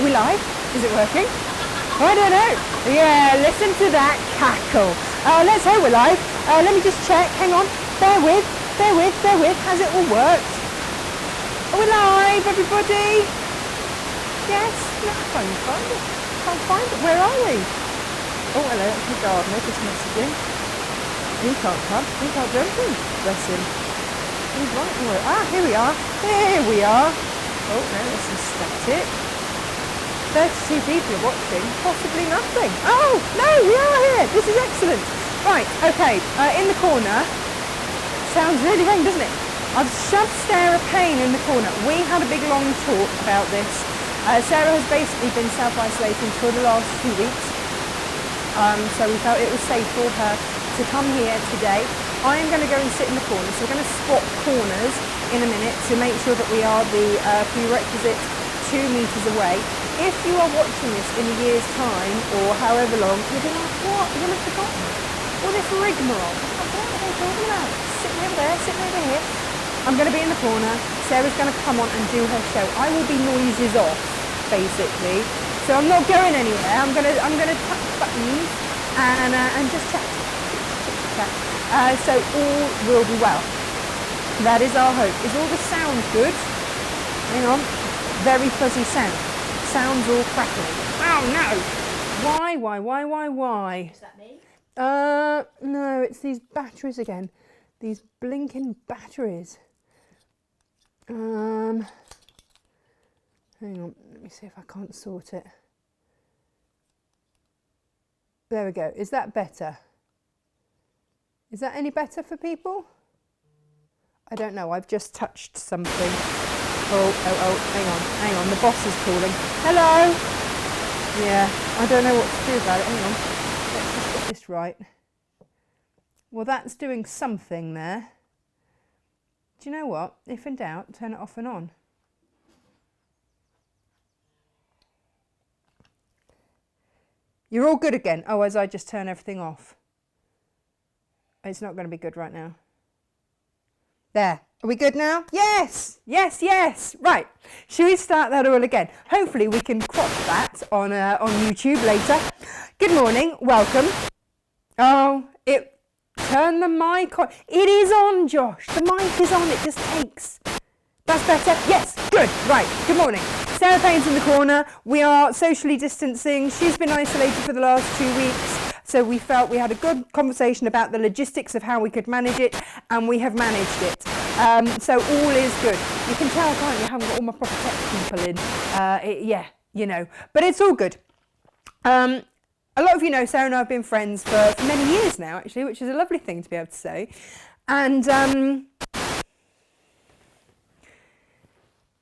Are we live? Is it working? I don't know. Yeah, listen to that cackle. Let's hope we're live. Let me just check. Hang on. Bear with. Has it all worked? Are we live, everybody? Yes? No, I can't find it. Can't find it. Where are we? Oh, hello. It's the gardener just messaging. He can't come. He can't do anything. Bless him. He's right. Here we are. Here we are. Oh, no, there's some static. 32 people are watching. Possibly nothing. Oh, no, we are here. This is excellent. Right, okay. In the corner. Sounds really wrong, doesn't it? I've shoved Sarah Payne in the corner. We had a big long talk about this. Sarah has basically been self-isolating for the last 2 weeks. So we felt it was safe for her to come here today. I am going to go and sit in the corner. So we're going to swap corners in a minute to make sure that we are the prerequisite 2 meters away. If you are watching this in a year's time or however long, you'll be like, what? You'll have forgotten all this rigmarole. What are they talking about? Sitting over there, sitting over here. I'm going to be in the corner. Sarah's going to come on and do her show. I will be noises off, basically. So I'm not going anywhere. I'm going to touch buttons and just chat. So all will be well. That is our hope. Is all the sound good? Hang on. Very fuzzy sound. Sounds all crackly. Oh no! Why? Is that me? No, it's these batteries again. These blinking batteries. Hang on, let me see if I can't sort it. There we go. Is that better? Is that any better for people? I don't know. I've just touched something. Oh, hang on. The boss is calling. Hello? Yeah, I don't know what to do about it. Hang on. Let's just get this right. Well, that's doing something there. Do you know what? If in doubt, turn it off and on. You're all good again. Oh, as I just turn everything off. It's not going to be good right now. There. Are we good now? Yes. Right. Should we start that all again? Hopefully we can crop that on YouTube later. Good morning. Welcome. Oh, turn the mic on. It is on, Josh. The mic is on. It just takes. That's better. Yes. Good. Right. Good morning. Sarah Payne's in the corner. We are socially distancing. She's been isolated for the last 2 weeks. So we felt we had a good conversation about the logistics of how we could manage it, and we have managed it. So all is good. You can tell, can't you? I haven't got all my proper tech people in. Yeah, you know, but it's all good. A lot of you know Sarah and I have been friends for many years now, actually, which is a lovely thing to be able to say. And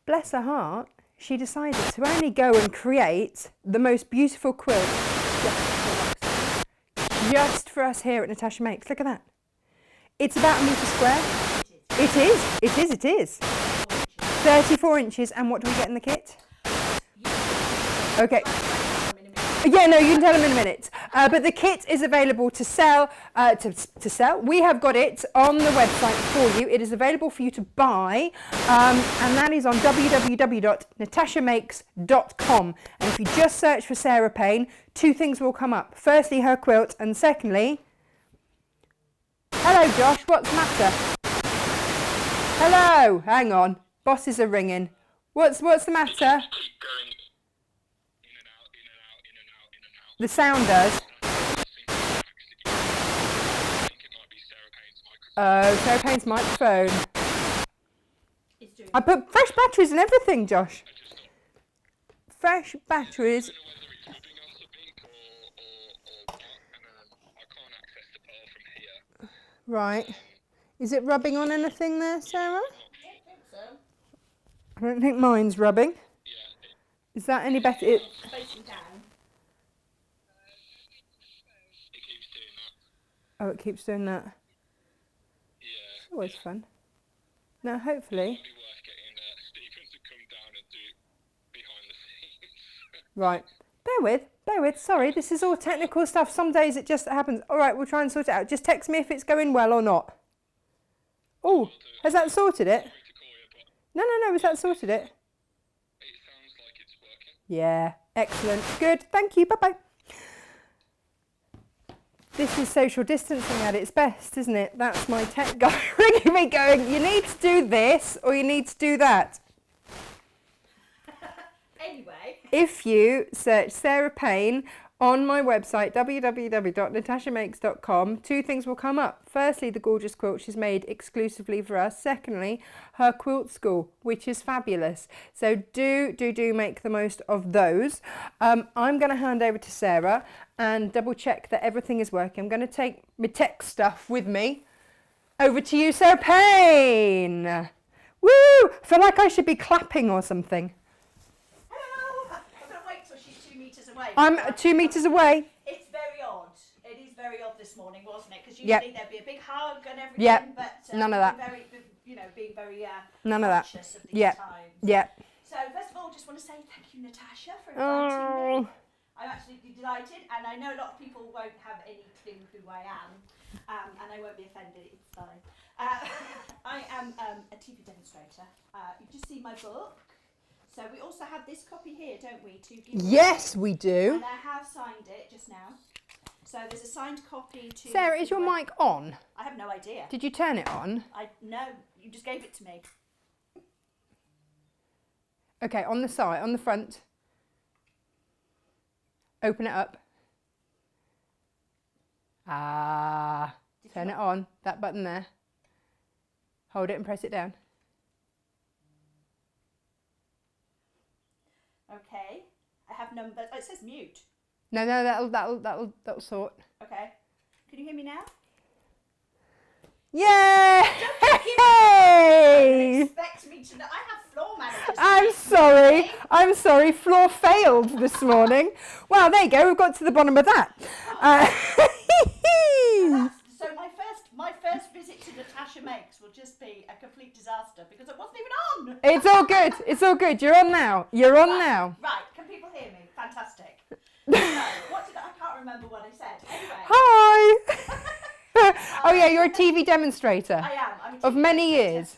bless her heart, she decided to only go and create the most beautiful quilt just for us here at Natasha Makes. Look at that. It's about 1 metre square. It is. 34 inches. And what do we get in the kit? Okay. Yeah, no, you can tell them in a minute. But the kit is available to sell. To sell. We have got it on the website for you. It is available for you to buy, and that is on www.natashamakes.com. And if you just search for Sarah Payne, 2 things will come up. Firstly, her quilt, and secondly, hello, Josh. What's the matter? Hello. Hang on. Bosses are ringing. What's the matter? The sound does. Oh, Sarah Payne's microphone. I put fresh batteries and everything, Josh. Fresh batteries. Right. Is it rubbing on anything there, Sarah? I don't think mine's rubbing. Is that any better? Oh, it keeps doing that. Yeah. It's always fun. Now, hopefully. It'd be worth getting Stephen to come down and do behind the scenes. Right. Bear with. Sorry, this is all technical stuff. Some days it just happens. All right, we'll try and sort it out. Just text me if it's going well or not. Oh, has that sorted it? No. Has that sorted it? It sounds like it's working. Yeah, excellent. Good, thank you, bye-bye. This is social distancing at its best, isn't it? That's my tech guy ringing me going, you need to do this or you need to do that. Anyway. If you search Sarah Payne on my website, www.natashamakes.com, two things will come up. Firstly, the gorgeous quilt she's made exclusively for us. Secondly, her quilt school, which is fabulous. So do make the most of those. I'm going to hand over to Sarah and double check that everything is working. I'm going to take my tech stuff with me. Over to you, Sarah Payne. Woo! I feel like I should be clapping or something. I'm 2 meters away. It's very odd. It is very odd this morning, wasn't it? Because usually there'd be a big hug and everything. Yep. But None of that. very, being very none of that. conscious of these times. Yeah. So first of all, just want to say thank you, Natasha, for inviting me. I'm absolutely delighted, and I know a lot of people won't have any clue who I am, and I won't be offended. It's fine. I am a TV demonstrator. You've just seen my book. So we also have this copy here, don't we? To give Yes, we do. And I have signed it just now. So there's a signed copy to... Sarah, is your mic on? I have no idea. Did you turn it on? No, you just gave it to me. Okay, on the side, on the front. Open it up. Turn it on. That button there. Hold it and press it down. Okay, I have numbers. Oh, it says mute. No, that'll sort. Okay, can you hear me now? Yeah! Hey! Expect me to know. I have floor managers. I'm sorry. Floor failed this morning. Well, there you go. We've got to the bottom of that. So my first visit to Natasha Makes will just be a complete disaster because it wasn't even on. It's all good. It's all good. You're on now. You're on now. Right. Can people hear me? Fantastic. So, I can't remember what I said. Anyway. Hi. Oh yeah, you're a TV demonstrator. I am. I'm a TV of many years.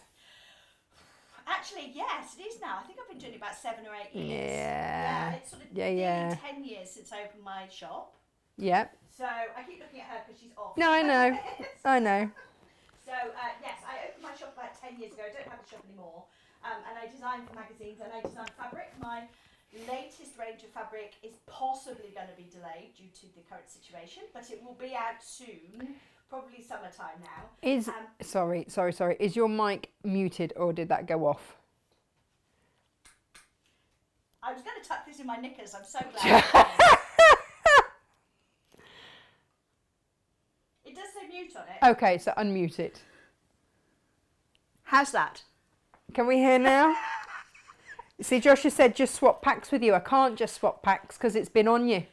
Actually, yes, it is now. I think I've been doing it about 7 or 8 years. Yeah. It's sort of nearly 10 years since I opened my shop. Yeah. So I keep looking at her because she's off. No, I know. I know. So yes, I opened my shop about 10 years ago. I don't have a shop anymore. And I design for magazines and I design fabric. My latest range of fabric is possibly going to be delayed due to the current situation, but it will be out soon, probably summertime now. Sorry. Is your mic muted or did that go off? I was going to tuck this in my knickers. I'm so glad. It does say mute on it. Okay, so unmute it. How's that? Can we hear now? See, Joshua said just swap packs with you. I can't just swap packs because it's been on you.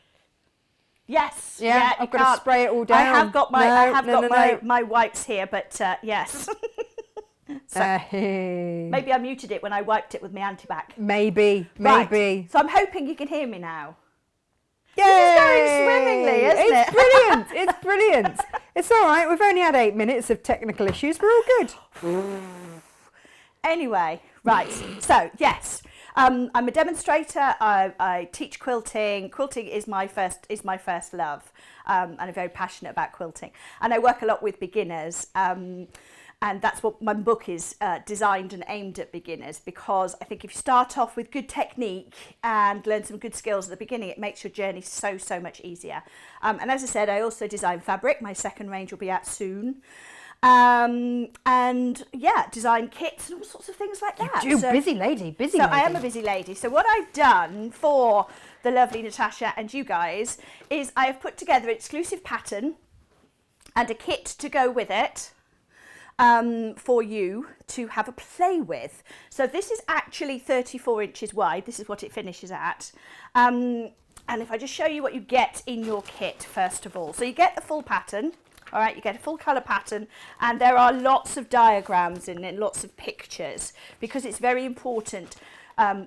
Yes. Yeah, I've got to spray it all down. I have got my wipes here, but yes. So maybe I muted it when I wiped it with my antibac. Maybe. Right. So I'm hoping you can hear me now. Yay! This is going swimmingly, isn't it? It's brilliant. It's brilliant. It's all right. We've only had 8 minutes of technical issues. We're all good. Anyway, right. So yes, I'm a demonstrator. I teach quilting. Quilting is my first love, and I'm very passionate about quilting. And I work a lot with beginners. And that's what my book is designed and aimed at beginners, because I think if you start off with good technique and learn some good skills at the beginning, it makes your journey so much easier. And as I said, I also design fabric. My second range will be out soon. And yeah, design kits and all sorts of things like that. Busy lady. So I am a busy lady. So what I've done for the lovely Natasha and you guys is I have put together an exclusive pattern and a kit to go with it. For you to have a play with. So this is actually 34 inches wide. This is what it finishes at. And if I just show you what you get in your kit, first of all. So you get the full pattern, all right, you get a full colour pattern, and there are lots of diagrams in it, lots of pictures, because it's very important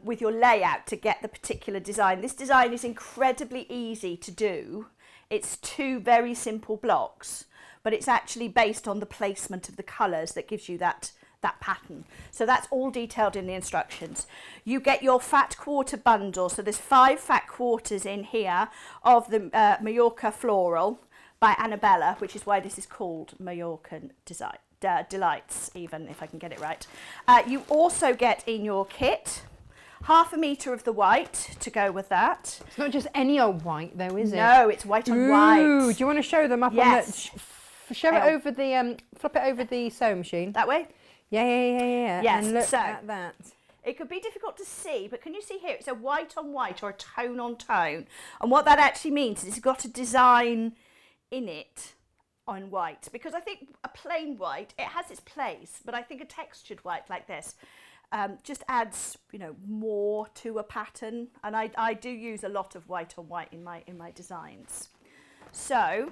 with your layout to get the particular design. This design is incredibly easy to do. It's 2 very simple blocks, but it's actually based on the placement of the colours that gives you that that pattern. So that's all detailed in the instructions. You get your fat quarter bundle. So there's 5 fat quarters in here of the Mallorca Floral by Annabella, which is why this is called Mallorcan Delights, even if I can get it right. You also get in your kit 1/2 metre of the white to go with that. It's not just any old white though, is it? No, it's white on white. Do you want to show them up Yes. on the... Show it over the... flip it over the sewing machine. That way? Yeah. Yes, And look so at that. it could be difficult to see, but can you see here? It's a white on white or a tone on tone. And what that actually means is it's got a design in it on white. Because I think a plain white, it has its place, but I think a textured white like this just adds, you know, more to a pattern. And I do use a lot of white on white in my designs. So...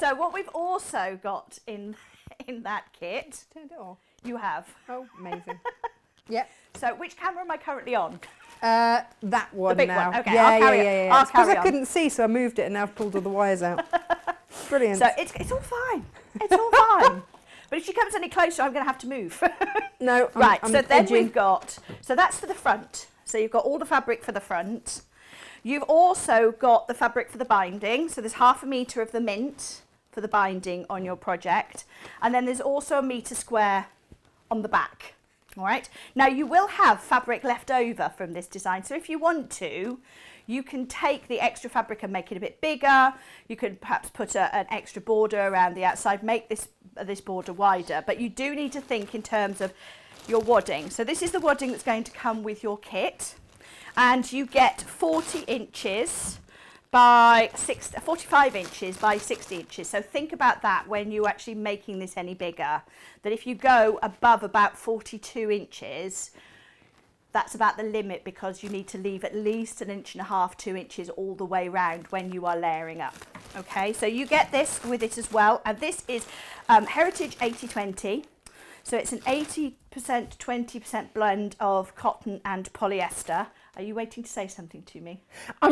So what we've also got in that kit, Turned it off. you have. Oh, amazing. Yep. So which camera am I currently on? That one The big now. one. Okay, yeah, I'll carry yeah. I'll Because carry I on. couldn't see, so I moved it and now I've pulled all the wires out. Brilliant. So it's all fine. It's all fine. But if she comes any closer, I'm going to have to move. No, Right, I'm so then edging. we've got, so that's for the front. So you've got all the fabric for the front. You've also got the fabric for the binding. So there's 1/2 metre of the mint for the binding on your project. And then there's also 1 metre square on the back. All right. Now you will have fabric left over from this design. So if you want to, you can take the extra fabric and make it a bit bigger. You could perhaps put an extra border around the outside, make this border wider. But you do need to think in terms of your wadding. So this is the wadding that's going to come with your kit. And you get 40 inches by 45 inches by 60 inches. So think about that when you're actually making this any bigger. That if you go above about 42 inches, that's about the limit, because you need to leave at least 1.5 inches, 2 inches all the way round when you are layering up. Okay, so you get this with it as well. And this is Heritage 80/20. So it's an 80%, 20% blend of cotton and polyester. Are you waiting to say something to me? I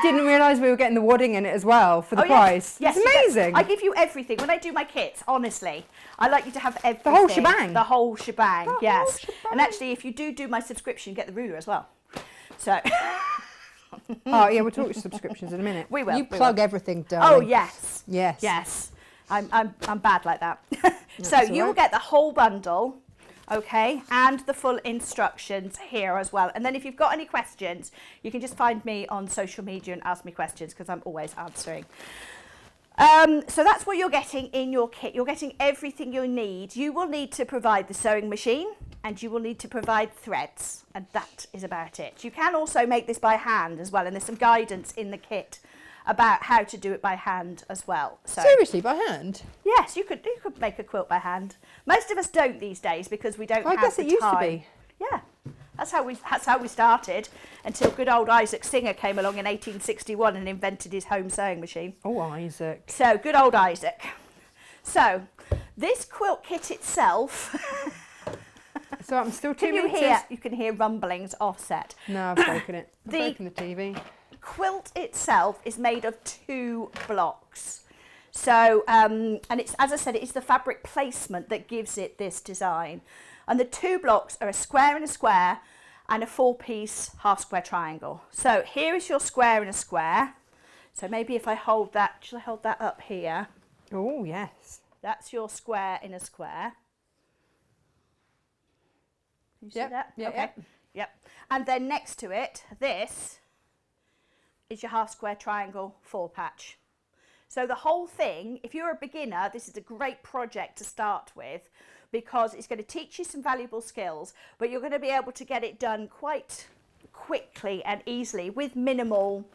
didn't realise we were getting the wadding in it as well for the price. Yes, it's amazing. I give you everything. When I do my kits, honestly, I like you to have everything. The whole shebang? The whole shebang, The yes. whole shebang. And actually, if you do my subscription, you get the ruler as well. So... Oh, yeah, we'll talk subscriptions in a minute. We will. You plug everything, Oh, darling. yes. Yes. Yes. I'm bad like that. So That's you all will right. get the whole bundle, okay, and the full instructions here as well. And then if you've got any questions, you can just find me on social media and ask me questions, because I'm always answering. So that's what you're getting in your kit. You're getting everything you need. You will need to provide the sewing machine, and you will need to provide threads, and that is about it. You can also make this by hand as well, and there's some guidance in the kit about how to do it by hand as well. So Seriously, by hand? yes, you could make a quilt by hand. Most of us don't these days because we don't I have guess the it used to time. be. Yeah, that's how we started, until good old Isaac Singer came along in 1861 and invented his home sewing machine. Oh, Isaac. So good old Isaac. So this quilt kit itself, So I'm still 2 can you meters. hear? You can hear rumblings offset. No, I've broken it. I've The- broken the TV. Quilt itself is made of 2 blocks. So, and it's, as I said, it's the fabric placement that gives it this design. And the 2 blocks are a square and a 4-piece half square triangle. So here is your square and a square. So maybe if I hold that, should I hold that up here? Oh, yes. That's your square in a square. Can you see Yep, that? yeah, Okay. Yep. And then next to it, this is your half square triangle 4 patch. So the whole thing, if you're a beginner, this is a great project to start with, because it's going to teach you some valuable skills, but you're going to be able to get it done quite quickly and easily with minimal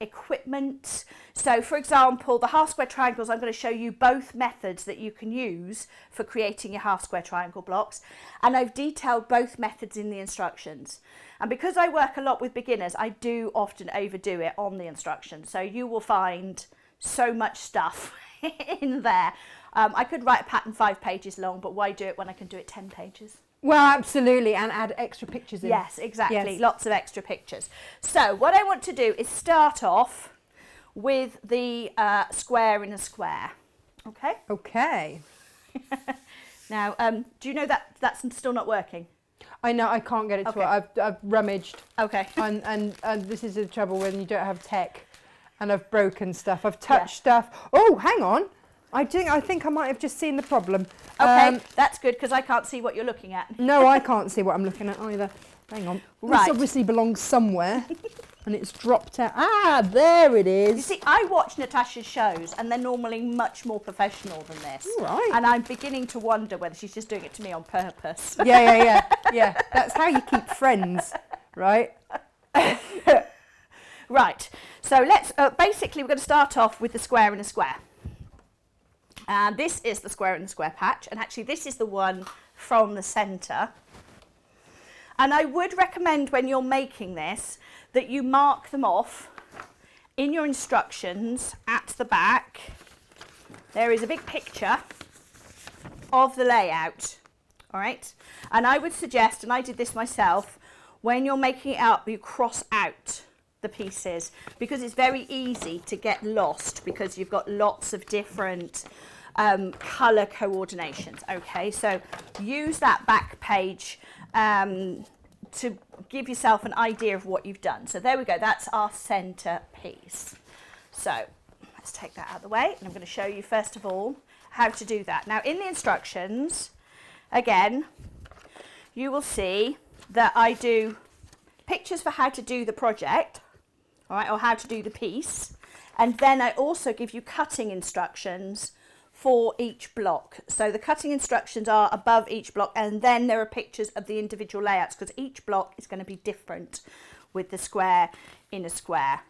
equipment. So for example, the half square triangles, I'm going to show you both methods that you can use for creating your half square triangle blocks, and I've detailed both methods in the instructions. And because I work a lot with beginners, I do often overdo it on the instructions, so you will find so much stuff in there. I could write a pattern 5 pages long, but why do it when I can do it 10 pages? Well, absolutely, and add extra pictures in. Yes, exactly. Yes. Lots of extra pictures. So what I want to do is start off with the square in a square. Okay. Okay. Now, do you know that that's still not working? I know, I can't get it to Okay. work. I've rummaged. Okay. And this is the trouble when you don't have tech, and I've broken stuff. I've touched stuff. Oh, hang on. I think I might have just seen the problem. Okay, that's good because I can't see what you're looking at. No, I can't see what I'm looking at either. Hang on. Right. This obviously belongs somewhere, and it's dropped out. Ah, there it is. You see, I watch Natasha's shows, and they're normally much more professional than this. Right. And I'm beginning to wonder whether she's just doing it to me on purpose. Yeah. That's how you keep friends, right? Right. So let's basically we're going to start off with the square in a square. And this is the square in the square patch, and actually this is the one from the centre. And I would recommend when you're making this that you mark them off in your instructions at the back. There is a big picture of the layout, all right? And I would suggest, and I did this myself, when you're making it up, you cross out the pieces because it's very easy to get lost because you've got lots of different colour coordinations, okay? So use that back page to give yourself an idea of what you've done. So there we go, that's our centre piece. So let's take that out of the way, and I'm going to show you first of all how to do that. Now in the instructions, again, you will see that I do pictures for how to do the project, all right, or how to do the piece, and then I also give you cutting instructions for each block. So the cutting instructions are above each block, and then there are pictures of the individual layouts because each block is going to be different with the square in a square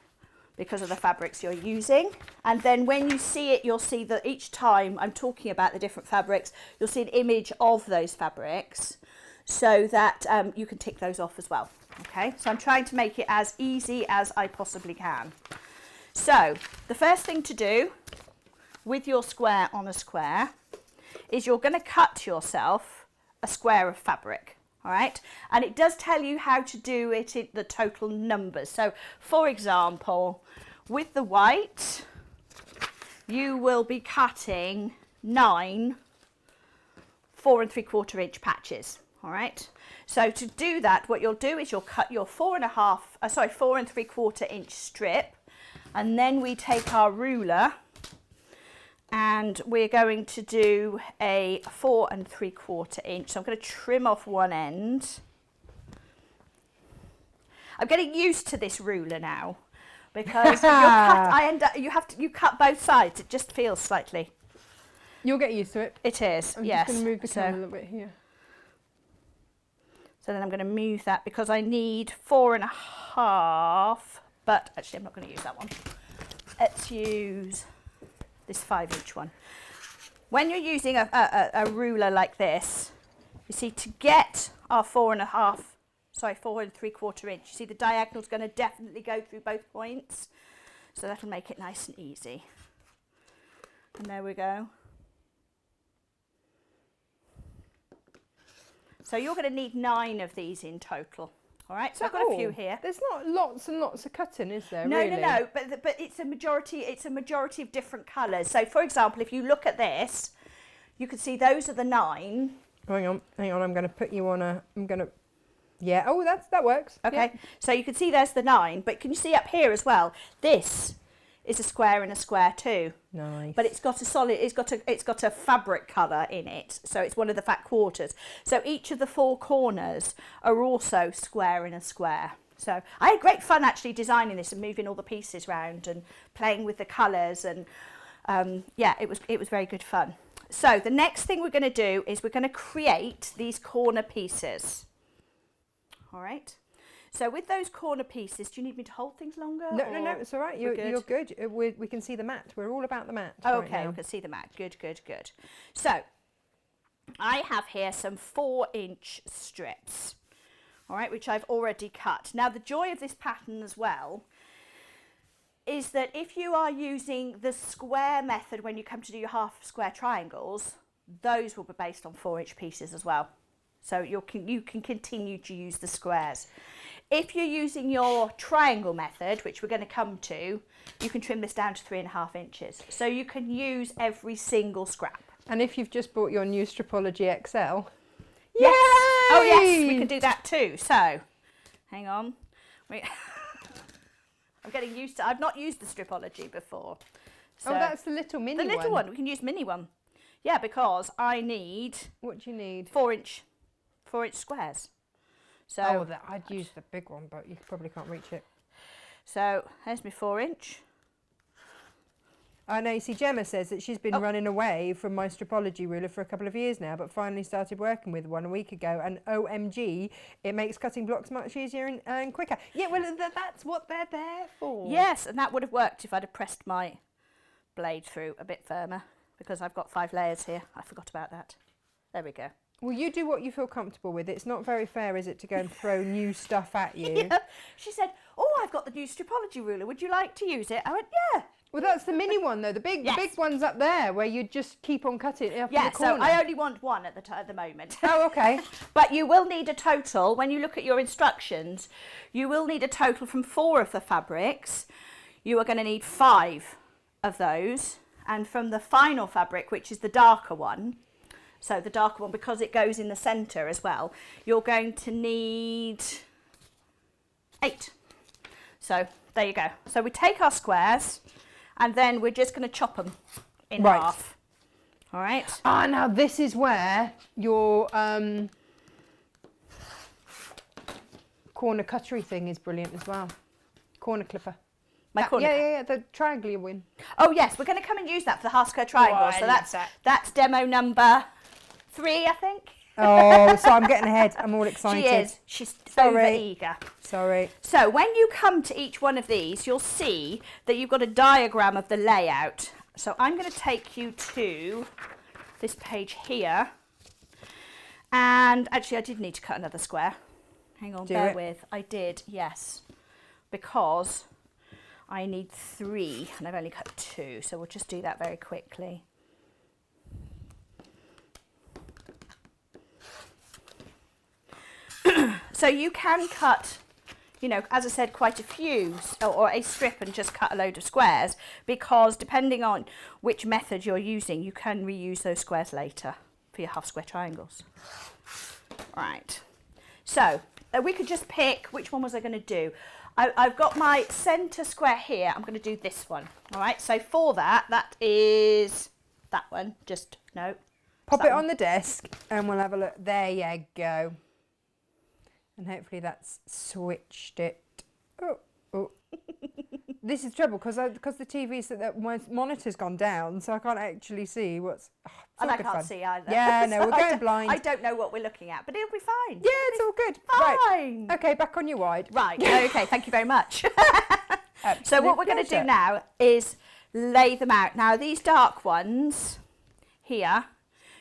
because of the fabrics you're using. And then when you see it, you'll see that each time I'm talking about the different fabrics, you'll see an image of those fabrics so that you can tick those off as well. Okay, so I'm trying to make it as easy as I possibly can. So the first thing to do with your square on a square is you're going to cut yourself a square of fabric, all right? And it does tell you how to do it in the total numbers. So for example, with the white, you will be cutting 9 4 3/4 inch patches, all right? So to do that, what you'll do is you'll cut your 4 3/4 inch strip, and then we take our ruler and we're going to do a 4 3/4 inch. So I'm going to trim off one end. I'm getting used to this ruler now because you cut both sides. It just feels slightly. You'll get used to it. It is. I'm yes. just going to move the camera a little bit here. So then I'm going to move that because I need 4 1/2. But actually, I'm not going to use that one. Let's use this 5 inch one. When you're using a ruler like this, you see, to get our 4 3/4 inch, you see the diagonal is going to definitely go through both points, so that'll make it nice and easy. And there we go. So you're going to need 9 of these in total. All right, so I've got a few here. There's not lots and lots of cutting, is there? No, really? no, but it's a majority. It's a majority of different colours. So, for example, if you look at this, you can see those are the 9. Hang on. I'm going to put you on a. I'm going to. Yeah. Oh, that works. Okay. Yeah. So you can see there's the 9, but can you see up here as well? This is a square and a square too. Nice. But it's got a solid. It's got a fabric colour in it. So it's one of the fat quarters. So each of the 4 corners are also square in a square. So I had great fun actually designing this and moving all the pieces around and playing with the colours, and yeah, it was very good fun. So the next thing we're going to do is we're going to create these corner pieces. All right. So with those corner pieces, do you need me to hold things longer? No, it's all right. You're good. We can see the mat. We're all about the mat. Okay, right now. we can see the mat. Good. So I have here some 4 inch strips, all right, which I've already cut. Now the joy of this pattern as well is that if you are using the square method when you come to do your half square triangles, those will be based on 4 inch pieces as well. So you can continue to use the squares. If you're using your triangle method, which we're going to come to, you can trim this down to 3.5 inches. So you can use every single scrap. And if you've just bought your new Stripology XL, yes. Yay! Oh yes, we can do that too. So, hang on. I'm getting used to. I've not used the Stripology before. So, oh, that's the little mini one. The little one. We can use mini one. Yeah, because I need. What do you need? 4-inch squares. So I'd use the big one, but you probably can't reach it. So there's my 4-inch. I know, you see, Gemma says that she's been running away from my Stripology ruler for a couple of years now, but finally started working with one a week ago, and OMG, it makes cutting blocks much easier and quicker. Yeah, well, that's what they're there for. Yes, and that would have worked if I'd have pressed my blade through a bit firmer, because I've got 5 layers here. I forgot about that. There we go. Well, you do what you feel comfortable with. It's not very fair, is it, to go and throw new stuff at you? Yeah. She said, oh, I've got the new Stripology ruler. Would you like to use it? I went, yeah. Well, that's the mini one, though. The big one's up there, where you just keep on cutting it up in the corner. So I only want one at the moment. Oh, okay. But you will need a total, when you look at your instructions, you will need a total from 4 of the fabrics. You are going to need 5 of those. And from the final fabric, which is the darker one, so the darker one, because it goes in the centre as well, you're going to need 8. So there you go. So we take our squares and then we're just going to chop them in half. All right. Ah, now this is where your corner cuttery thing is brilliant as well. Corner clipper. My corner. Yeah, the triangular one. Oh yes, we're going to come and use that for the half square triangle. Oh, so that's demo number 3, I think. Oh, so I'm getting ahead. I'm all excited. She is. She's over eager. Sorry. So when you come to each one of these, you'll see that you've got a diagram of the layout. So I'm going to take you to this page here. And actually, I did need to cut another square. Hang on, bear with. I did, yes. Because I need 3 and I've only cut 2. So we'll just do that very quickly. So you can cut, you know, as I said, quite a few, or a strip and just cut a load of squares, because depending on which method you're using, you can reuse those squares later for your half square triangles. Right, so we could just pick, which one was I going to do? I've got my centre square here. I'm going to do this one. All right, so for that is that one. Just, no. Pop it on the desk and we'll have a look. There you go. And hopefully that's switched it. Oh. This is trouble because the TV's that my monitor's gone down, so I can't actually see what's. Oh, and I can't see either. Yeah, no, we're going blind. I don't know what we're looking at, but it'll be fine. Yeah, it's all good. Fine. Right. Okay, back on your wide. Right. Okay. Thank you very much. So what we're going to do now is lay them out. Now these dark ones here,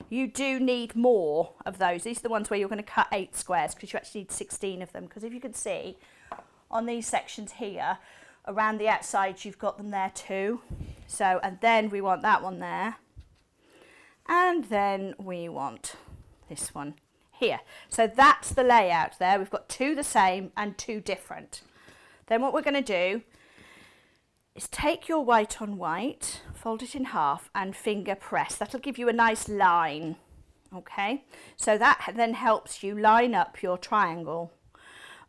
you do need more of those. These are the ones where you're going to cut 8 squares, because you actually need 16 of them. Because if you can see on these sections here, around the outside, you've got them there too. So, and then we want that one there. And then we want this one here. So that's the layout there. We've got 2 the same and 2 different. Then what we're going to do is take your white on white, fold it in half and finger press. That'll give you a nice line. Okay, so that then helps you line up your triangle,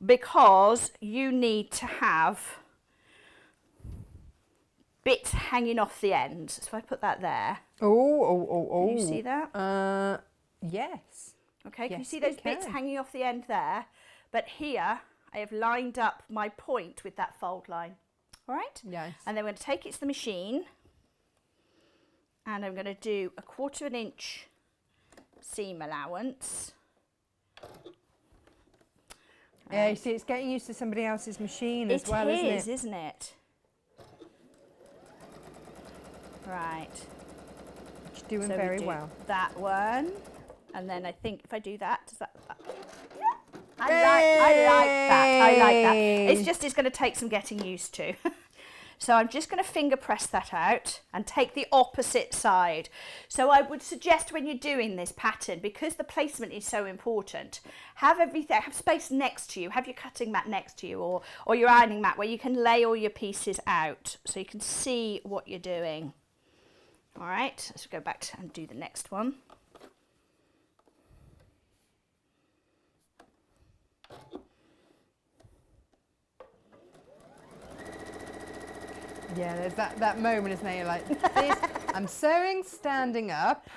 because you need to have bits hanging off the ends. So if I put that there. Oh. Can you see that? Yes. Okay, can you Yes, see those bits hanging off the end there? But here I have lined up my point with that fold line. All right? Yes. And then I'm going to take it to the machine and I'm going to do a 1/4 inch seam allowance. Yeah, you see, it's getting used to somebody else's machine as well, isn't it? Isn't it? Right. You're doing very well. That one. And then I think if I do that, does that... I like that. It's just, it's going to take some getting used to. So I'm just going to finger press that out and take the opposite side. So I would suggest when you're doing this pattern, because the placement is so important, have everything, have space next to you, have your cutting mat next to you, or your ironing mat where you can lay all your pieces out so you can see what you're doing. All right, let's go back and do the next one. Yeah, there's that moment, isn't there? You're like, this, I'm sewing standing up.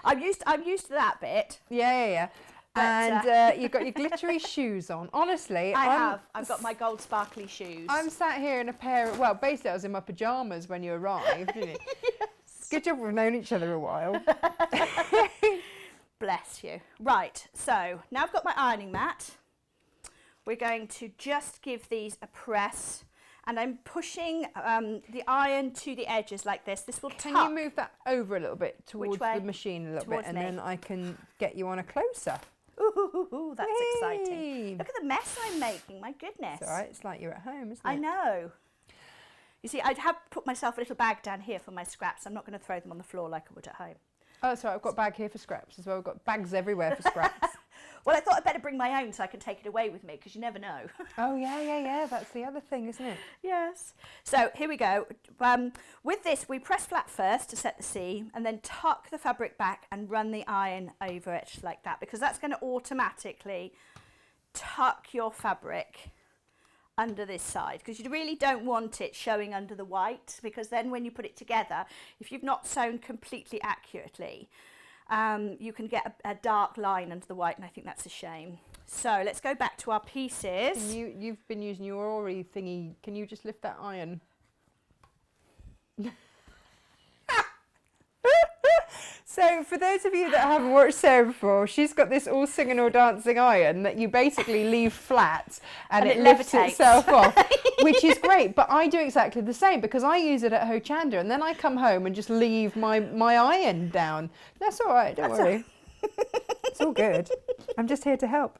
I'm used to that bit. Yeah. But, and you've got your glittery shoes on. Honestly, I've got my gold sparkly shoes. I'm sat here in a pair of, well, basically I was in my pyjamas when you arrived, didn't you? Yes. Good job we've known each other a while. Bless you. Right, so now I've got my ironing mat. We're going to just give these a press. And I'm pushing the iron to the edges like this. This will tuck. Can you move that over a little bit towards the machine a little bit, and then I can get you on a close-up. Ooh, that's Whee! exciting. Look at the mess I'm making, my goodness. It's all right, it's like you're at home, isn't it? I know. You see, I'd have put myself a little bag down here for my scraps. I'm not going to throw them on the floor like I would at home. Oh, that's right, I've got a bag here for scraps as well. I've got bags everywhere for scraps. Well, I thought I'd better bring my own so I can take it away with me, because you never know. Oh, yeah, that's the other thing, isn't it? Yes. So here we go. With this, we press flat first to set the seam, and then tuck the fabric back and run the iron over it like that, because that's going to automatically tuck your fabric under this side, because you really don't want it showing under the white, because then when you put it together, if you've not sewn completely accurately, you can get a dark line under the white, and I think that's a shame. So let's go back to our pieces. You've been using your Ori thingy. Can you just lift that iron? So for those of you that haven't watched Sarah before, she's got this all singing or dancing iron that you basically leave flat and it lifts itself off, which is great. But I do exactly the same, because I use it at Hochanda, and then I come home and just leave my iron down. That's all right, don't worry. It's all good. I'm just here to help.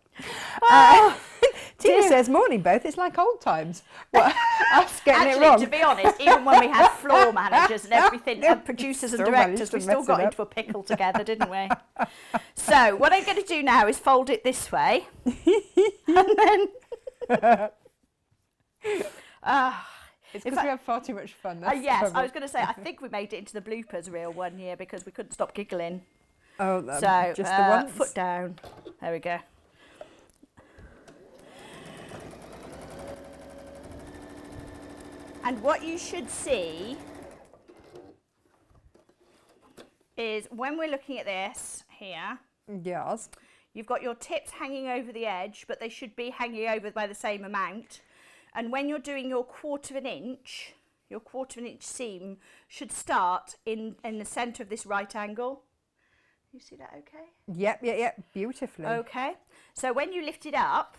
Tina says, morning both, it's like old times. What, us getting Actually, it wrong. to be honest, even when we had floor managers and everything, and producers and directors, we still got into a pickle together, didn't we? So what I'm going to do now is fold it this way. And then... It's because we have far too much fun. Yes, I was going to say, I think we made it into the bloopers reel one year because we couldn't stop giggling. Oh, so just the once? Foot down. There we go. And what you should see is when we're looking at this here, yes, you've got your tips hanging over the edge, but they should be hanging over by the same amount. And when you're doing your quarter of an inch seam should start in the centre of this right angle. You see that okay? Yep, beautifully. Okay, so when you lift it up,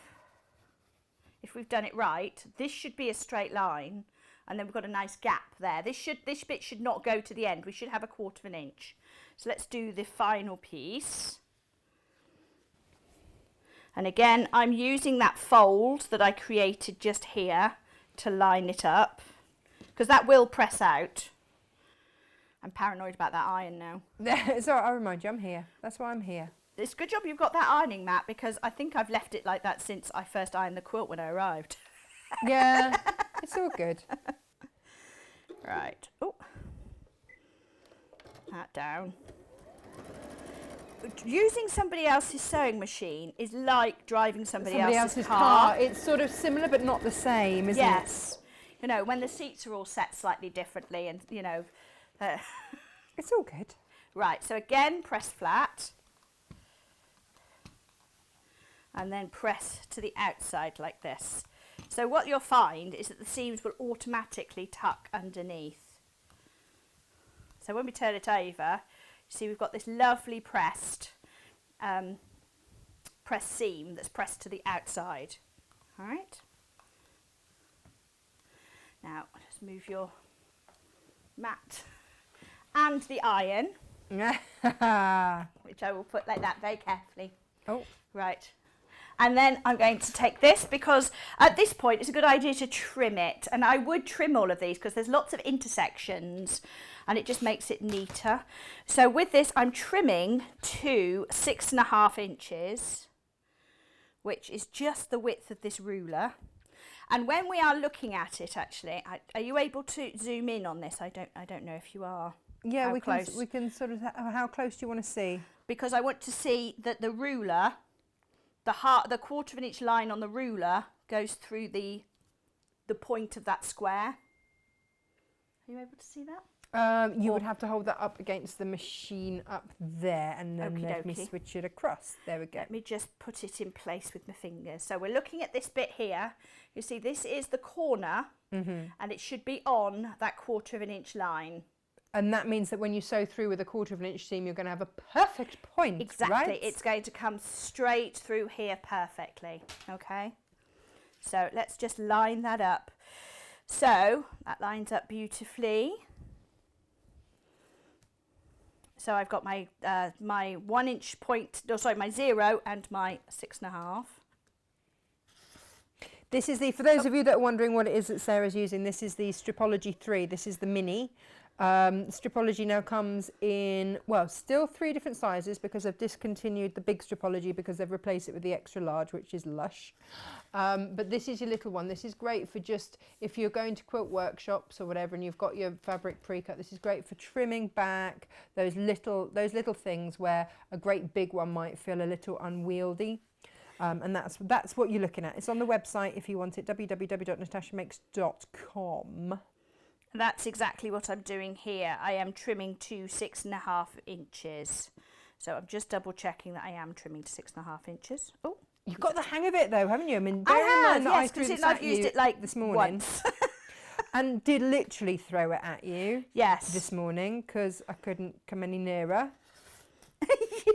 if we've done it right, this should be a straight line, and then we've got a nice gap there. This bit should not go to the end. We should have a quarter of an inch. So let's do the final piece. And again, I'm using that fold that I created just here to line it up, because that will press out. I'm paranoid about that iron now. It's all right, I'll remind you, I'm here. That's why I'm here. It's a good job you've got that ironing mat, because I think I've left it like that since I first ironed the quilt when I arrived. Yeah, it's all good. Right. Oh, that down. Using somebody else's sewing machine is like driving somebody else's car. It's sort of similar but not the same, isn't it? Yes. You know, when the seats are all set slightly differently, and, you know... It's all good. Right, so again, press flat. And then press to the outside like this. So what you'll find is that the seams will automatically tuck underneath. So when we turn it over, you see we've got this lovely pressed seam that's pressed to the outside. All right. Now, just move your mat and the iron, which I will put like that very carefully. Oh. Right. And then I'm going to take this, because at this point it's a good idea to trim it. And I would trim all of these because there's lots of intersections and it just makes it neater. So with this, I'm trimming to 6.5 inches, which is just the width of this ruler. And when we are looking at it, actually, are you able to zoom in on this? I don't know if you are. Yeah, we close? can sort of, how close do you want to see? Because I want to see that the ruler, the 1/4 inch line on the ruler goes through the point of that square. Are you able to see that? You would have to hold that up against the machine up there, and then let me switch it across. There we go. Let me just put it in place with my fingers. So we're looking at this bit here. You see, this is the corner, and it should be on that 1/4 inch line. And that means that when you sew through with a 1/4 inch seam, you're going to have a perfect point. Exactly. Right? It's going to come straight through here perfectly. Okay. So let's just line that up. So that lines up beautifully. So I've got my my 1 inch point, no, sorry, my 0 and my 6.5. This is the, for those of you that are wondering what it is that Sarah's using, this is the Stripology 3. This is the mini. Stripology now comes in, well, still 3 different sizes because I've discontinued the big Stripology because they've replaced it with the extra large, which is lush. But this is your little one. This is great for just, if you're going to quilt workshops or whatever and you've got your fabric pre-cut, this is great for trimming back those little things where a great big one might feel a little unwieldy. And that's what you're looking at. It's on the website if you want it, www.natashamakes.com. That's exactly what I'm doing here. I am trimming to 6.5 inches. So I'm just double checking that I am trimming to 6.5 inches. Oh, you've got the hang of it though, haven't you? I mean, I have, yes, because I've used it like this morning once. and did literally throw it at you. Yes. This morning because I couldn't come any nearer.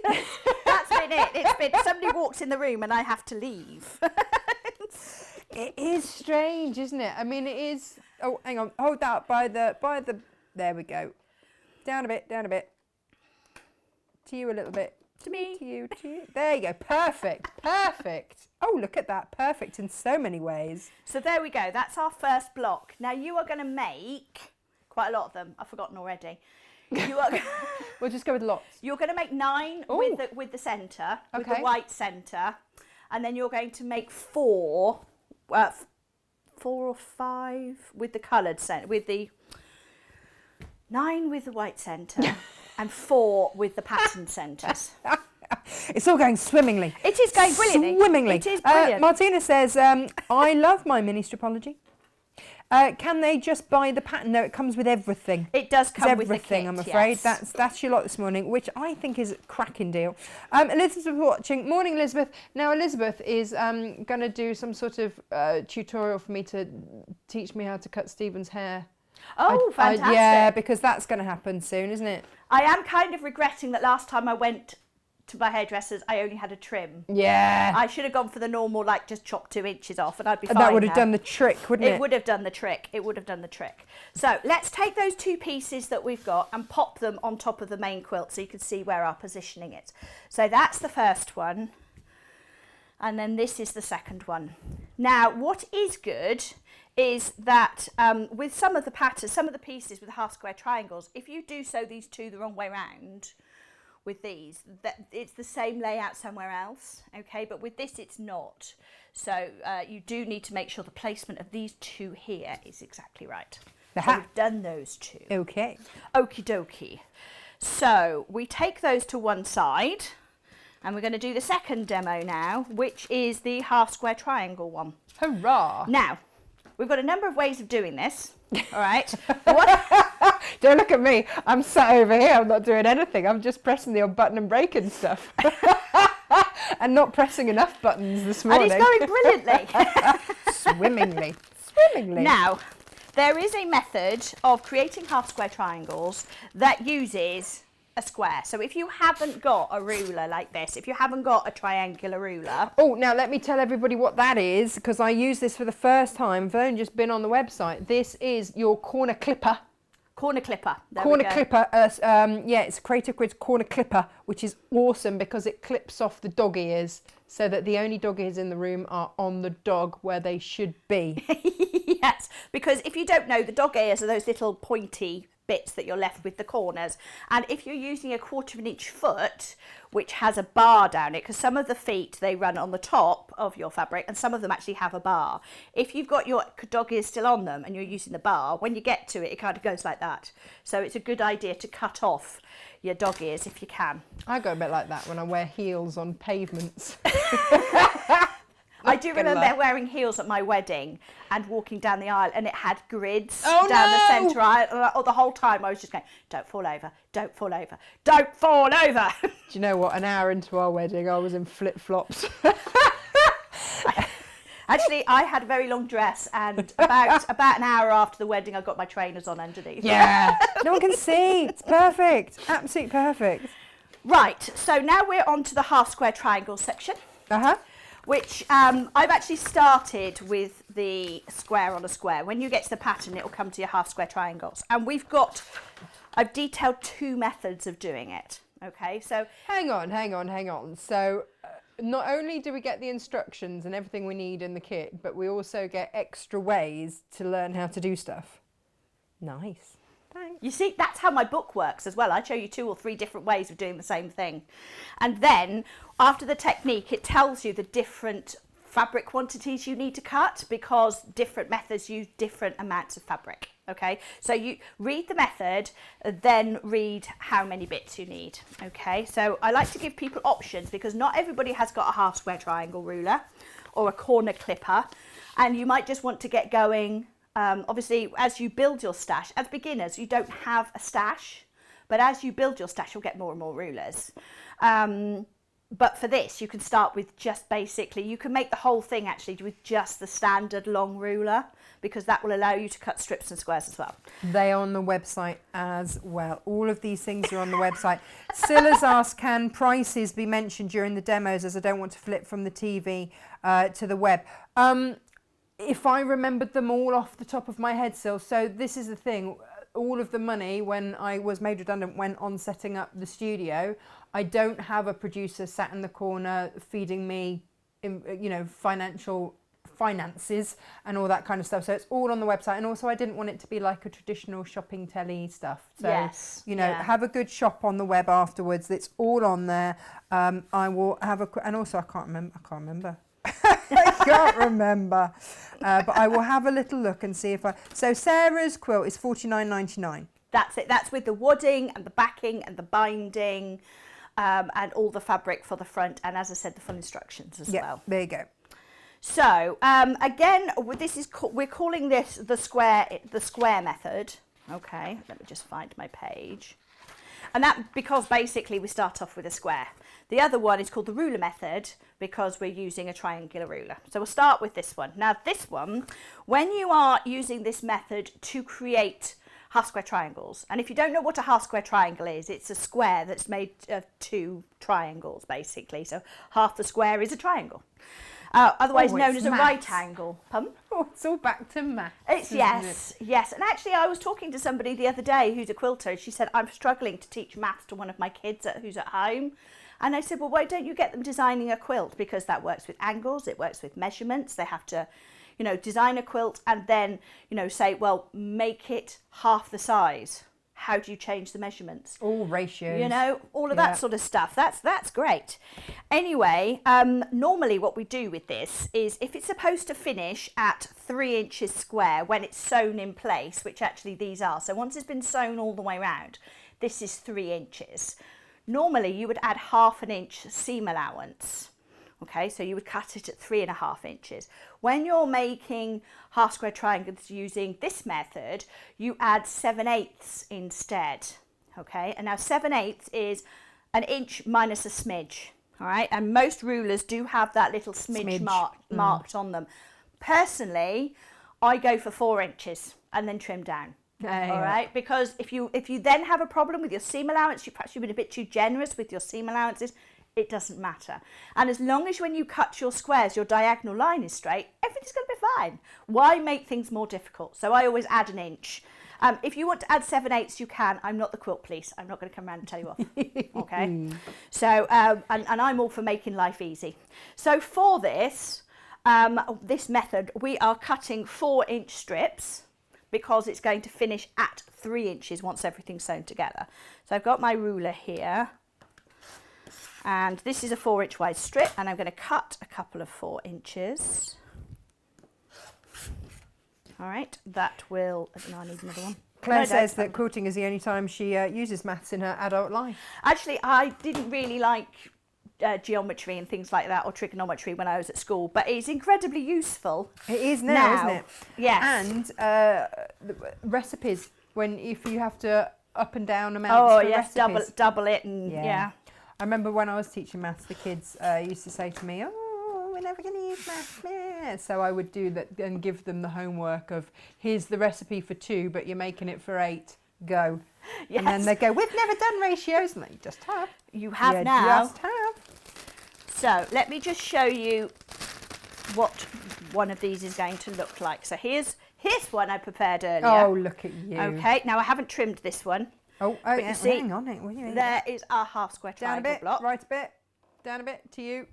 Yes, that's been it. It's been somebody walks in the room and I have to leave. It is strange, isn't it? I mean, it is. Oh, hang on. Hold that by the. There we go. Down a bit. To you a little bit. To me. To you. There you go. Perfect. Oh, look at that. Perfect in so many ways. So there we go. That's our first block. Now you are going to make quite a lot of them. I've forgotten already. You are. We'll just go with lots. You're going to make 9 with the centre, with the white centre, and then you're going to make 4 or 5 with the coloured centre, with the 9 with the white centre, and 4 with the pattern centres. It's all going swimmingly. It is going brilliantly. Swimmingly. It is brilliant. Martina says, I love my mini Stripology. Can they just buy the pattern? No, it comes with everything. It does come with everything, the kit, I'm afraid. yes. That's your lot this morning, which I think is a cracking deal. Elizabeth watching. Morning, Elizabeth. Now, Elizabeth is going to do some sort of tutorial for me to teach me how to cut Stephen's hair. Oh, fantastic. Yeah, because that's going to happen soon, isn't it? I am kind of regretting that last time I went to my hairdressers, I only had a trim. Yeah. I should have gone for the normal, like just chop 2 inches off and I'd be fine. That would have done the trick, wouldn't it? It would have done the trick. It would have done the trick. So let's take those 2 pieces that we've got and pop them on top of the main quilt so you can see where I'm positioning it. So that's the first one. And then this is the second one. Now, what is good is that with some of the patterns, some of the pieces with half square triangles, if you do sew these 2 the wrong way round, with these, that it's the same layout somewhere else, okay, but with this it's not. So you do need to make sure the placement of these 2 here is exactly right. So we've done those 2. Okay. Okie dokie. So we take those to one side and we're going to do the second demo now, which is the half square triangle one. Hurrah! Now, we've got a number of ways of doing this, all right? Don't look at me. I'm sat over here. I'm not doing anything. I'm just pressing the odd button and breaking stuff. And not pressing enough buttons this morning. And it's going brilliantly. Swimmingly. Now, there is a method of creating half square triangles that uses a square. So if you haven't got a ruler like this, if you haven't got a triangular ruler. Oh, now let me tell everybody what that is, because I use this for the first time. I've only just been on the website. This is your corner clipper. Corner clipper. Corner clipper. Yeah, it's Creative Grid's corner clipper, which is awesome because it clips off the dog ears. so that the only dog ears in the room are on the dog where they should be. Yes, because if you don't know, the dog ears are those little pointy bits that you're left with the corners. And if you're using a 1/4 inch foot, which has a bar down it, because some of the feet, they run on the top of your fabric and some of them actually have a bar. If you've got your dog ears still on them and you're using the bar, when you get to it, it kind of goes like that. So it's a good idea to cut off your dog ears if you can. I go a bit like that when I wear heels on pavements. I do remember wearing heels at my wedding and walking down the aisle, and it had grids down the centre aisle. The whole time I was just going, don't fall over, don't fall over, don't fall over. Do you know what? An hour into our wedding, I was in flip-flops. Actually, I had a very long dress, and about an hour after the wedding, I got my trainers on underneath. Yeah, no one can see. It's perfect, absolutely perfect. Right, so now we're on to the half square triangle section. Which I've actually started with the square on a square. When you get to the pattern, it will come to your half square triangles. And I've detailed 2 methods of doing it. Okay, so... Hang on. So not only do we get the instructions and everything we need in the kit, but we also get extra ways to learn how to do stuff. Nice. Thanks. You see, that's how my book works as well. I show you 2 or 3 different ways of doing the same thing. And then after the technique, it tells you the different fabric quantities you need to cut, because different methods use different amounts of fabric. Okay, so you read the method, then read how many bits you need. Okay, so I like to give people options, because not everybody has got a half square triangle ruler or a corner clipper, and you might just want to get going. Obviously, as you build your stash, as beginners, you don't have a stash, but as you build your stash, you'll get more and more rulers. But for this, you can start with just basically, you can make the whole thing actually with just the standard long ruler, because that will allow you to cut strips and squares as well. They are on the website as well. All of these things are on the website. Silla's asked, can prices be mentioned during the demos, as I don't want to flip from the TV to the web? If I remembered them all off the top of my head, Sil, so this is the thing. All of the money, when I was made redundant, went on setting up the studio. I don't have a producer sat in the corner feeding me, finances and all that kind of stuff. So it's all on the website. And also I didn't want it to be like a traditional shopping telly stuff. So, have a good shop on the web afterwards. It's all on there. I will have and also I can't remember. I can't remember. But I will have a little look and see if so Sarah's quilt is $49.99. That's it. That's with the wadding and the backing and the binding, and all the fabric for the front, and as I said, the full instructions as well. There you go. So again, we're calling this the square method. Okay, let me just find my page. And that because basically we start off with a square. The other one is called the ruler method, because we're using a triangular ruler. So we'll start with this one. Now this one, when you are using this method to create half square triangles, and if you don't know what a half square triangle is, it's a square that's made of 2 triangles basically. So half the square is a triangle. Otherwise known as a right angle. Oh, it's all back to maths. It's yes. And actually, I was talking to somebody the other day who's a quilter. She said, I'm struggling to teach maths to one of my kids who's at home. And I said, well, why don't you get them designing a quilt? Because that works with angles, it works with measurements. They have to, design a quilt and then, say, well, make it half the size. How do you change the measurements? All ratios. All of that sort of stuff. That's great. Anyway, normally what we do with this is, if it's supposed to finish at 3 inches square when it's sewn in place, which actually these are. So once it's been sewn all the way around, this is 3 inches. Normally you would add 1/2 inch seam allowance. Okay, so you would cut it at 3.5 inches. When you're making half square triangles using this method, you add 7/8 instead. Okay, and now 7/8 is 1 inch minus a smidge. All right, and most rulers do have that little smidge. Marked on them. Personally, I go for 4 inches and then trim down. All right, because if you then have a problem with your seam allowance, perhaps you've been a bit too generous with your seam allowances, it doesn't matter. And as long as when you cut your squares, your diagonal line is straight, everything's going to be fine. Why make things more difficult? So I always add 1 inch. If you want to add 7/8, you can. I'm not the quilt police. I'm not going to come around and tell you off. Okay. So, and I'm all for making life easy. So for this, this method, we are cutting 4-inch strips because it's going to finish at 3 inches once everything's sewn together. So I've got my ruler here. And this is a 4-inch wide strip, and I'm going to cut a couple of 4 inches. All right, that will, no, I need another one. Claire says that quilting is the only time she uses maths in her adult life. Actually, I didn't really like geometry and things like that, or trigonometry when I was at school, but it's incredibly useful. It is now, isn't it? Yes. And the recipes, if you have to up and down amounts for recipes. double it, and yeah. I remember when I was teaching maths, the kids used to say to me, "Oh, we're never going to use maths." So I would do that and give them the homework of, here's the recipe for 2, but you're making it for 8. Go. Yes. And then they go, we've never done ratios. And they just have. You have now. Just have. So let me just show you what one of these is going to look like. So here's one I prepared earlier. Oh, look at you. Okay, now I haven't trimmed this one. Oh, you see, hang on. There is a half square triangle down a bit, block. right a bit, down a bit to you.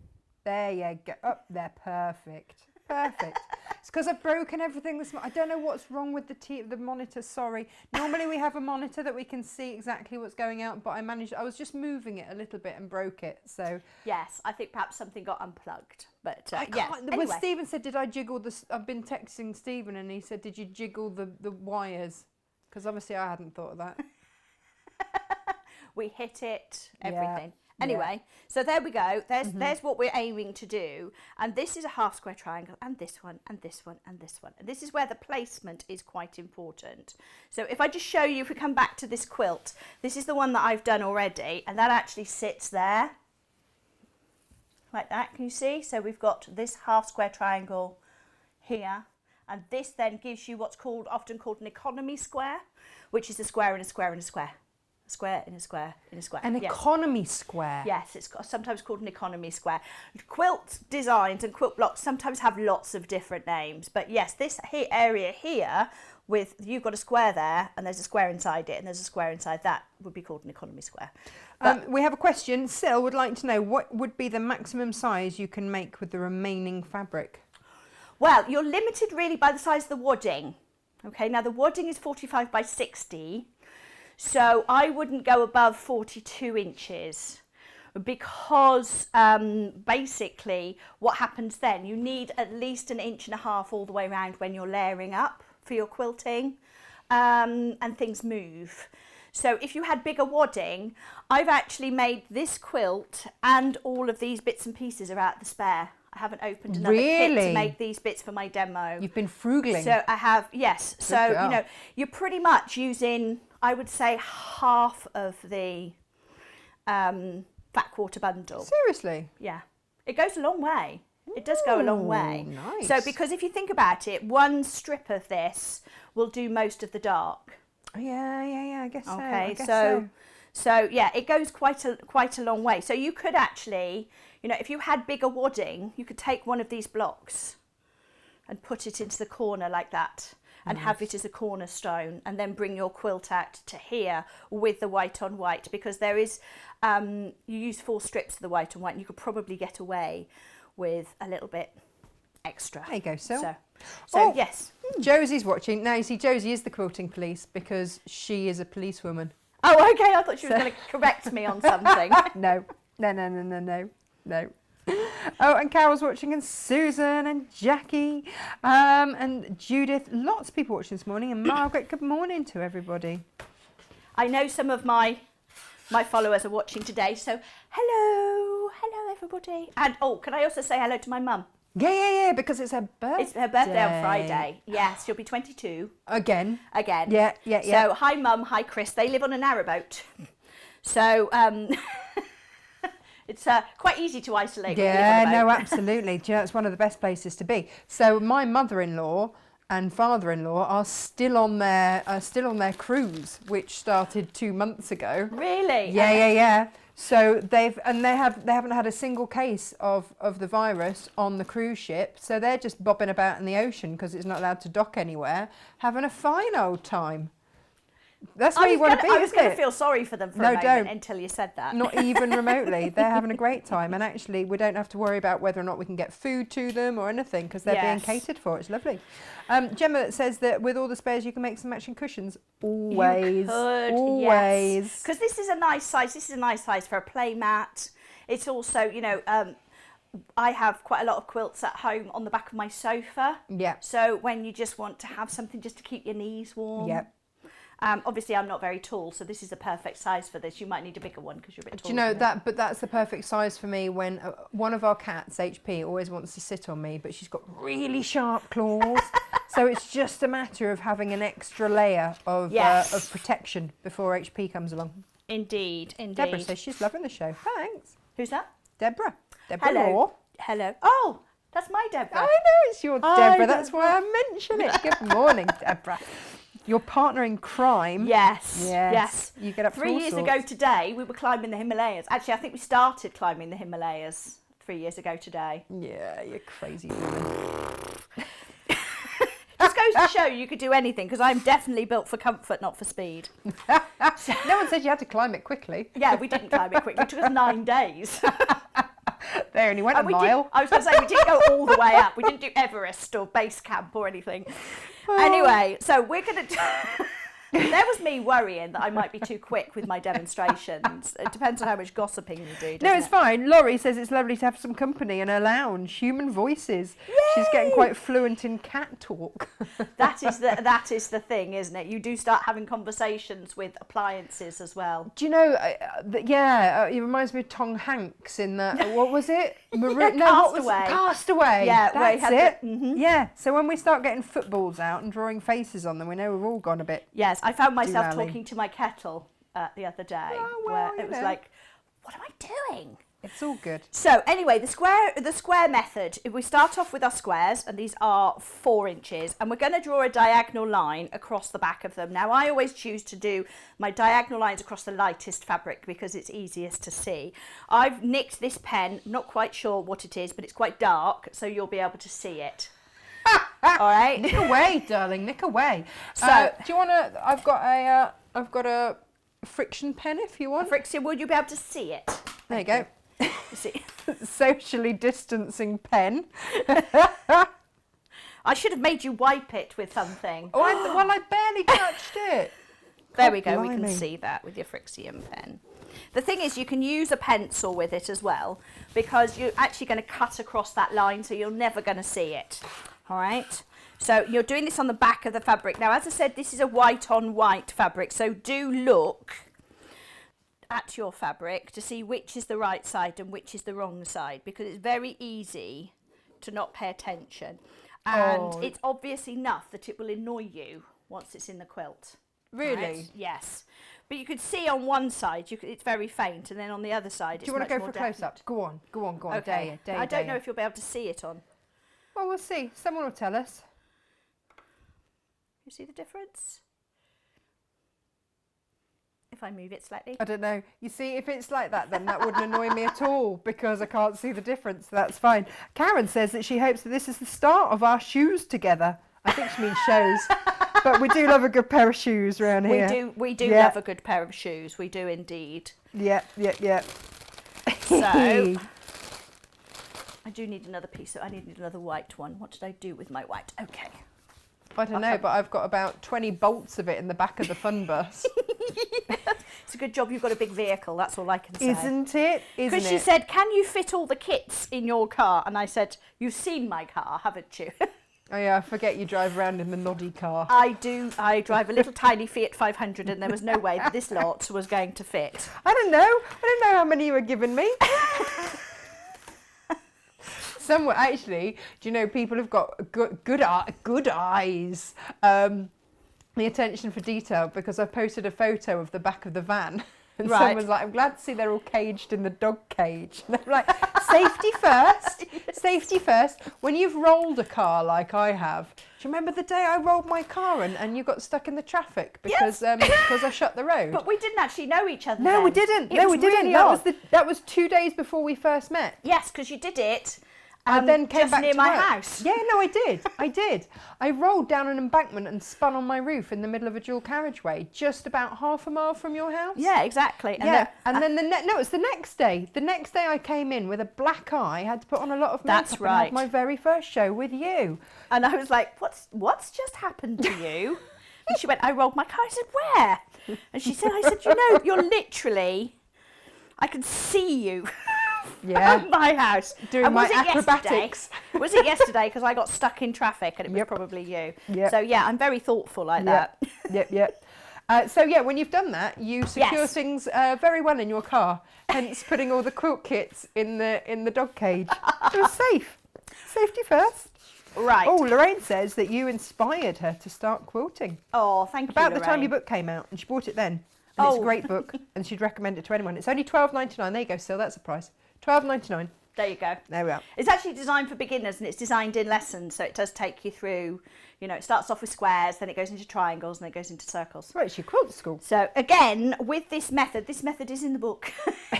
There you go. Up there, perfect. Perfect. It's because I've broken everything this morning. I don't know what's wrong with the monitor, sorry. Normally we have a monitor that we can see exactly what's going out, but I was just moving it a little bit and broke it, so. Yes, I think perhaps something got unplugged, but yes. Anyway. Well, Stephen said, did I jiggle I've been texting Stephen and he said, did you jiggle the wires? Because obviously I hadn't thought of that. We hit it, everything. Anyway, so there we go. There's what we're aiming to do. And this is a half square triangle, and this one, and this one, and this one. And this is where the placement is quite important. So if I just show you, if we come back to this quilt, this is the one that I've done already, and that actually sits there. Like that, can you see? So we've got this half square triangle here, and this then gives you what's often called an economy square, which is a square and a square and a square. A square in a square in a square. An economy square? Yes, it's sometimes called an economy square. Quilt designs and quilt blocks sometimes have lots of different names, but yes, this area here, you've got a square there, and there's a square inside it, and there's a square inside that, would be called an economy square. We have a question. Sil would like to know, what would be the maximum size you can make with the remaining fabric? Well, you're limited really by the size of the wadding. Okay, now the wadding is 45 by 60. So I wouldn't go above 42 inches because basically what happens then, you need at least 1.5 inches all the way around when you're layering up for your quilting, and things move. So if you had bigger wadding, I've actually made this quilt and all of these bits and pieces are out the spare. I haven't opened another kit to make these bits for my demo. You've been frugling. So I have, yes. Good so, girl. You're pretty much using, I would say, half of the fat quarter bundle. Seriously? Yeah. It goes a long way. It does go a long way. Nice. So because if you think about it, one strip of this will do most of the dark. Yeah, I guess so. Okay, so yeah, it goes quite a long way. So you could actually, if you had bigger wadding, you could take one of these blocks and put it into the corner like that and have it as a cornerstone, and then bring your quilt out to here with the white on white, because there is, you use 4 strips of the white on white, and you could probably get away with a little bit extra. There you go, Sil. So yes. Josie's watching. Now, you see, Josie is the quilting police because she is a policewoman. Oh, okay. I thought she was going to correct me on something. No. Oh, and Carol's watching, and Susan and Jackie and Judith. Lots of people watching this morning. And Margaret, good morning to everybody. I know some of my followers are watching today, so hello everybody. And can I also say hello to my mum? Yeah, because it's her birthday. It's her birthday on Friday. Yes, she'll be 22. Again. Yeah. So hi Mum, hi Chris. They live on a narrowboat. So it's quite easy to isolate. Yeah, no, absolutely. Do you know, it's one of the best places to be. So my mother-in-law and father-in-law are still on their cruise, which started 2 months ago. Really? Yeah. So they haven't had a single case of the virus on the cruise ship. So they're just bobbing about in the ocean because it's not allowed to dock anywhere, having a fine old time. That's where you want to be, I was isn't going to it? feel sorry for them for No, a moment don't. until you said that. Not even remotely. They're having a great time, and actually we don't have to worry about whether or not we can get food to them or anything because they're being Yes. catered for. It's lovely. Gemma says that with all the spares you can make some matching cushions. Always. Always. Because this is a nice size. This is a nice size for a play mat. It's also, you know, I have quite a lot of quilts at home on the back of my sofa. Yeah. So when you just want to have something just to keep your knees warm. Yep. Obviously, I'm not very tall, so this is a perfect size for this. You might need a bigger one because you're a bit Do taller. you know than me. that? But that's the perfect size for me when one of our cats, HP, always wants to sit on me, but she's got really sharp claws. So it's just a matter of having an extra layer of protection before HP comes along. Indeed, indeed. Deborah says she's loving the show. Thanks. Who's that? Deborah. Deborah Hello. Law. Hello. Oh, that's my Deborah. I know it's your Hi, Deborah. That's why I mention it. Good morning, Deborah. Your partner in crime. Yes. Yes. You get up to 3 all years sorts. ago today, we were climbing the Himalayas. Actually, I think we started climbing the Himalayas 3 years ago today. Yeah, you're crazy woman. Just goes to show you could do anything because I'm definitely built for comfort, not for speed. No one said you had to climb it quickly. Yeah, we didn't climb it quickly. It took us 9 days. They only went And a mile. I was going to say, we didn't go all the way up. We didn't do Everest or base camp or anything. Anyway, so we're going to... There was me worrying that I might be too quick with my demonstrations. It depends on how much gossiping you do, No, doesn't it's it? fine. Laurie says it's lovely to have some company in her lounge. Human voices. She's getting quite fluent in cat talk. That is the thing, isn't it? You do start having conversations with appliances as well. Do you know, it reminds me of Tom Hanks in that, what was it? Castaway. Castaway. Yeah, where he that's had it. Yeah, so when we start getting footballs out and drawing faces on them, we know we've all gone a bit. Yes, I found myself Doolally. talking to my kettle the other day, Oh, well, where you it was know. like, what am I doing? It's all good. So anyway, the square method, if we start off with our squares, and these are 4 inches, and we're going to draw a diagonal line across the back of them. Now I always choose to do my diagonal lines across the lightest fabric because it's easiest to see. I've nicked this pen, not quite sure what it is, but it's quite dark, so you'll be able to see it. All right. Nick away, darling, nick away. So- do you want to, I've got a friction pen if you want. Friction, will you be able to see it? There you go. You see. Socially distancing pen. I should have made you wipe it with something. Oh, I barely touched it. There we go, we can blimey. see that with your Frixium pen. The thing is, you can use a pencil with it as well because you're actually going to cut across that line, so you're never going to see it. All right? So you're doing this on the back of the fabric. Now, as I said, this is a white on white fabric, so do look at your fabric to see which is the right side and which is the wrong side, because it's very easy to not pay attention. And it's obvious enough that it will annoy you once it's in the quilt. Really? Right? Yes. But you could see on one side, it's very faint, and then on the other side, Do you want to go for a definite. close-up? Go on. Okay. Dare I don't know you. if you'll be able to see it on. Well, we'll see. Someone will tell us. You see the difference? If I move it slightly. I don't know. You see, if it's like that, then that wouldn't annoy me at all because I can't see the difference. That's fine. Karen says that she hopes that this is the start of our shoes together. I think she means shows. But we do love a good pair of shoes around here. We do Yeah. love a good pair of shoes. We do indeed. Yeah. So I do need another piece. So I need another white one. What did I do with my white? Okay. I don't know, but I've got about 20 bolts of it in the back of the fun bus. It's a good job you've got a big vehicle. That's all I can say. Isn't it? Because she said, "Can you fit all the kits in your car?" And I said, "You've seen my car, haven't you?" Oh yeah, I forget you drive around in the noddy car. I do. I drive a little tiny Fiat 500, and there was no way that this lot was going to fit. I don't know how many you were giving me. Some actually, do you know, people have got good eyes, the attention for detail, because I posted a photo of the back of the van. And Right. someone's like, I'm glad to see they're all caged in the dog cage. And I'm like, safety first, safety first. When you've rolled a car like I have, do you remember the day I rolled my car and you got stuck in the traffic because because I shut the road? But we didn't actually know each other. No, then. we didn't. It No, was we didn't. really That odd. was 2 days before we first met. Yes, because you did it, I then came just back near to my work. house. Yeah, no, I did. I rolled down an embankment and spun on my roof in the middle of a dual carriageway, just about half a mile from your house. Yeah, exactly. And then it was the next day. The next day I came in with a black eye, had to put on a lot of makeup That's and had right. my very first show with you. And I was like, what's just happened to you? And she went, I rolled my car. I said, where? And she said, you're literally, I can see you from my house. Doing and my was it acrobatics. Yesterday? Was it yesterday? Because I got stuck in traffic and it was probably you. Yep. So yeah, I'm very thoughtful like that. Yep. So yeah, when you've done that, you secure things very well in your car. Hence, putting all the quilt kits in the dog cage. It was safe. Safety first. Right. Oh, Lorraine says that you inspired her to start quilting. Oh, thank you, About the time Lorraine. your book came out, and she bought it then. And it's a great book, and she'd recommend it to anyone. It's only $12.99. There you go, still, that's a price. $12.99. There you go. There we are. It's actually designed for beginners and it's designed in lessons, so it does take you through, it starts off with squares, then it goes into triangles, and then it goes into circles. Right, it's your quilt school. So again, with this method is in the book.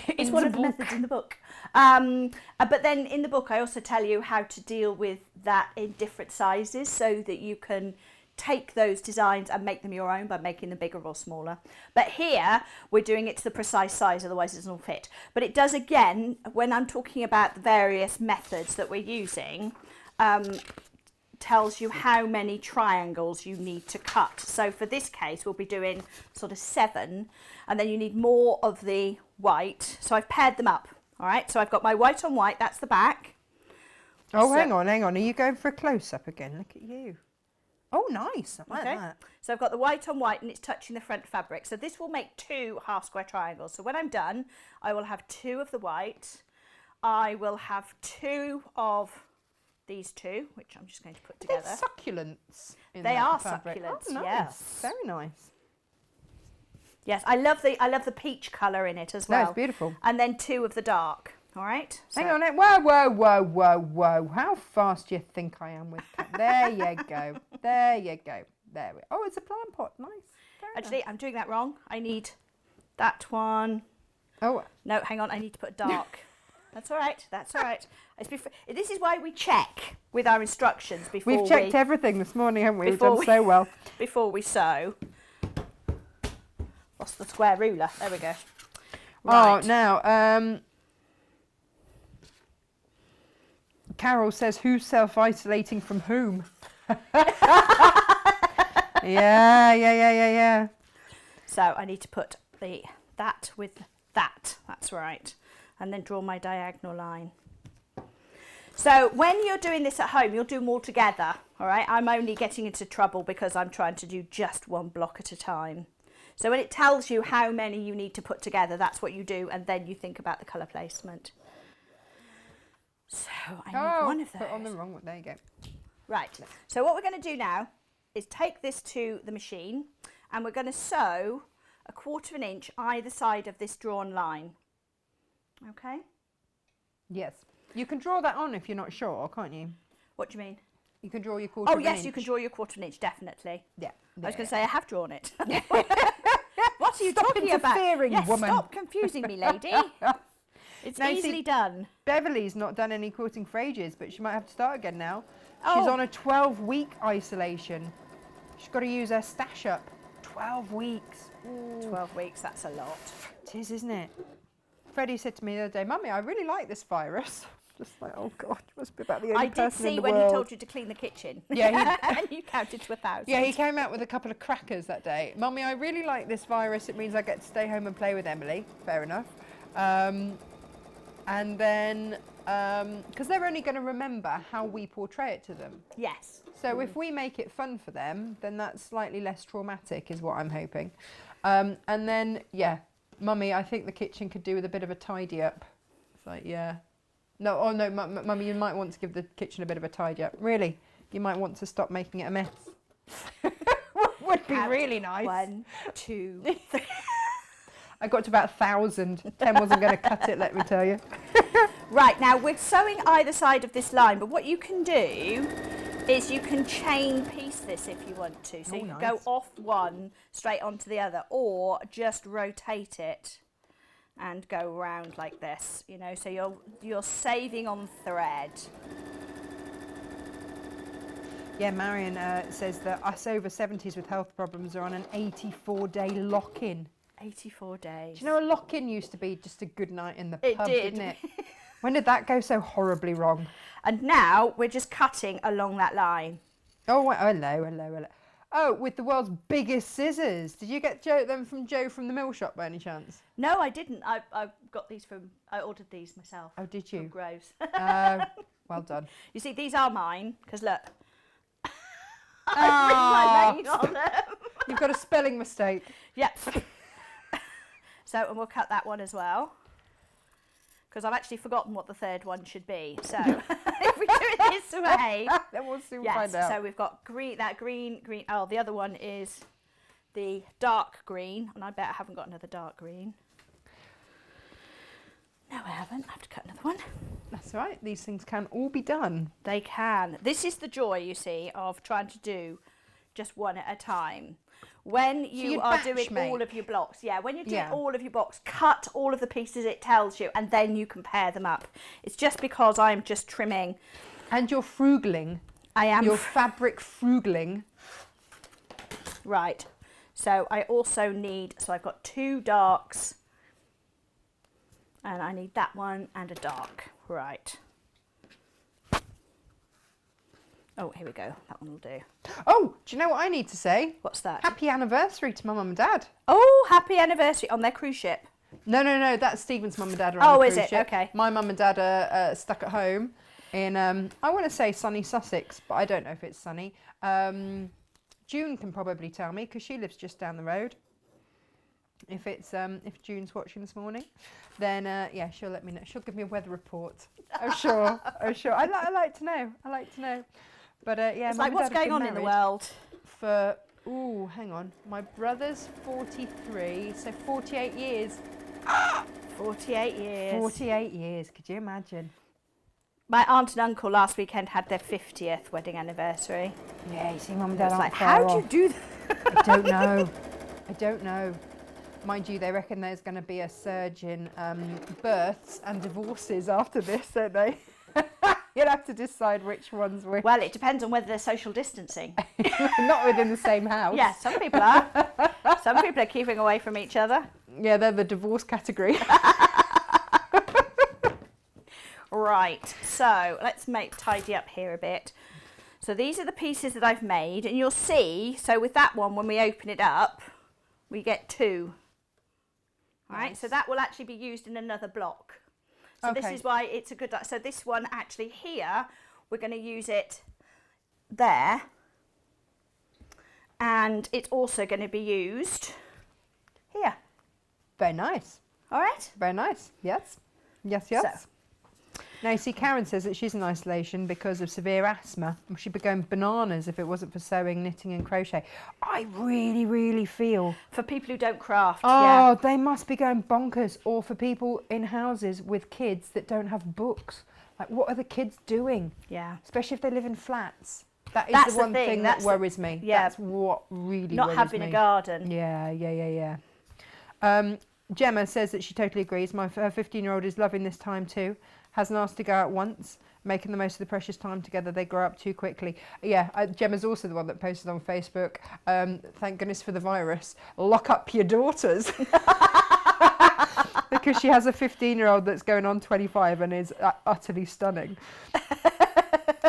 It's one of the methods in the book. But then in the book, I also tell you how to deal with that in different sizes so that you can take those designs and make them your own by making them bigger or smaller. But here we're doing it to the precise size, otherwise it doesn't all fit. But it does, again, when I'm talking about the various methods that we're using, tells you how many triangles you need to cut. So for this case we'll be doing sort of 7, and then you need more of the white. So I've paired them up. All right, so I've got my white on white, that's the back. Oh, So- hang on. Are you going for a close-up again? Look at you. Oh, nice. I like that. So I've got the white on white and it's touching the front fabric. So this will make 2 half square triangles. So when I'm done, I will have 2 of the white. I will have 2 of these 2, which I'm just going to put together. They're succulents. They that are fabric. succulents, Oh, nice. yes. Very nice. Yes, I love the peach colour in it as well. No, it's beautiful. And then 2 of the dark. All right. So, Hang on. Whoa. How fast do you think I am with that? There you go. There you go. There we Oh, it's a plant pot. Nice. Very actually, nice. I'm doing that wrong. I need that one. Oh, No, hang on. I need to put dark. That's all right. That's all right. This is why we check with our instructions before we've checked everything this morning, haven't we? We've before done so well. before we sew. What's the square ruler? There we go. Oh, Right. now, Carol says, who's self-isolating from whom? Yeah. So I need to put that with that. That's right. And then draw my diagonal line. So when you're doing this at home, you'll do them all together. All right. I'm only getting into trouble because I'm trying to do just one block at a time. So when it tells you how many you need to put together, that's what you do, and then you think about the colour placement. So I need one of those. Put on the wrong one. There you go. Right, so what we're going to do now is take this to the machine, and we're going to sew 1/4 inch either side of this drawn line. Okay? Yes. You can draw that on if you're not sure, can't you? What do you mean? You can draw your 1/4 Oh, inch. yes, you can draw your 1/4 inch, definitely. Yeah. I was going to say, I have drawn it. What are you Stop talking about? interfering, Yes, woman. stop confusing me, lady. It's No, easily see, done. Beverly's not done any quilting for ages, but she might have to start again now. Oh. She's on a 12-week isolation. She's got to use her stash up. 12 weeks. Ooh. 12 weeks, that's a lot. It is, isn't it? Freddie said to me the other day, Mummy, I really like this virus. Just like, oh God, it must be about the only I did person in see the when world. he told you to clean the kitchen. Yeah, and you counted to 1,000. Yeah, he came out with a couple of crackers that day. Mummy, I really like this virus. It means I get to stay home and play with Emily. Fair enough. And then, because they're only going to remember how we portray it to them. Yes. So if we make it fun for them, then that's slightly less traumatic, is what I'm hoping. And then, yeah, Mummy, I think the kitchen could do with a bit of a tidy up. It's like, yeah. No, oh no, Mummy, you might want to give the kitchen a bit of a tidy up. Really, you might want to stop making it a mess. Would be really nice. 1, 2, 3. I got to about 1,000. 10 wasn't going to cut it, let me tell you. Right, now we're sewing either side of this line, but what you can do is you can chain piece this if you want to. So you can go nice. off one straight onto the other, or just rotate it and go around like this, you know, so you're saving on thread. Yeah, Marion says that us over 70s with health problems are on an 84-day lock-in. 84 days. Do you know a lock-in used to be just a good night in the It pub, did. didn't it? When did that go so horribly wrong? And now we're just cutting along that line. Oh, hello. Oh, with the world's biggest scissors. Did you get them from Joe from the mill shop by any chance? No, I didn't. I got these I ordered these myself. Oh, did From you? Groves. Well done. You see, these are mine, because look. Ah, I've written my name on them. you've got a spelling mistake. Yep. So, and we'll cut that one as well. Because I've actually forgotten what the third one should be. So, if we do it this way. Then we'll soon Yes, find out. so we've got green. Oh, the other one is the dark green. And I bet I haven't got another dark green. No, I haven't. I have to cut another one. That's right. These things can all be done. They can. This is the joy, you see, of trying to do just one at a time. When you you'd are batch doing make? all of your blocks, when you're doing Yeah. all of your blocks, cut all of the pieces it tells you, and then you compare them up. It's just because I'm just trimming. And you're frugaling. I am. You're fabric frugaling. Right. So I also need, so I've got 2 darks, and I need that one and a dark. Right. Oh, here we go. That one will do. Oh, do you know what I need to say? What's that? Happy anniversary to my mum and dad. Oh, happy anniversary on their cruise ship. No, that's Stephen's mum and dad are on Oh, the is cruise it? ship. Okay. My mum and dad are stuck at home in, I want to say sunny Sussex, but I don't know if it's sunny. June can probably tell me because she lives just down the road. If it's if June's watching this morning, then yeah, she'll let me know. She'll give me a weather report. Oh sure, oh sure. I like to know. I like to know. But yeah, It's Mum like, and what's Dad have going on been in the married world? For hang on. My brother's 43, so 48 years. 48 years. 48 years. Could you imagine? My aunt and uncle last weekend had their 50th wedding anniversary. Yeah, you see, Mum and I Dad was aren't like, far how do you off. do that? I don't know. I don't know. Mind you, they reckon there's going to be a surge in births and divorces after this, don't they? You'll have to decide which one's which. Well, it depends on whether they're social distancing. Not within the same house. Yeah, some people are. Some people are keeping away from each other. Yeah, they're the divorce category. Right, so let's tidy up here a bit. So these are the pieces that I've made, and you'll see, so with that one, when we open it up, we get 2. Right, Nice. so that will actually be used in another block. So this Okay. is why it's a good, so this one actually here, we're going to use it there. And it's also going to be used here. Very nice. All right? Very nice. Yes. Yes, yes. Now, you see, Karen says that she's in isolation because of severe asthma. She'd be going bananas if it wasn't for sewing, knitting and crochet. I really, really feel... For people who don't craft, Oh, yeah. they must be going bonkers. Or for people in houses with kids that don't have books. Like, what are the kids doing? Yeah. Especially if they live in flats. That is That's the the one thing, thing that's that the- worries me. yeah. That's what really Not worries having me. a garden. Yeah. Gemma says that she totally agrees. Her 15-year-old is loving this time too. Hasn't asked to go out once, making the most of the precious time together. They grow up too quickly. Yeah, Gemma's also the one that posted on Facebook, thank goodness for the virus, lock up your daughters. Because she has a 15-year-old that's going on 25 and is utterly stunning.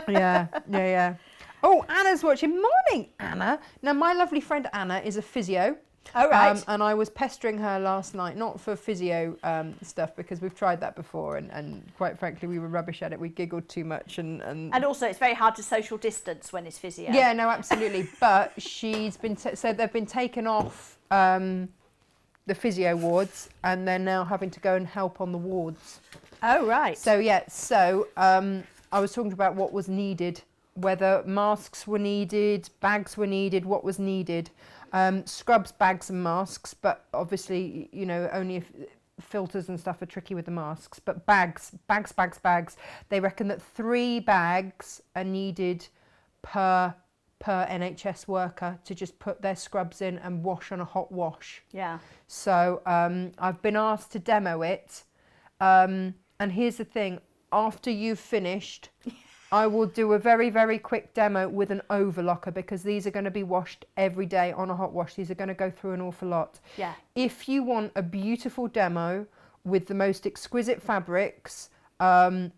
Yeah. Oh, Anna's watching. Morning, Anna. Now, my lovely friend Anna is a physio. All right. And I was pestering her last night, not for physio stuff, because we've tried that before, and quite frankly, we were rubbish at it. We giggled too much, and also, it's very hard to social distance when it's physio. yeah, no, absolutely. But she's been so they've been taken off the physio wards, and they're now having to go and help on the wards. Oh, right. So yeah, I was talking about what was needed, whether masks were needed, bags were needed, what was needed. Scrubs, bags and masks, but obviously, you know, only if filters and stuff are tricky with the masks. But bags. They reckon that 3 bags are needed per per NHS worker to just put their scrubs in and wash on a hot wash. Yeah. So I've been asked to demo it. And here's the thing, after you've finished, I will do a very, very quick demo with an overlocker, because these are going to be washed every day on a hot wash. These are going to go through an awful lot. Yeah. If you want a beautiful demo with the most exquisite fabrics, and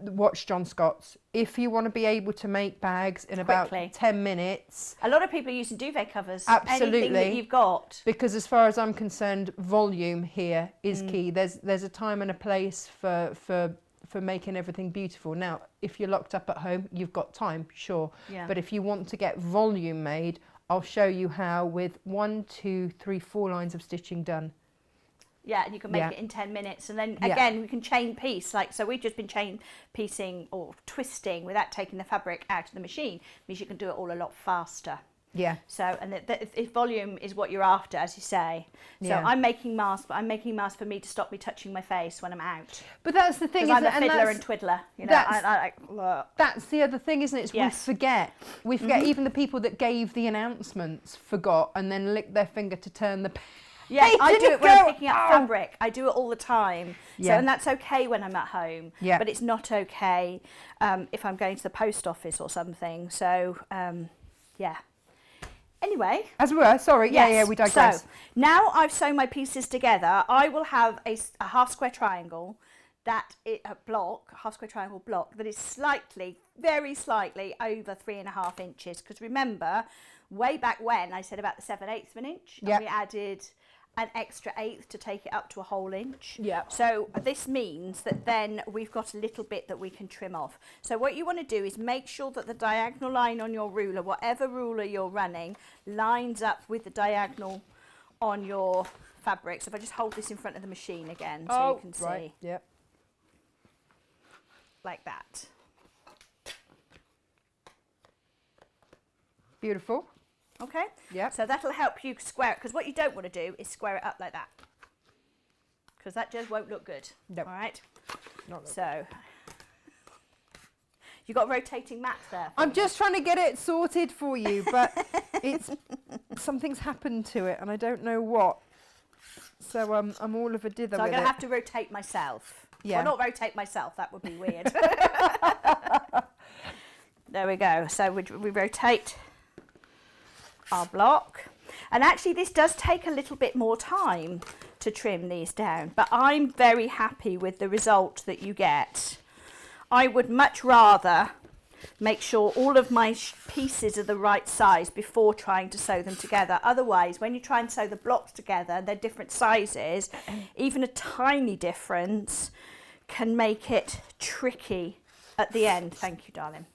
watch John Scott's. If you want to be able to make bags in about Quickly. 10 minutes. A lot of people are using duvet covers. Absolutely. Anything that you've got. Because as far as I'm concerned, volume here is key. There's a time and a place for making everything beautiful. Now, if you're locked up at home, you've got time, sure. Yeah. But if you want to get volume made, I'll show you how with 1, 2, 3, 4 lines of stitching done. Yeah, and you can make Yeah. it in 10 minutes. And then Yeah. again, we can chain piece. Like, so we've just been chain piecing or twisting without taking the fabric out of the machine. Means you can do it all a lot faster. Yeah. So, and if volume is what you're after, as you say. So Yeah. I'm making masks, but I'm making masks for me to stop me touching my face when I'm out. But that's the thing, Because I'm isn't a it? fiddler And and twiddler. You know, that's- I like, ugh. that's the other thing, isn't it? It's Yes. we forget. We forget. Even the people that gave the announcements forgot and then licked their finger to turn the Yeah, Hey, I do didn't it when I'm go- picking up Oh. fabric. I do it all the time. So, Yeah. and that's okay when I'm at home. Yeah. But it's not okay if I'm going to the post office or something. So, yeah. Anyway. As we were, sorry. Yes. Yeah, we digress. So, now I've sewn my pieces together, I will have a half square triangle half square triangle block that is slightly, very slightly over 3.5 inches. Because remember, way back when I said about the 7/8 of an inch, Yep. and we added an extra 1/8 to take it up to a whole inch. Yep. So this means that then we've got a little bit that we can trim off. So what you want to do is make sure that the diagonal line on your ruler, whatever ruler you're running, lines up with the diagonal on your fabric. So if I just hold this in front of the machine again, so you can see, right. Yep. like that. Beautiful. Okay? Yep. So that'll help you square it, because what you don't want to do is square it up like that, because that just won't look good. Nope. All right? Not So you got a rotating mat there. I'm just trying to get it sorted for you, but it's something's happened to it and I don't know what. So I'm all of a dither So I'm with going it. to have to rotate myself. Yeah. Well, not rotate myself, that would be weird. There we go. So we rotate our block. And actually this does take a little bit more time to trim these down, but I'm very happy with the result that you get. I would much rather make sure all of my pieces are the right size before trying to sew them together. Otherwise, when you try and sew the blocks together, they're different sizes, even a tiny difference can make it tricky at the end. Thank you, darling.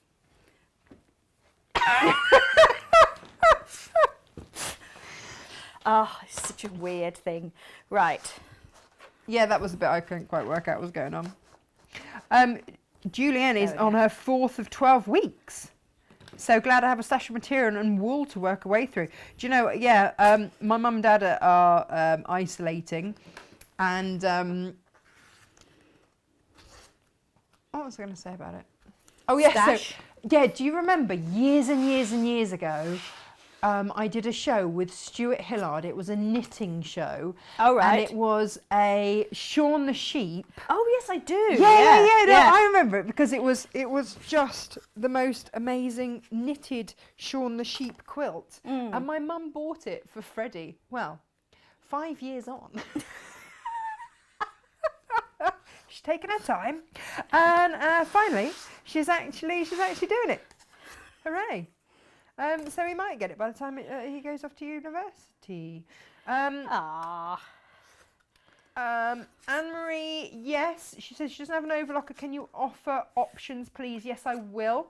Oh, it's such a weird thing. Right. Yeah, that was the bit I couldn't quite work out what was going on. Julienne is There we on her 4th of 12 weeks. So glad I have a stash of material and wool to work away through. Do you know, yeah, my mum and dad are isolating. And what was I going to say about it? Oh, yeah. Stash. So, yeah, do you remember years and years and years ago, I did a show with Stuart Hillard. It was a knitting show. Oh, right. And it was a Shaun the Sheep. Oh, yes, I do. Yeah. No, I remember it because it was just the most amazing knitted Shaun the Sheep quilt. And my mum bought it for Freddie. Well, 5 years on. She's taken her time. And finally, she's actually doing it. Hooray. So he might get it by the time he goes off to university. Anne-Marie, yes. She says she doesn't have an overlocker. Can you offer options, please? Yes, I will.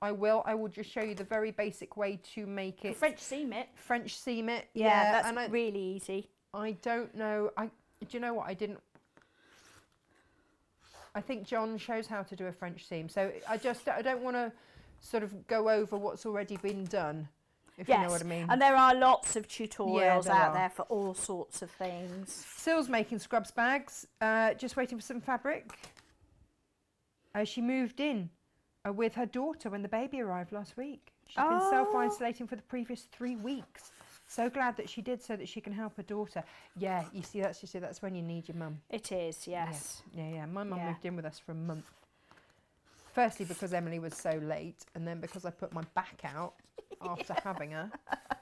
I will just show you the very basic way to make it. French seam it. French seam it. Yeah, and that's really easy. I don't know. Do you know what? I think John shows how to do a French seam. So I don't want to sort of go over what's already been done, if you know what I mean. And there are lots of tutorials there out are. there for all sorts of things. Syl's making scrubs bags, just waiting for some fabric. She moved in with her daughter when the baby arrived last week. She's been self-isolating for the previous 3 weeks. So glad that she did, so that she can help her daughter. Yeah, you see, that's when you need your mum. It is, yes. Yeah. My mum moved in with us for a month. Firstly, because Emily was so late, and then because I put my back out after having her.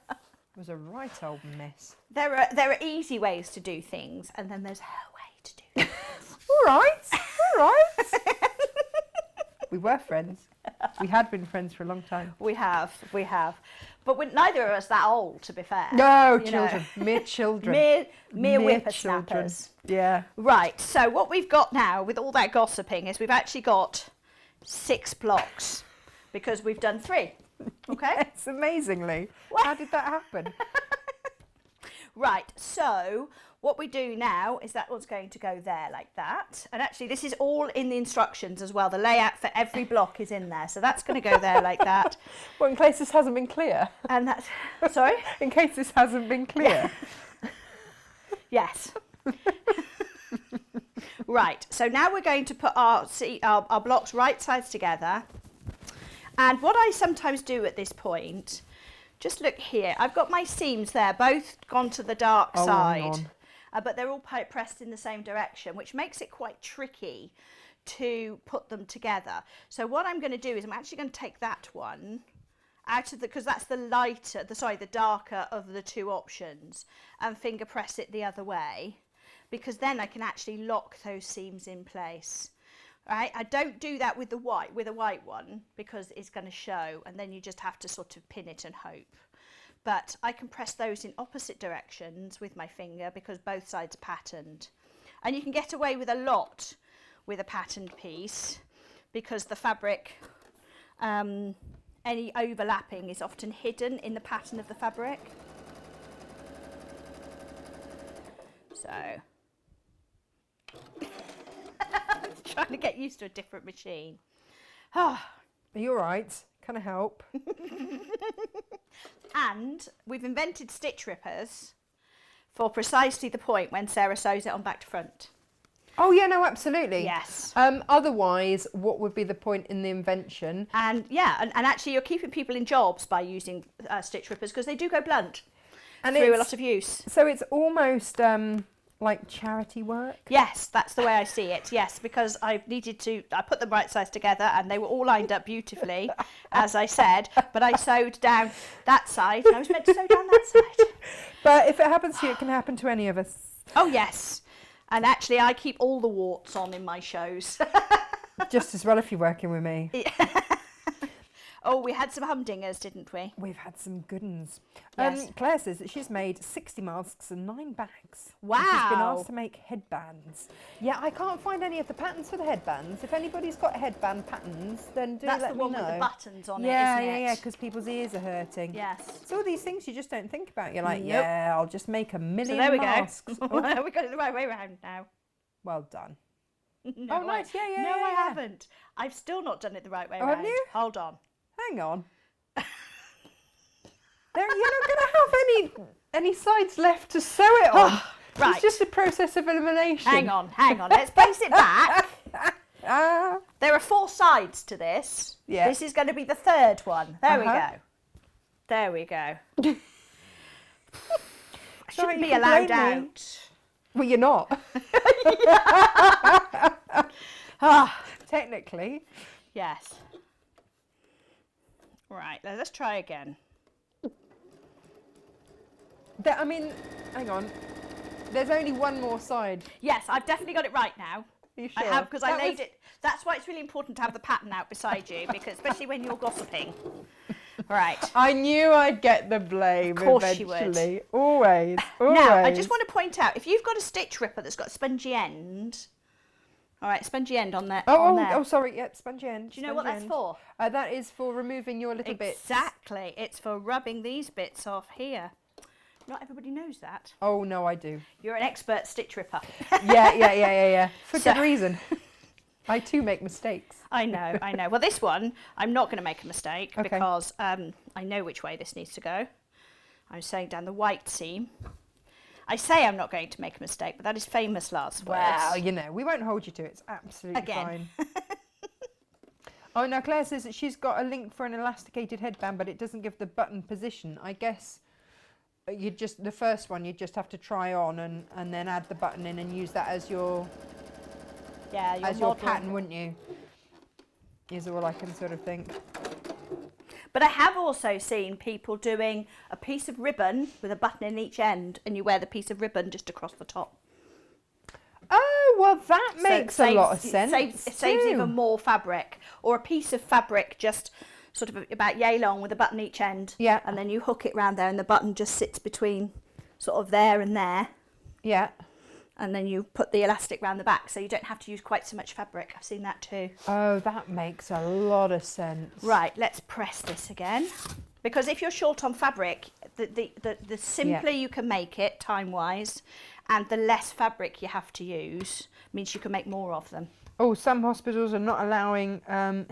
It was a right old mess. There are easy ways to do things, and then there's her way to do things. All right. We were friends. We had been friends for a long time. We have. But we're neither of us that old, to be fair. No, children. Mere children. Mere whippersnappers. Yeah. Right, so what we've got now with all that gossiping is we've actually got 6 blocks because we've done 3. Okay? Yes, amazingly. How did that happen? Right, so what we do now is that one's going to go there like that. And actually this is all in the instructions as well. The layout for every block is in there. So that's going to go there like that. Well, in case this hasn't been clear. And that's, sorry? In case this hasn't been clear. Yes. Right, so now we're going to put our blocks right sides together. And what I sometimes do at this point, just look here, I've got my seams there, both gone to the dark side, but they're all pressed in the same direction, which makes it quite tricky to put them together. So what I'm going to do is I'm actually going to take that one out of the, because that's the lighter, the darker of the 2 options, and finger press it the other way, because then I can actually lock those seams in place. Right, I don't do that with a white one because it's going to show, and then you just have to sort of pin it and hope. But I can press those in opposite directions with my finger because both sides are patterned. And you can get away with a lot with a patterned piece because the fabric, any overlapping is often hidden in the pattern of the fabric. So... trying to get used to a different machine. Are you all right? Can I help? And we've invented stitch rippers for precisely the point when Sarah sews it on back to front. Oh yeah, no, absolutely. Yes. Otherwise, what would be the point in the invention? And yeah, and actually you're keeping people in jobs by using stitch rippers because they do go blunt and through a lot of use. So it's almost like charity work? Yes, that's the way I see it. Yes, because I put them right sides together and they were all lined up beautifully, as I said, but I sewed down that side and I was meant to sew down that side. But if it happens to you, it can happen to any of us. Oh, yes. And actually, I keep all the warts on in my shows. Just as well if you're working with me. Oh, we had some humdingers, didn't we? We've had some good ones. Yes. Claire says that she's made 60 masks and 9 bags. Wow. And she's been asked to make headbands. Yeah, I can't find any of the patterns for the headbands. If anybody's got headband patterns, then do let me know. That's the one with the buttons on yeah, it, isn't it? Yeah, because people's ears are hurting. Yes. So all these things you just don't think about. You're like, yeah, I'll just make a million masks. So there we go. We got it the right way around now. Well done. No, oh, nice. Yeah. No, I haven't. I've still not done it the right way around. Have you? Hold on. Hang on. You're not going to have any sides left to sew it on. Right. It's just a process of elimination. Hang on. Let's place it back. There are 4 sides to this. Yeah. This is going to be the 3rd one. There we go. I shouldn't be allowed out. Well, you're not. Technically. Yes. Right, let's try again. Hang on. There's only one more side. Yes, I've definitely got it right now. Are you sure? I have, because I laid it. That's why it's really important to have the pattern out beside you, because especially when you're gossiping. Right. I knew I'd get the blame eventually. You would. Always. Now, I just want to point out, if you've got a stitch ripper that's got a spongy end, all right, spongy end on there. Oh, sorry. Yep, spongy end. Do you know what that's for? That is for removing your little bits. Exactly. It's for rubbing these bits off here. Not everybody knows that. Oh, no, I do. You're an expert stitch ripper. Yeah. For good reason. I too make mistakes. I know. Well, this one, I'm not going to make a mistake because I know which way this needs to go. I'm sewing down the white seam. I say I'm not going to make a mistake, but that is famous last words. Well, we won't hold you to it. It's absolutely fine. Oh, now Claire says that she's got a link for an elasticated headband, but it doesn't give the button position. I guess the first one you just have to try on and then add the button in and use that as your your pattern, wouldn't you? Is all I can sort of think. But I have also seen people doing a piece of ribbon with a button in each end, and you wear the piece of ribbon just across the top. Oh, well, that makes a lot of sense. It saves even more fabric. Or a piece of fabric just sort of about yay long with a button each end. Yeah. And then you hook it round there and the button just sits between sort of there and there. Yeah. And then you put the elastic round the back so you don't have to use quite so much fabric. I've seen that too. Oh, that makes a lot of sense. Right, let's press this again. Because if you're short on fabric, the simpler you can make it time-wise, and the less fabric you have to use means you can make more of them. Oh, some hospitals are not allowing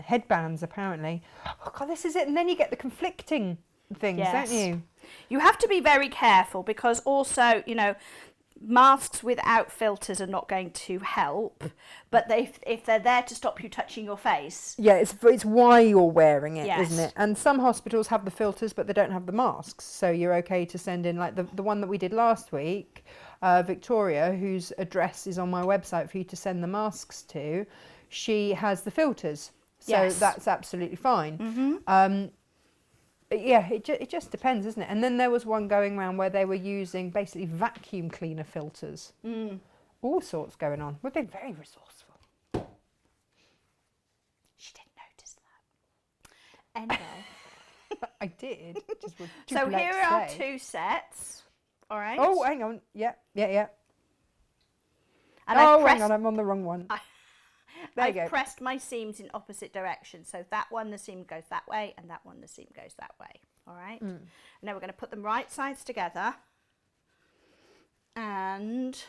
headbands, apparently. Oh, God, this is it. And then you get the conflicting things, don't you? You have to be very careful because also, you know, masks without filters are not going to help, but if they're there to stop you touching your face. Yeah, it's why you're wearing it, Yes. isn't it? And some hospitals have the filters, but they don't have the masks. So you're okay to send in, like the one that we did last week, Victoria, whose address is on my website for you to send the masks to. She has the filters, so that's absolutely fine. Mm-hmm. But yeah, it just depends, isn't it? And then there was one going around where they were using basically vacuum cleaner filters. All sorts going on. We've been very resourceful. She didn't notice that. Anyway. I did. Just with So duplex here are thread. 2 sets. All right. Oh, hang on. Yeah. And hang on, I'm on the wrong one. There you go. I've pressed my seams in opposite directions. So that one, the seam goes that way, and that one, the seam goes that way. All right. And now we're going to put them right sides together. And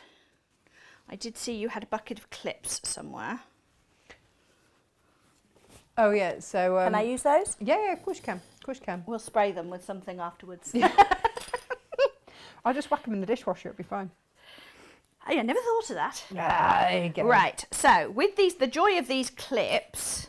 I did see you had a bucket of clips somewhere. Oh, yeah. So Can I use those? Yeah, of course you can. Of course you can. We'll spray them with something afterwards. I'll just whack them in the dishwasher. It'll be fine. I never thought of that. There you go. Right, so with these, the joy of these clips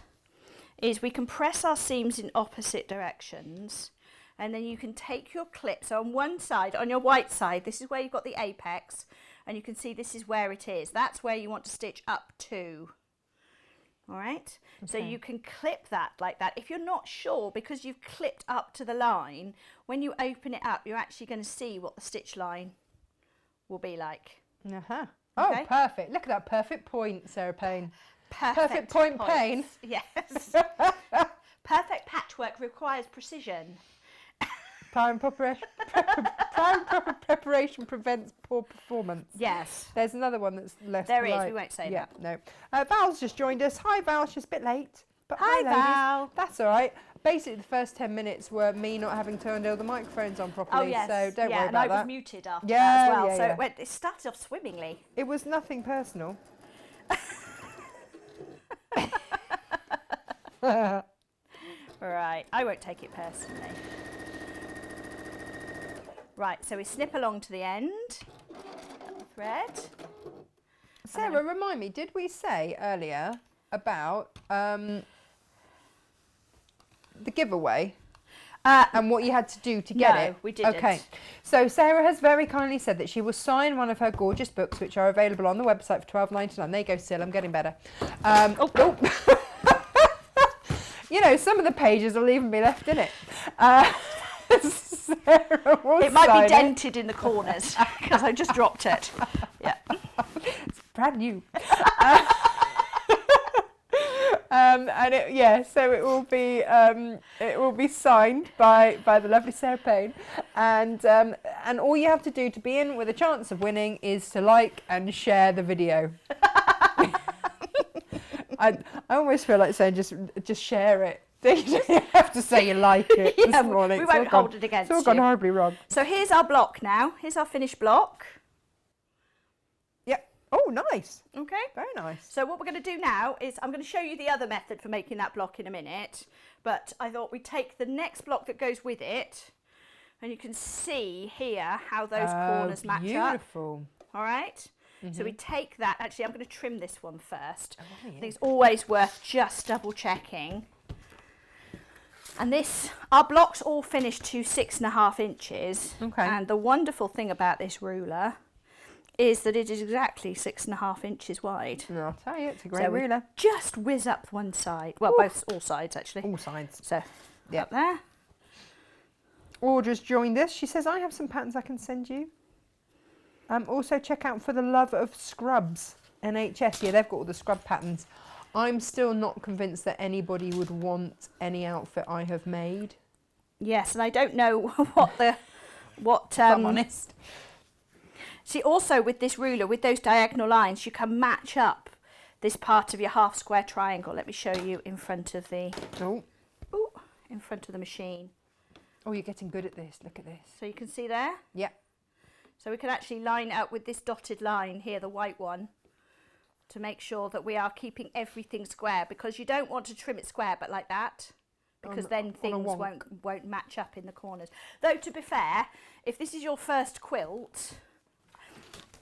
is we can press our seams in opposite directions, and then you can take your clip. So on one side, on your white side, this is where you've got the apex, and you can see this is where it is. That's where you want to stitch up to. All right, so you can clip that like that. If you're not sure, because you've clipped up to the line, when you open it up, you're actually going to see what the stitch line will be like. Uh-huh. Oh, Okay. perfect. Look at that perfect point, Sarah Payne. Perfect point, points. Payne. Yes. Perfect patchwork requires precision. Prime proper preparation prevents poor performance. Yes. There's another one that's less There is, polite. we won't say yeah, that. No. Val's just joined us. Hi, Val. She's a bit late. But Hi, ladies. Val. That's all right. Basically, the first 10 minutes were me not having turned all the microphones on properly. Oh, yes. So don't worry and about I that. was muted after Yeah, that as well. yeah, So yeah. it started off swimmingly. It was nothing personal. Right, I won't take it personally. Right, so we snip along to the end of the thread. Sarah, remind me, did we say earlier about the giveaway? And what you had to do to get No, it? we didn't. Okay. So Sarah has very kindly said that she will sign one of her gorgeous books, which are available on the website for $12.99. There you go, Sil. I'm getting better. You know, some of the pages will even be left in it. Sarah will It might sign be dented in the corners because I just dropped it. Yeah. It's brand new. So it will be signed by the lovely Sarah Payne, and all you have to do to be in with a chance of winning is to like and share the video. I almost feel like saying just share it. You don't have to say you like it Yeah, this morning. we It's all won't gone- hold it against It's all gone you. horribly wrong. So here's our block now. Here's our finished block. Yep. Oh, nice. Okay. Very nice. So what we're going to do now is I'm going to show you the other method for making that block in a minute, but I thought we'd take the next block that goes with it, and you can see here how those corners match up. Beautiful. All right? So we take that. Actually, I'm going to trim this one first. Oh, I think it's always worth just double checking And this, our blocks all finish to 6.5 inches. Okay. And the wonderful thing about this ruler is that it is exactly 6.5 inches wide. And I'll tell you, it's a great we ruler. just whiz up one side. Well, all sides actually. All sides. So, Yep. up there. Audra's joined us. She says, I have some patterns I can send you. Also check out For the Love of Scrubs, NHS. Yeah, they've got all the scrub patterns. I'm still not convinced that anybody would want any outfit I have made. Yes, and I don't know what If I'm honest. See, also with this ruler, with those diagonal lines, you can match up this part of your half square triangle. Let me show you in front of the in front of the machine. Oh, you're getting good at this. Look at this. So you can see there? Yeah. So we can actually line it up with this dotted line here, the white one, to make sure that we are keeping everything square, because you don't want to trim it square, but like that, because then things won't match up in the corners. Though, to be fair, if this is your first quilt,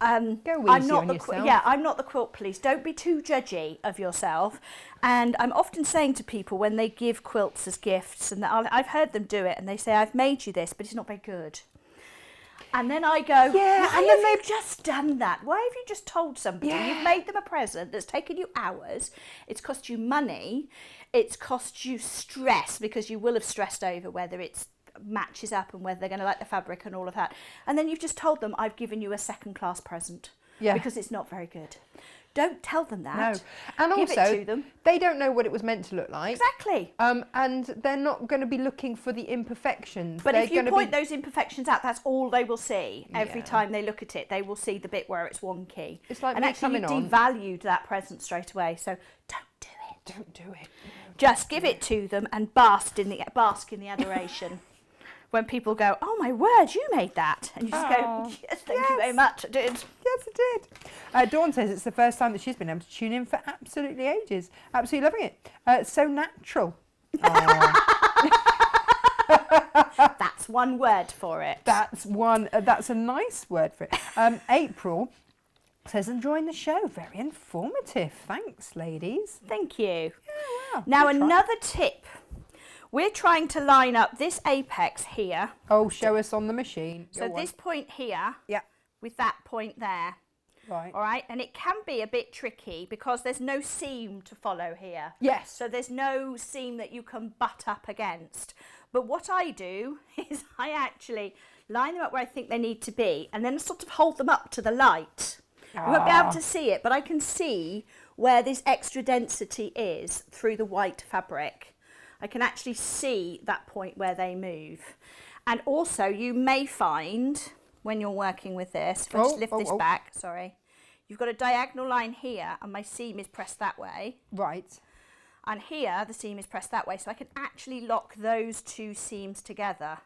Go easy I'm not on the yourself. I'm not the quilt police. Don't be too judgy of yourself. And I'm often saying to people when they give quilts as gifts, and I've heard them do it, and they say, I've made you this, but it's not very good. And then I go, Yeah, why and have then you just done that? Why have you just told somebody? Yeah. You've made them a present that's taken you hours. It's cost you money. It's cost you stress, because you will have stressed over whether it's matches up and whether they're going to like the fabric and all of that. And then you've just told them, I've given you a second-class present. Yeah. Because it's not very good. Don't tell them that. No. And Give also, it to them. they don't know what it was meant to look like. Exactly. And they're not going to be looking for the imperfections. But They're if you gonna point be... those imperfections out, that's all they will see. Every Yeah. time they look at it, they will see the bit where it's wonky. It's like and me actually, you coming on. devalued that present straight away. So don't do it. Don't do it. Just give it to them and bask in the adoration. When people go, oh my word, you made that. And you just go, yes, thank you very much, I did. Yes, it did. Dawn says it's the first time that she's been able to tune in for absolutely ages. Absolutely loving it. So natural. That's one word for it. That's one. That's a nice word for it. April says, enjoying the show. Very informative. Thanks, ladies. Thank you. Yeah, wow. Now, Good try. another tip. We're trying to line up this apex here. Oh, show us on the machine. So Go this on. point here Yeah. with that point there. Right. All right. And it can be a bit tricky because there's no seam to follow here. Yes. So there's no seam that you can butt up against. But what I do is I actually line them up where I think they need to be and then sort of hold them up to the light. You won't be able to see it, but I can see where this extra density is through the white fabric. I can actually see that point where they move. And also you may find when you're working with this, if I just lift this back, sorry, you've got a diagonal line here and my seam is pressed that way. Right. And here the seam is pressed that way, so I can actually lock those two seams together.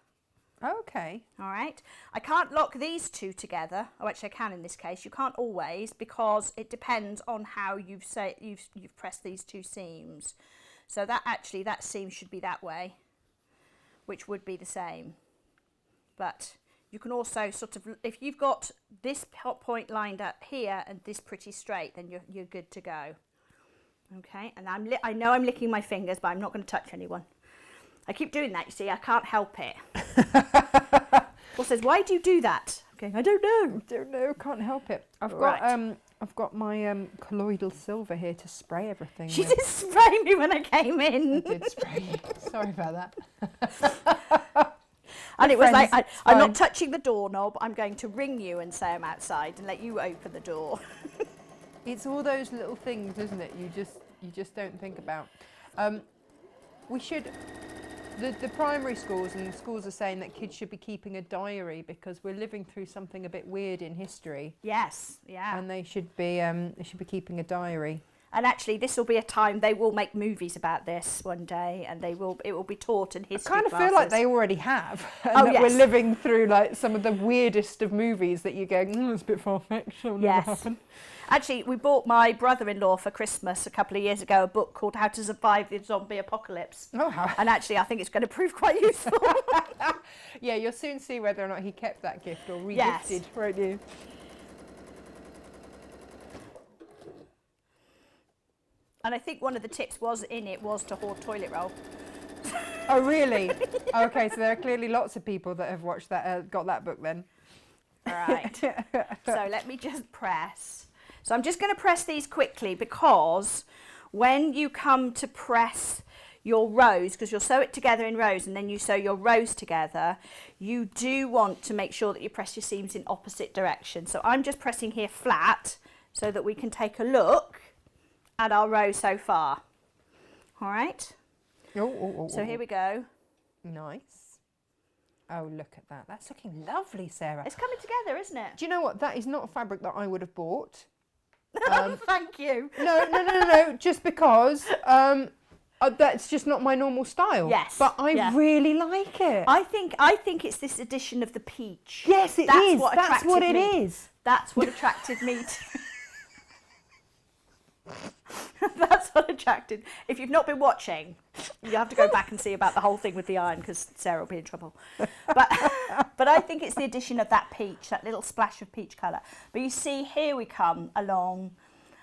Okay. All right. I can't lock these two together. Oh, actually, I can in this case. You can't always, because it depends on how you've pressed these two seams. So that seam should be that way, which would be the same. But you can also sort of, if you've got this point lined up here and this pretty straight, then you're good to go. Okay. And I know I'm licking my fingers, but I'm not going to touch anyone. I keep doing that, you see, I can't help it. Paul says, why do you do that? Okay, I don't know. Don't know, can't help it. I've got my colloidal silver here to spray everything. She did spray me when I came in. I did spray you. Sorry about that. And it was like, I'm not touching the doorknob, I'm going to ring you and say I'm outside and let you open the door. It's all those little things, isn't it? You just don't think about. We should. The primary schools and the schools are saying that kids should be keeping a diary because we're living through something a bit weird in history. Yes, yeah. And they should be keeping a diary. And actually, this will be a time they will make movies about this one day, and it will be taught in history I kind of feel like they already have. And that we're living through like some of the weirdest of movies that you go, it's a bit far-fetched, that'll never happen. Actually, we bought my brother-in-law for Christmas a couple of years ago a book called How to Survive the Zombie Apocalypse. Oh, how? And actually, I think it's going to prove quite useful. Yeah, you'll soon see whether or not he kept that gift or re-gifted, won't you? And I think one of the tips was to hoard toilet roll. Oh, really? Okay, so there are clearly lots of people that have watched that, got that book then. All right. So let me just press. So I'm just going to press these quickly because when you come to press your rows, because you'll sew it together in rows and then you sew your rows together, you do want to make sure that you press your seams in opposite directions. So I'm just pressing here flat so that we can take a look at our row so far. All right. So here we go. Nice. Oh, look at that. That's looking lovely, Sarah. It's coming together, isn't it? Do you know what? That is not a fabric that I would have bought. Thank you. No. Just because that's just not my normal style. Yes. But I really like it. I think it's this edition of the peach. Yes, it That's is. what That's attracted what it me. is. That's what attracted me to... That's what attracted... If you've not been watching, you have to go back and see about the whole thing with the iron because Sarah will be in trouble. But I think it's the addition of that peach, that little splash of peach colour. But you see, here we come along,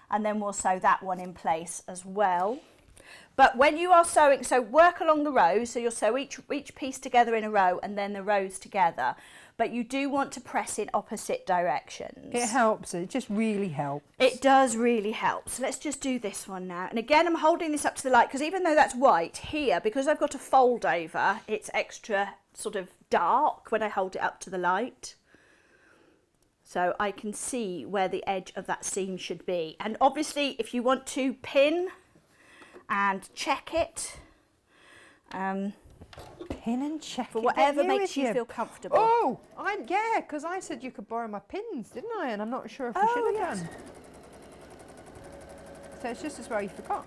and then we'll sew that one in place as well. But when you are sewing, so work along the rows, so you'll sew each piece together in a row and then the rows together. But you do want to press in opposite directions. It helps. It just really helps. It does really help. So let's just do this one now. And again, I'm holding this up to the light because even though that's white, here, because I've got a fold over, it's extra sort of dark when I hold it up to the light. So I can see where the edge of that seam should be. And obviously, if you want to pin and check it, pin and check for it. whatever makes you feel comfortable. Oh, yeah, because I said you could borrow my pins, didn't I? And I'm not sure if we should have done. So it's just as well you forgot.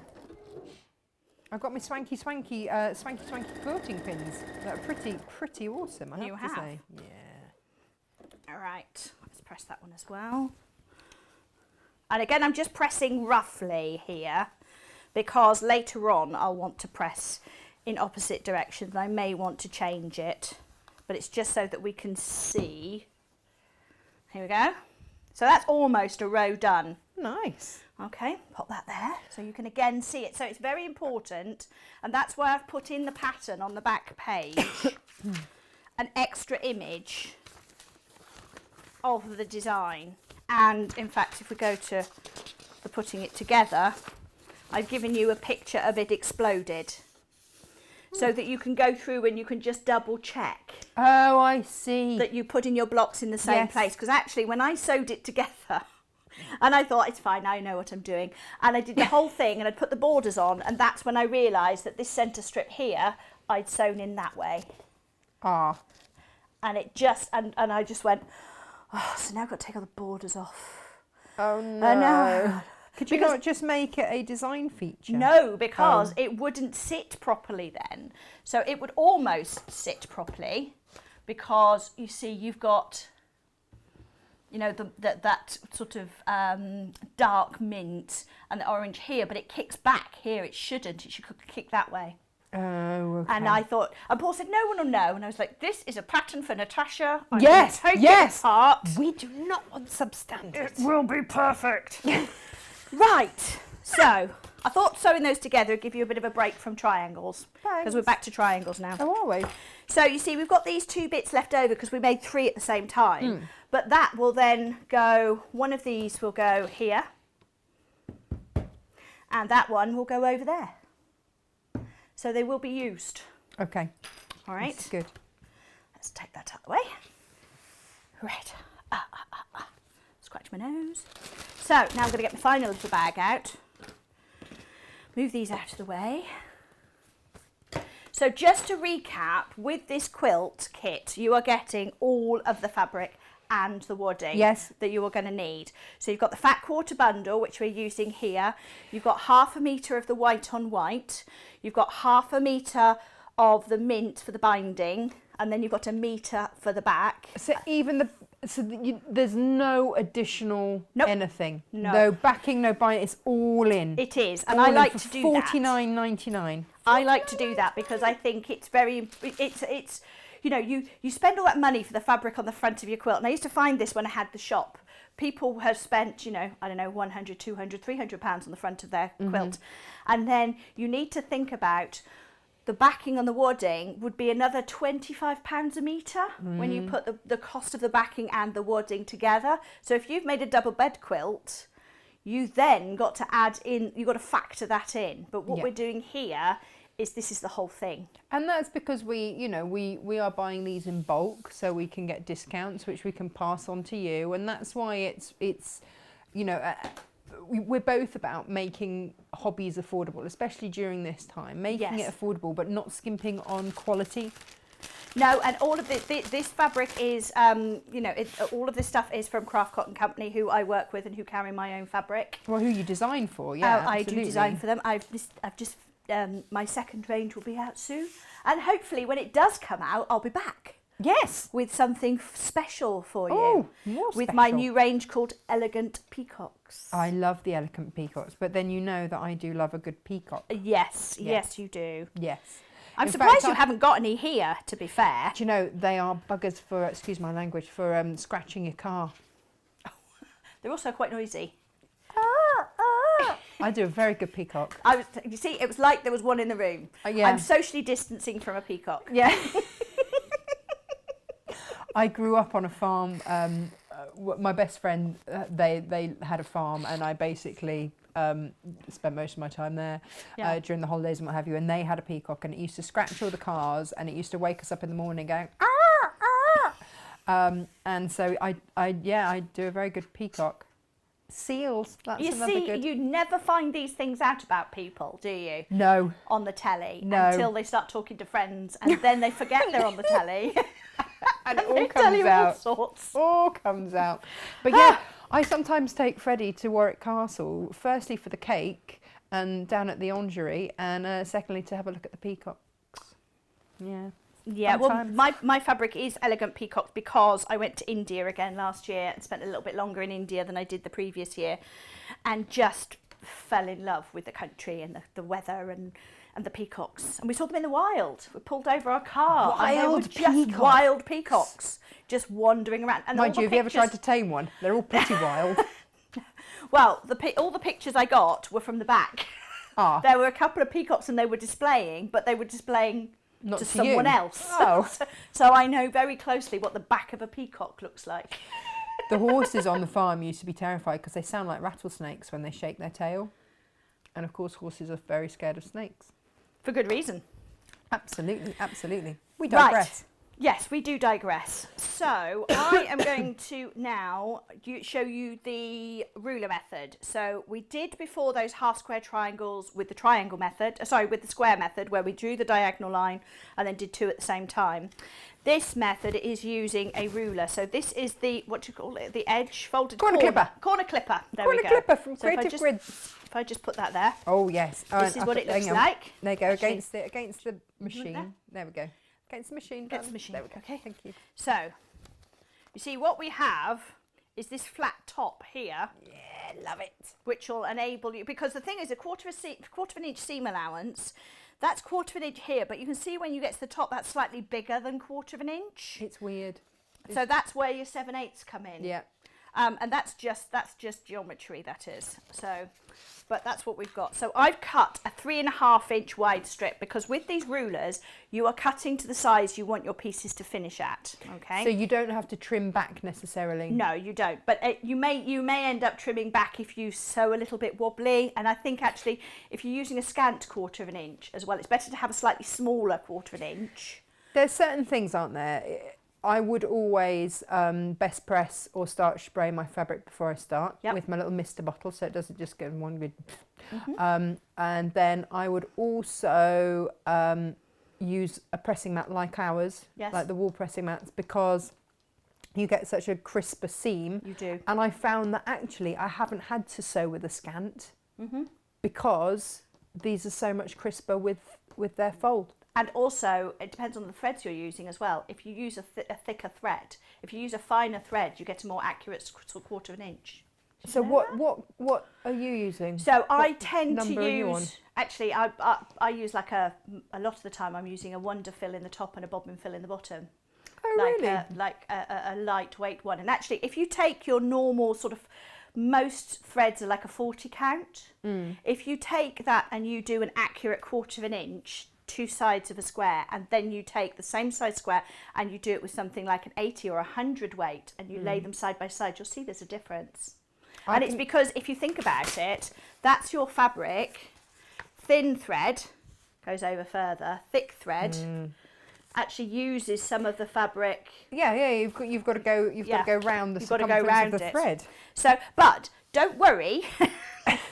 I've got my swanky quilting pins that are pretty awesome, I have to say. Yeah. All right, let's press that one as well. And again, I'm just pressing roughly here because later on I'll want to press in opposite directions. I may want to change it, but it's just so that we can see. Here we go. So that's almost a row done. Nice. Okay, pop that there so you can again see it. So it's very important, and that's why I've put in the pattern on the back page, an extra image of the design. And in fact, if we go to the putting it together, I've given you a picture of it exploded so that you can go through and you can just double check. Oh, I see. That you put in your blocks in the same place. Because actually, when I sewed it together, and I thought, it's fine, I know what I'm doing. And I did the whole thing and I'd put the borders on, and that's when I realised that this centre strip here, I'd sewn in that way. Ah. And it just, and I just went, oh, so now I've got to take all the borders off. Oh no. I know. Could you not just make it a design feature? No, because it wouldn't sit properly then. So it would almost sit properly because you see you've got, you know, that sort of dark mint and the orange here, but it kicks back here. It shouldn't. It should kick that way. Oh, okay. And I thought, and Paul said, no one will know. And I was like, this is a pattern for Natasha. Yes, yes. It apart. We do not want substandard. It will be perfect. Right. So I thought sewing those together would give you a bit of a break from triangles. Because we're back to triangles now. Oh, are we? So you see, we've got these two bits left over because we made 3 at the same time. But that will then go, one of these will go here. And that one will go over there. So they will be used. Okay. All right. That's good. Let's take that out of the way. Right. Scratch my nose. So now I'm going to get my final little bag out. Move these out of the way. So just to recap, with this quilt kit, you are getting all of the fabric and the wadding that you are going to need. So you've got the fat quarter bundle, which we're using here. You've got 1/2 metre of the white on white. You've got 1/2 metre of the mint for the binding, and then you've got 1 metre for the back. So even there's no additional anything. No backing, no binding. It's all in. It is, and all I like to do that. $49.99. I like to do that because I think it's very, it's you know, you spend all that money for the fabric on the front of your quilt. And I used to find this when I had the shop. People have spent, you know, I don't know, 100, 200, 300 pounds on the front of their quilt. And then you need to think about the backing on the wadding would be another £25 a metre when you put the cost of the backing and the wadding together. So if you've made a double bed quilt, you then got to add in, you've got to factor that in. But what we're doing here is this is the whole thing. And that's because we are buying these in bulk, so we can get discounts, which we can pass on to you. And that's why it's we're both about making hobbies affordable, especially during this time, making it affordable, but not skimping on quality. No, and all of this fabric is, all of this stuff is from Craft Cotton Company, who I work with and who carry my own fabric. Well, who you design for, yeah, I do design for them. I've just my second range will be out soon, and hopefully when it does come out, I'll be back. Yes, with something special for you. Oh, more with special. my new range called Elegant Peacocks. I love the elegant peacocks, but then you know that I do love a good peacock. Yes, you do. Yes. I'm In surprised fact, you haven't got any here, to be fair. Do you know, they are buggers for, excuse my language, for scratching your car. They're also quite noisy. I do a very good peacock. You see, it was like there was one in the room. Yeah. I'm socially distancing from a peacock. Yeah. I grew up on a farm. My best friend, they had a farm, and I basically spent most of my time there during the holidays and what have you. And they had a peacock, and it used to scratch all the cars, and it used to wake us up in the morning going and so I do a very good peacock. Seals. That's another good. You never find these things out about people, do you? No. On the telly. No. Until they start talking to friends, and then they forget they're on the telly. And it all they comes tell you out. all sorts. All comes out. But yeah, I sometimes take Freddie to Warwick Castle, firstly for the cake and down at the Orangery, and secondly to have a look at the peacocks. Yeah. Yeah, Sometimes. well, my fabric is Elegant Peacocks because I went to India again last year and spent a little bit longer in India than I did the previous year, and just fell in love with the country and the weather and the peacocks. And we saw them in the wild. We pulled over our car. Wild peacocks. Wild peacocks, just wandering around. And Mind you, have you ever tried to tame one? They're all pretty wild. Well, all the pictures I got were from the back. Ah. There were a couple of peacocks and they were displaying, but they were displaying Not to to someone you. else. Oh. So I know very closely what the back of a peacock looks like. The horses on the farm used to be terrified because they sound like rattlesnakes when they shake their tail. And of course, horses are very scared of snakes. For good reason. Absolutely, absolutely. We digress. Right. Yes, we do digress. So I am going to now show you the ruler method. So we did before those half square triangles with the triangle method, with the square method, where we drew the diagonal line and then did two at the same time. This method is using a ruler. So this is the, what do you call it, the edge folded Corner clipper. Corner clipper. There Corner we go. clipper from So if I Creative just- Grids. If I just put that there. Oh yes. This is what it looks like. There you go, Actually, against the machine. there? There we go. Against the machine. Against darling. the machine. There we go. Okay. Thank you. So, you see what we have is this flat top here, Yeah, love it. which will enable you, because the thing is a quarter of an inch seam allowance, that's quarter of an inch here, but you can see when you get to the top that's slightly bigger than quarter of an inch. It's weird. So that's where your 7/8 come in. Yeah. And that's just geometry, that is. So, but that's what we've got. So I've cut a 3.5 inch wide strip because with these rulers, you are cutting to the size you want your pieces to finish at. Okay. So you don't have to trim back necessarily. No, you don't. But you may end up trimming back if you sew a little bit wobbly. And I think actually, if you're using a scant quarter of an inch as well, it's better to have a slightly smaller quarter of an inch. There's certain things, aren't there? I would always best press or starch spray my fabric before I start with my little mister bottle, so it doesn't just go in one good. And then I would also use a pressing mat like ours, like the wool pressing mats, because you get such a crisper seam. You do. And I found that actually I haven't had to sew with a scant because these are so much crisper with their fold. And also, it depends on the threads you're using as well. If you use a thicker thread, if you use a finer thread, you get a more accurate quarter of an inch. So what are you using? So I tend to number are you on? use, actually, I use like a lot of the time I'm using a wonder fill in the top and a bobbin fill in the bottom. Oh, really? Like a lightweight one. And actually, if you take your normal sort of, most threads are like a 40 count. If you take that and you do an accurate quarter of an inch, two sides of a square, and then you take the same size square and you do it with something like an 80 or 100 weight, and you lay them side by side, you'll see there's a difference. And it's because if you think about it, that's your fabric. Thin thread goes over further. Thick thread actually uses some of the fabric. Yeah, you've got to go round the circumference of the thread. So, but don't worry,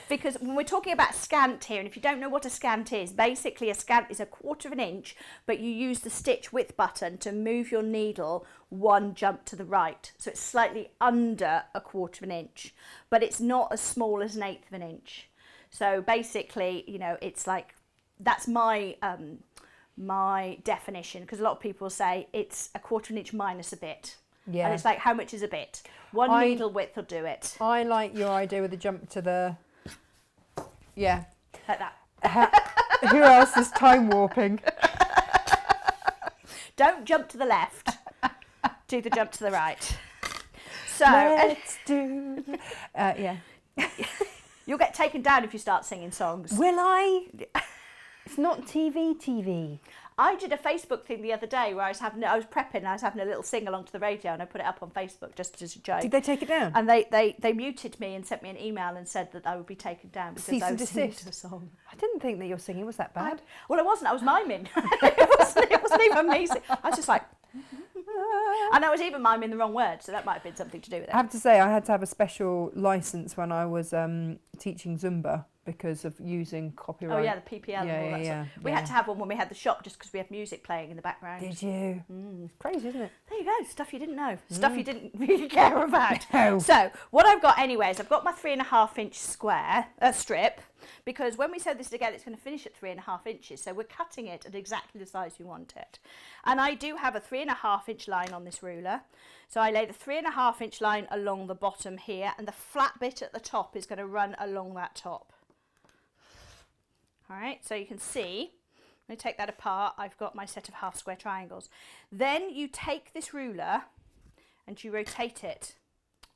because when we're talking about scant here, and if you don't know what a scant is, basically a scant is 1/4 of an inch, but you use the stitch width button to move your needle one jump to the right. So it's slightly under 1/4 of an inch, but it's not as small as 1/8 of an inch. So basically, you know, it's like, that's my my definition, because a lot of people say it's 1/4 of an inch minus a bit. Yeah. And it's like, how much is a bit? One needle width will do it. I like your idea with the jump to the... Yeah. Like that. Who else is time warping? Don't jump to the left. Do the jump to the right. So... Let's do... yeah. You'll get taken down if you start singing songs. Will I? It's not TV. I did a Facebook thing the other day where I was prepping and I was having a little sing along to the radio, and I put it up on Facebook just as a joke. Did they take it down? And they muted me and sent me an email and said that I would be taken down because I was singing to a song. I didn't think that your singing was that bad. Well, it wasn't. I was miming. it wasn't even me. I was just like... And I was even miming the wrong word, so that might have been something to do with it. I have to say, I had to have a special licence when I was teaching Zumba because of using copyright. Oh yeah, the PPL and all that stuff. We had to have one when we had the shop just because we had music playing in the background. Did you? It's crazy, isn't it? There you go, stuff you didn't know. Stuff you didn't really care about. No. So what I've got anyway is I've got my 3.5 inch strip, because when we sew this together it's going to finish at 3.5 inches, so we're cutting it at exactly the size we want it. And I do have a 3.5 inch line on this ruler, so I lay the 3.5 inch line along the bottom here, and the flat bit at the top is going to run along that top. Alright, so you can see, when I take that apart, I've got my set of half square triangles. Then you take this ruler and you rotate it.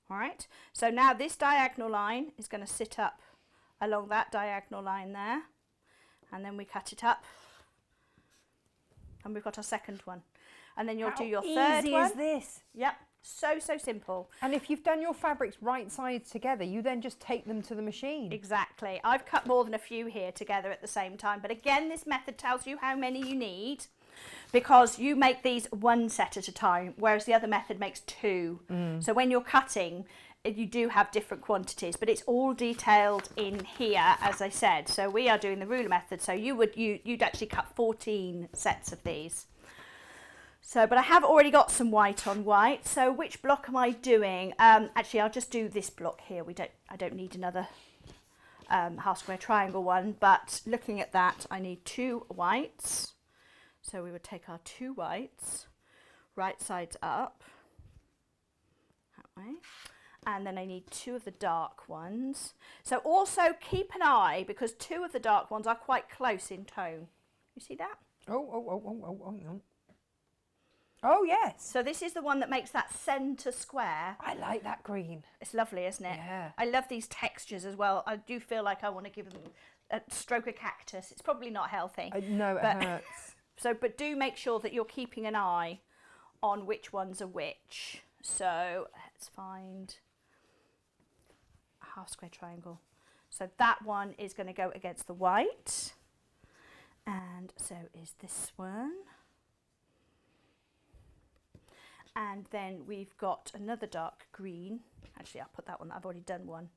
Alright, so now this diagonal line is going to sit up along that diagonal line there, and then we cut it up, and we've got our second one. And then you'll do your third one. How easy is this? Yep, so simple. And if you've done your fabrics right sides together, you then just take them to the machine. Exactly. I've cut more than a few here together at the same time, but again, this method tells you how many you need, because you make these one set at a time, whereas the other method makes two. So when you're cutting, you do have different quantities, but it's all detailed in here, as I said. So we are doing the ruler method, so you'd actually cut 14 sets of these. So, but I have already got some white on white. So which block am I doing? Actually, I'll just do this block here. I don't need another half square triangle one, but looking at that, I need 2 whites. So we would take our 2 whites, right sides up, that way. And then I need 2 of the dark ones. So also keep an eye, because 2 of the dark ones are quite close in tone. You see that? Oh. Oh, yes. So this is the one that makes that centre square. I like that green. It's lovely, isn't it? Yeah. I love these textures as well. I do feel like I want to give them a stroke of cactus. It's probably not healthy. No, it hurts. So, but do make sure that you're keeping an eye on which ones are which. So let's find a half square triangle. So that one is going to go against the white. And so is this one. And then we've got another dark green. Actually, I'll put that one, I've already done one.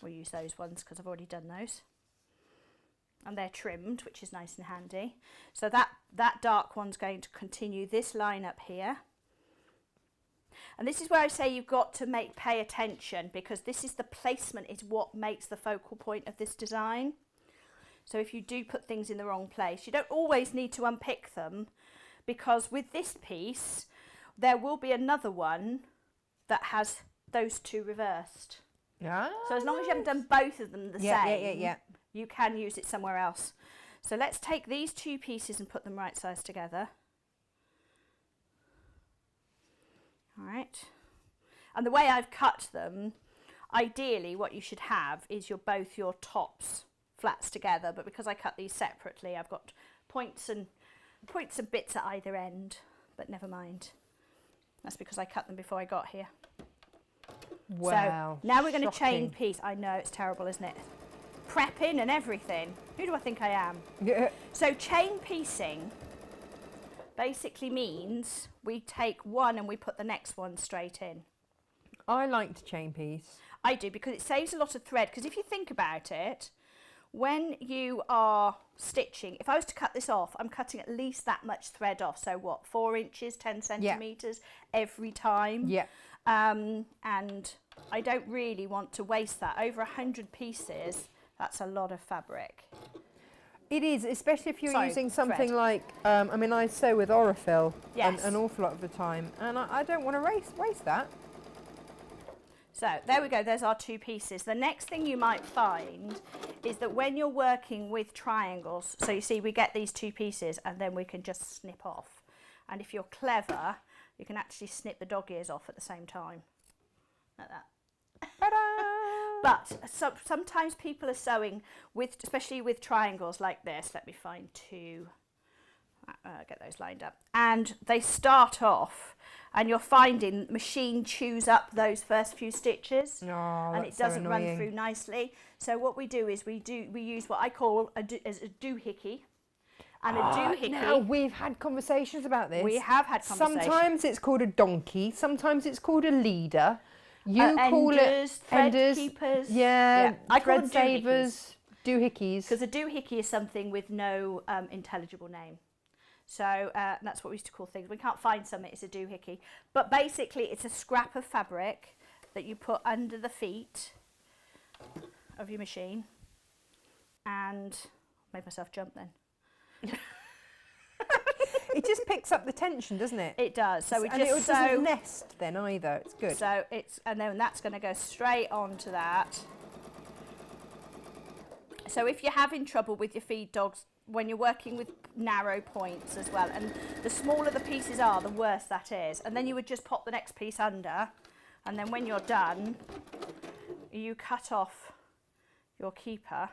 We'll use those ones because I've already done those. And they're trimmed, which is nice and handy. So that dark one's going to continue this line up here. And this is where I say you've got to pay attention, because this is the placement is what makes the focal point of this design. So if you do put things in the wrong place, you don't always need to unpick them, because with this piece, there will be another one that has those 2 reversed. Yeah. So as long as you haven't done both of them the same, Yeah. you can use it somewhere else. So let's take these 2 pieces and put them right size together. All right. And the way I've cut them, ideally what you should have is both your tops flats together, but because I cut these separately, I've got points and bits at either end, but never mind. That's because I cut them before I got here. Wow. So now we're going to shocking. chain piece. I know, it's terrible, isn't it? Prepping and everything. Who do I think I am? Yeah. So chain piecing basically means we take one and we put the next one straight in. I like to chain piece. I do, because it saves a lot of thread. Because if you think about it, when you are stitching, if I was to cut this off, I'm cutting at least that much thread off. So what, 4 inches, 10 centimetres every time? Yeah. And I don't really want to waste that. Over 100 pieces, that's a lot of fabric. It is, especially if you're Sorry, using something thread. like, I mean, I sew with Orifil Yes. an awful lot of the time, and I don't want to waste that. So there we go, there's our 2 pieces. The next thing you might find is that when you're working with triangles, so you see we get these 2 pieces and then we can just snip off. And if you're clever, you can actually snip the dog ears off at the same time, like that. But sometimes people are sewing with, especially with triangles like this. Let me find 2, get those lined up. And they start off, and you're finding machine chews up those first few stitches, and it doesn't run through nicely. So what we do is we use what I call a doohickey. And a doohickey. Now we've had conversations about this. We have had conversations. Sometimes it's called a donkey. Sometimes it's called a leader. You call enders, it thread enders. keepers. Yeah, I call thread them doohickeys. savers, doohickeys. Because a doohickey is something with no intelligible name. So that's what we used to call things. We can't find something, it's a doohickey. But basically it's a scrap of fabric that you put under the feet of your machine. And made myself jump then. It just picks up the tension, doesn't it? It does. So we and just it doesn't nest then either. It's good. So and then that's going to go straight onto that. So if you're having trouble with your feed dogs, when you're working with narrow points as well, and the smaller the pieces are, the worse that is. And then you would just pop the next piece under, and then when you're done, you cut off your keeper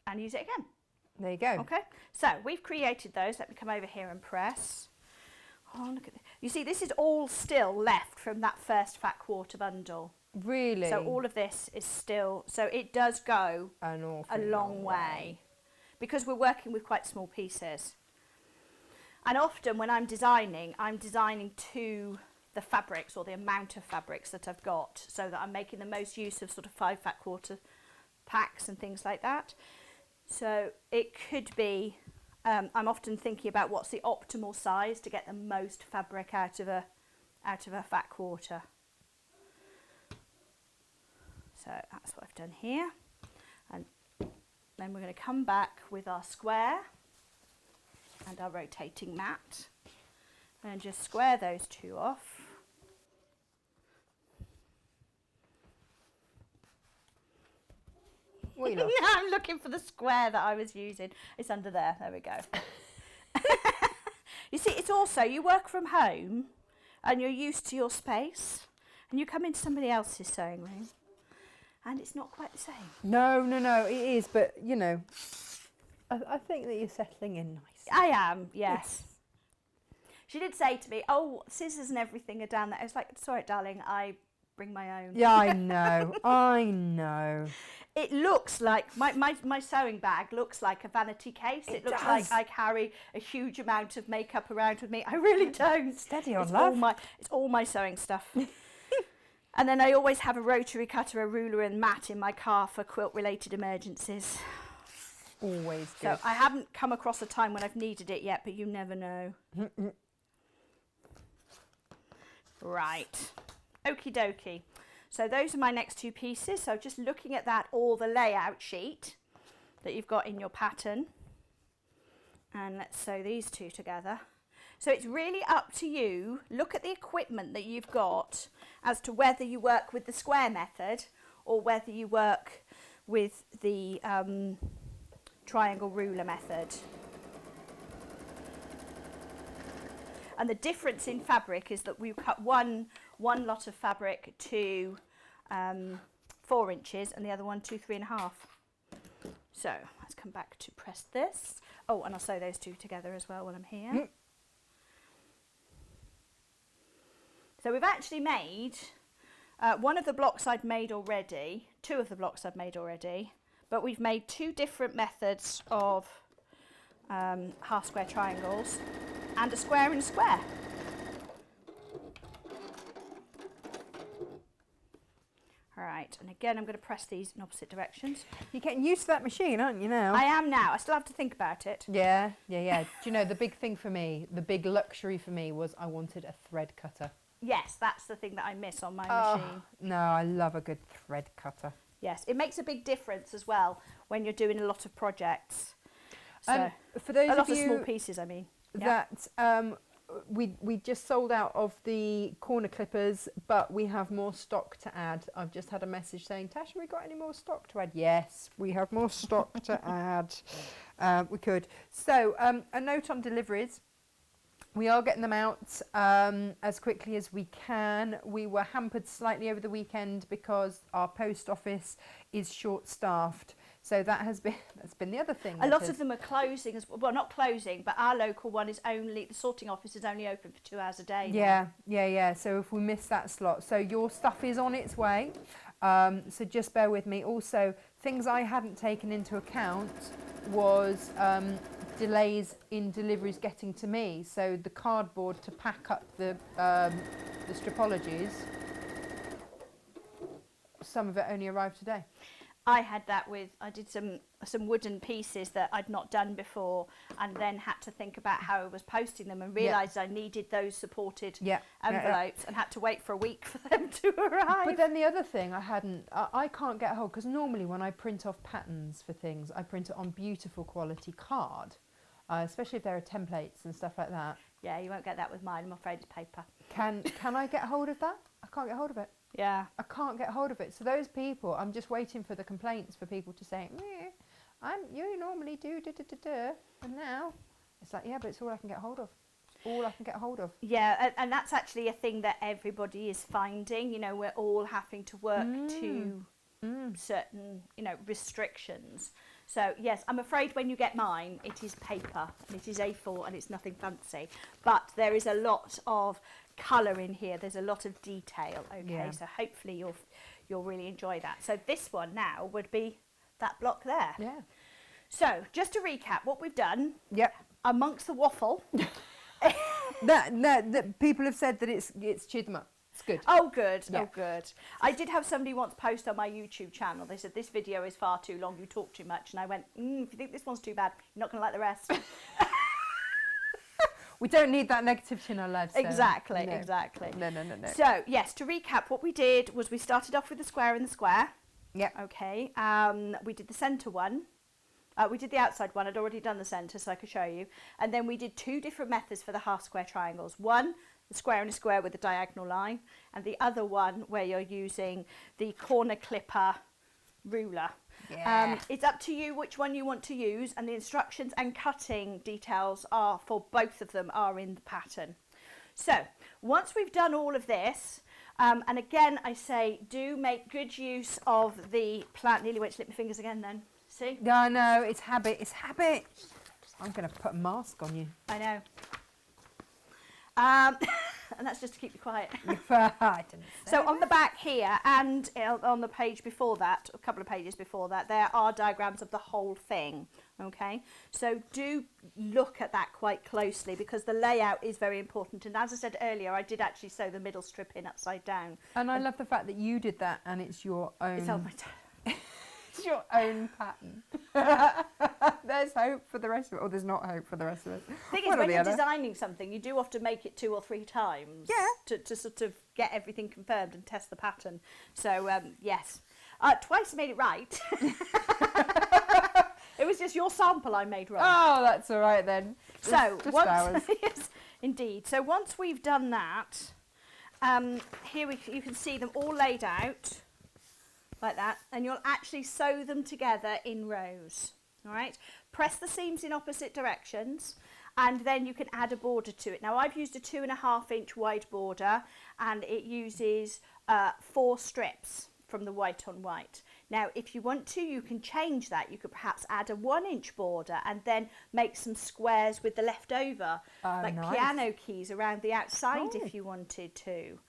and use it again. There you go. Okay, so we've created those. Let me come over here and press. Oh, look at this. You see, this is all still left from that first fat quarter bundle. Really? So all of this is still, so it does go An awful a long way because we're working with quite small pieces. And often when I'm designing to the fabrics or the amount of fabrics that I've got, so that I'm making the most use of sort of 5 fat quarter packs and things like that. So it could be, I'm often thinking about what's the optimal size to get the most fabric out of a fat quarter. So that's what I've done here. And then we're going to come back with our square and our rotating mat and just square those 2 off. What are you looking? I'm looking for the square that I was using. It's under there. There we go. You see, it's also, you work from home and you're used to your space and you come into somebody else's sewing room and it's not quite the same. No, it is, but you know, I think that you're settling in nice. I am, yes. She did say to me, oh, scissors and everything are down there. I was like, it's all right, darling, I bring my own. Yeah, I know, I know. It looks like, my sewing bag looks like a vanity case. It looks does. like I carry a huge amount of makeup around with me. I really don't. Steady on, It's love. it's all my sewing stuff. And then I always have a rotary cutter, a ruler and mat in my car for quilt-related emergencies. Always good. So I haven't come across a time when I've needed it yet, but you never know. Right. Okie dokie. So those are my next 2 pieces. So just looking at that, or the layout sheet that you've got in your pattern. And let's sew these 2 together. So it's really up to you. Look at the equipment that you've got as to whether you work with the square method or whether you work with the triangle ruler method. And the difference in fabric is that we cut one lot of fabric to 4 inches and the other one 2 3.5. So let's come back to press this. Oh, and I'll sew those two together as well while I'm here. So we've actually made one of the blocks I'd made already, 2 of the blocks I've made already, but we've made 2 different methods of half square triangles and a square and a square. All right, and again I'm going to press these in opposite directions. You're getting used to that machine, aren't you now? I am now. I still have to think about it. Yeah. Do you know, the big thing for me, the big luxury for me was I wanted a thread cutter. Yes, that's the thing that I miss on my machine. No, I love a good thread cutter. Yes, it makes a big difference as well when you're doing a lot of projects. So, for those a lot of of you small pieces, I mean. that we just sold out of the corner clippers, but we have more stock to add. I've just had a message saying, Tash, have we got any more stock to add? Yes, we have more stock to add. We could. So a note on deliveries. We are getting them out as quickly as we can. We were hampered slightly over the weekend because our post office is short-staffed. So that's been the other thing. A lot of them are closing as well. Well, not closing, but our local one is only, the sorting office is only open for 2 hours a day. Yeah. So if we miss that slot, so your stuff is on its way. So just bear with me. Also, things I hadn't taken into account was delays in deliveries getting to me. So the cardboard to pack up the stripologies, some of it only arrived today. I had that with, I did some wooden pieces that I'd not done before, and then had to think about how I was posting them and realised I needed those supported envelopes and had to wait for a week for them to arrive. But then the other thing I can't get hold, because normally when I print off patterns for things, I print it on beautiful quality card, especially if there are templates and stuff like that. Yeah, you won't get that with mine, I'm afraid it's paper. Can I get hold of that? I can't get hold of it. Yeah. I can't get hold of it. So those people, I'm just waiting for the complaints for people to say, you normally do da-da-da-da, and now it's like, yeah, but it's all I can get hold of. It's all I can get hold of. Yeah, and that's actually a thing that everybody is finding. You know, we're all having to work to certain, restrictions. So yes, I'm afraid when you get mine, it is paper and it is A4 and it's nothing fancy. But there is a lot of colour in here. There's a lot of detail. Okay, Yeah. so hopefully you'll really enjoy that. So this one now would be that block there. Yeah. So just to recap what we've done. Yep. Amongst the waffle. that people have said that it's cheered them up. It's good. Oh, good. Yeah. Oh, good. I did have somebody once post on my YouTube channel. They said, this video is far too long. You talk too much. And I went, if you think this one's too bad, you're not going to like the rest. We don't need that negativity in our lives. So Exactly. No. So, yes, to recap, what we did was we started off with the square in the square. Yep. Okay. We did the centre one. We did the outside one. I'd already done the centre, so I could show you. And then we did 2 different methods for the half square triangles. One, the square and a square with a diagonal line, and the other one where you're using the corner clipper ruler. Yeah. It's up to you which one you want to use, and the instructions and cutting details are for both of them are in the pattern. So once we've done all of this, and again I say do make good use of the plant. Nearly went to slip my fingers again then. See? No, it's habit. I'm going to put a mask on you. I know. And that's just to keep you quiet. I didn't say So on the back here and on the page before that, a couple of pages before that, there are diagrams of the whole thing. Okay, so do look at that quite closely because the layout is very important. And as I said earlier, I did actually sew the middle strip in upside down. And I love the fact that you did that and it's your own. It's on my It's your own pattern. There's hope for the rest of it, or there's not hope for the rest of it. The thing is, One or when the you're other. designing something, you do often make it 2 or 3 times. Yeah. To sort of get everything confirmed and test the pattern. So yes, twice I made it right. It was just your sample I made wrong. Oh, that's all right then. So just once, ours. yes, indeed. So once we've done that, here you can see them all laid out like that, and you'll actually sew them together in rows. All right. Press the seams in opposite directions, and then you can add a border to it. Now I've used a 2.5 inch wide border, and it uses 4 strips. from the white on white. Now, if you want to, you can change that. You could perhaps add a 1-inch border and then make some squares with the leftover, like nice. piano keys around the outside if you wanted to.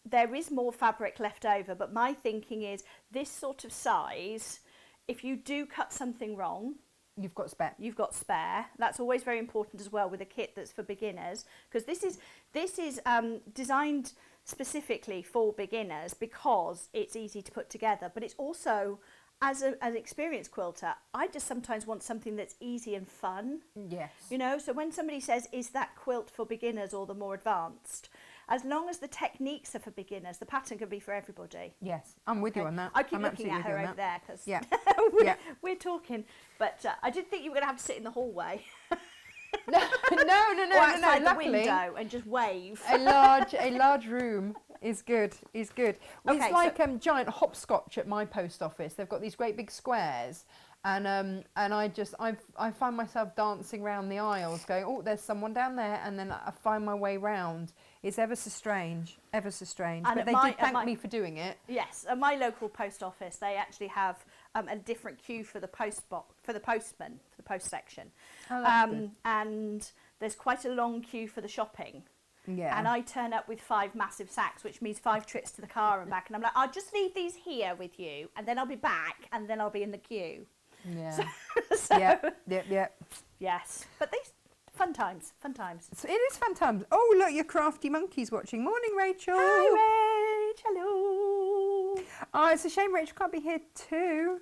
There is more fabric left over, but my thinking is this sort of size, if you do cut something wrong, You've got spare. you've got spare. That's always very important as well with a kit that's for beginners, because this is designed specifically for beginners because it's easy to put together, but it's also, as an experienced quilter, I just sometimes want something that's easy and fun. Yes. You know, so when somebody says, is that quilt for beginners or the more advanced? As long as the techniques are for beginners, the pattern can be for everybody. Yes, I'm with you on that. I keep I'm looking at absolutely her with over you on there because Yeah. we're talking. But I did think you were going to have to sit in the hallway No, or outside the luckily, window and just wave. a large room is good. Okay, It's like giant hopscotch at my post office. They've got these great big squares, and I find myself dancing around the aisles, going, oh, there's someone down there, and then I find my way round. It's ever so strange. And but they did thank my- me for doing it. Yes, at my local post office, they actually have a different queue for the for the postman, for the post section. Oh, that's good. And there's quite a long queue for the shopping. Yeah. And I turn up with 5 massive sacks, which means 5 trips to the car and back. And I'm like, I'll just leave these here with you, and then I'll be back, and then I'll be in the queue. Yeah. So, Yep. yes. But these fun times. So it is fun times. Oh, look, your crafty monkey's watching. Morning, Rachel. Hi, Rach. Hello. Oh, it's a shame Rachel can't be here too.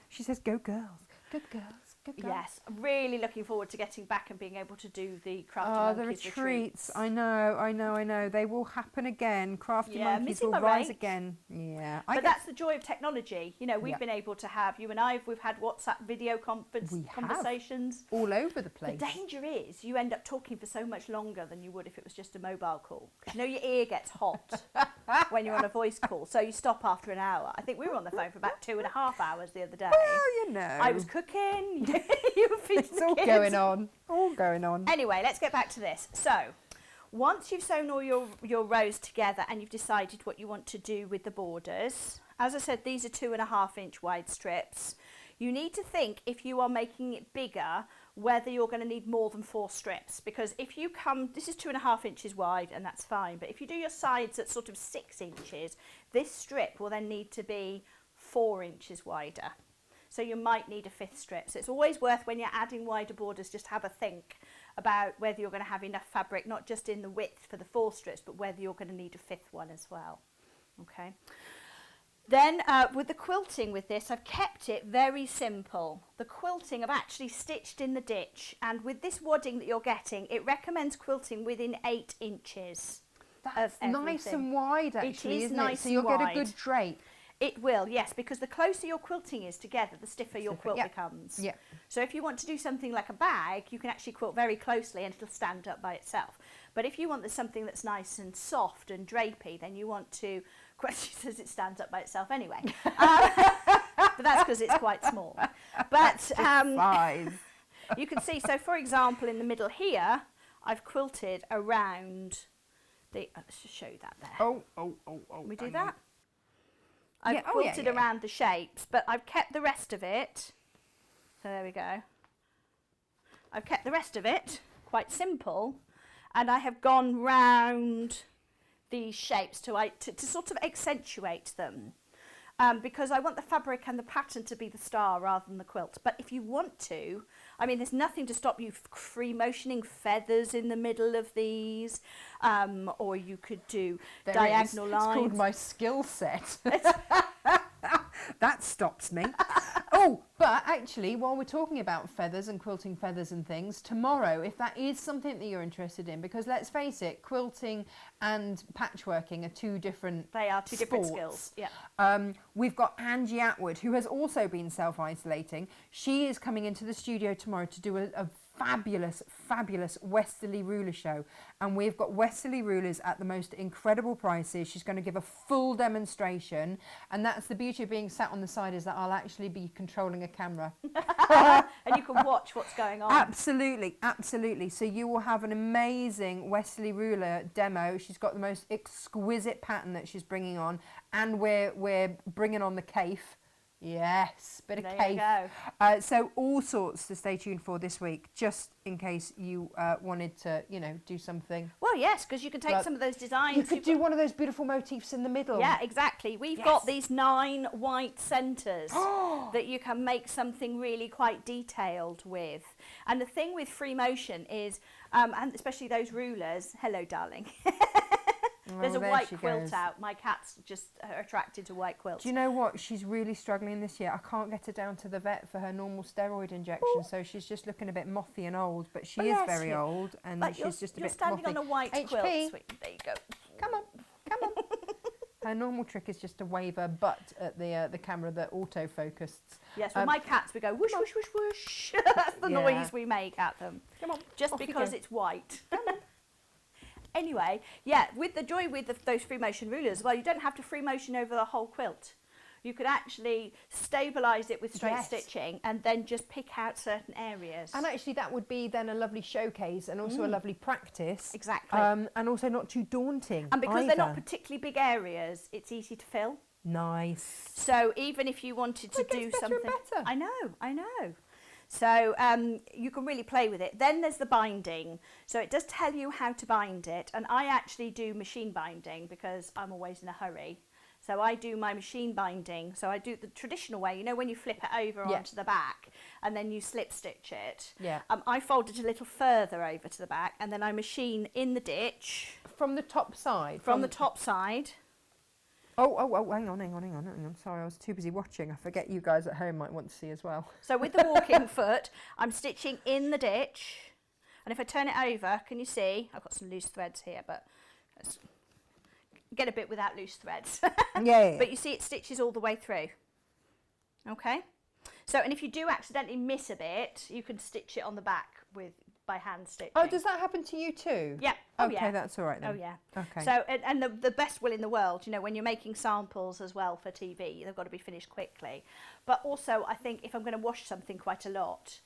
She says, go girls, good girls, good girls. Yes, I'm really looking forward to getting back and being able to do the Crafty Oh, the Monkeys retreats. I know. They will happen again. Crafty Yeah, monkeys missing will my rise rate. again. Yeah. But that's the joy of technology. You know, we've Yeah. been able to have, you and I, we've had WhatsApp video We have. conversations. all over the The place. danger is you end up talking for so much longer than you would if it was just a mobile call. 'Cause you know your ear gets hot when you're on a voice call, so you stop after an hour. I think we were on the phone for about 2.5 hours the other day. Well, you know. I was cooking, you were feeding It's the all kids. going on. All going on. Anyway, let's get back to this. So, once you've sewn all your rows together and you've decided what you want to do with the borders, as I said, these are 2.5-inch wide strips. You need to think, if you are making it bigger, whether you're going to need more than 4 strips. Because if you come, this is 2.5 inches wide and that's fine. But if you do your sides at sort of 6 inches, this strip will then need to be 4 inches wider. So you might need a 5th strip. So it's always worth, when you're adding wider borders, just have a think about whether you're going to have enough fabric, not just in the width for the 4 strips, but whether you're going to need a 5th one as well. Okay. Then with the quilting with this, I've kept it very simple. The quilting I've actually stitched in the ditch, and with this wadding that you're getting, it recommends quilting within 8 inches. That's of nice everything. and wide, actually, is isn't nice it? So you'll and get a good wide. drape. It will, yes, because the closer your quilting is together, the stiffer your quilt yeah. becomes. Yeah. So if you want to do something like a bag, you can actually quilt very closely and it'll stand up by itself. But if you want something that's nice and soft and drapey, then you want to, she says it stands up by itself anyway. But that's because it's quite small. But Size. you can see, so for example, in the middle here, I've quilted around the, let's just show you that there. Oh. Can we do hang that? on. I've Yeah, quilted yeah. around the shapes, but I've kept the rest of it. So there we go. I've kept the rest of it quite simple, and I have gone round these shapes to sort of accentuate them. Because I want the fabric and the pattern to be the star rather than the quilt. But if you want to, I mean, there's nothing to stop you free motioning feathers in the middle of these, or you could do There diagonal is. lines. It's called my skill set. That stops me. Oh, but actually, while we're talking about feathers and quilting feathers and things, tomorrow, if that is something that you're interested in, because let's face it, quilting and patchworking are 2 different They are 2 different sports. skills. Yeah. We've got Angie Atwood, who has also been self-isolating. She is coming into the studio tomorrow to do a fabulous, fabulous westerly ruler show, and we've got westerly rulers at the most incredible prices. She's going to give a full demonstration, and that's the beauty of being sat on the side, is that I'll actually be controlling a camera. And you can watch what's going on. Absolutely, absolutely. So you will have an amazing westerly ruler demo. She's got the most exquisite pattern that she's bringing on, and we're bringing on the caif. Yes, bit of There you go. So all sorts to stay tuned for this week, just in case you wanted to, you know, do something. Well, yes, because you can take some of those designs. You could do one of those beautiful motifs in the middle. Yeah, exactly. We've got these 9 white centres that you can make something really quite detailed with. And the thing with free motion is, and especially those rulers, hello darling. There's a white quilt out. My cat's just attracted to white quilts. Do you know what? She's really struggling this year. I can't get her down to the vet for her normal steroid injection, so she's just looking a bit mothy and old. But she is very old, and she's just a bit mothy. You're standing on a white quilt. Sweet. There you go. Come on, come on. Her normal trick is just to wave her butt at the camera that autofocused. Yes, well, my cats, we go whoosh, whoosh, whoosh, whoosh. That's the noise we make at them. Come on. Just because it's white. Come on. Anyway, yeah, with the joy with those free motion rulers, well, you don't have to free motion over the whole quilt. You could actually stabilise it with straight stitching and then just pick out certain areas. And actually that would be then a lovely showcase and also a lovely practice. Exactly. And also not too daunting. And because they're not particularly big areas, it's easy to fill. Nice. So even if you wanted to do something... better. I know. So you can really play with it. Then there's the binding. So it does tell you how to bind it. And I actually do machine binding because I'm always in a hurry. So I do my machine binding. So I do the traditional way, you know, when you flip it over onto the back and then you slip stitch it. Yeah. I fold it a little further over to the back and then I machine in the ditch. From the top side? From the top side. Oh, hang on. Sorry, I was too busy watching. I forget you guys at home might want to see as well. So with the walking foot, I'm stitching in the ditch. And if I turn it over, can you see? I've got some loose threads here, but let's get a bit without loose threads. Yeah. But you see it stitches all the way through. Okay? So, and if you do accidentally miss a bit, you can stitch it on the back by hand stitching. Oh, does that happen to you too? Yeah. Okay, that's all right then. Oh, yeah. Okay. So, and the best will in the world, you know, when you're making samples as well for TV, they've got to be finished quickly. But also, I think if I'm going to wash something quite a lot,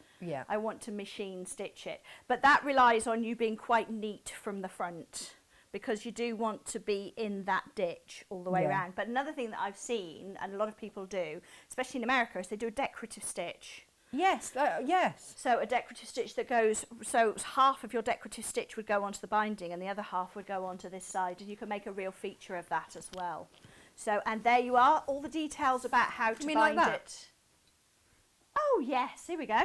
I want to machine stitch it. But that relies on you being quite neat from the front, because you do want to be in that ditch all the way around. But another thing that I've seen, and a lot of people do, especially in America, is they do a decorative stitch. Yes, yes. So a decorative stitch that goes, so half of your decorative stitch would go onto the binding and the other half would go onto this side, and you can make a real feature of that as well. So, and there you are, all the details about how to bind it. Oh yes, here we go.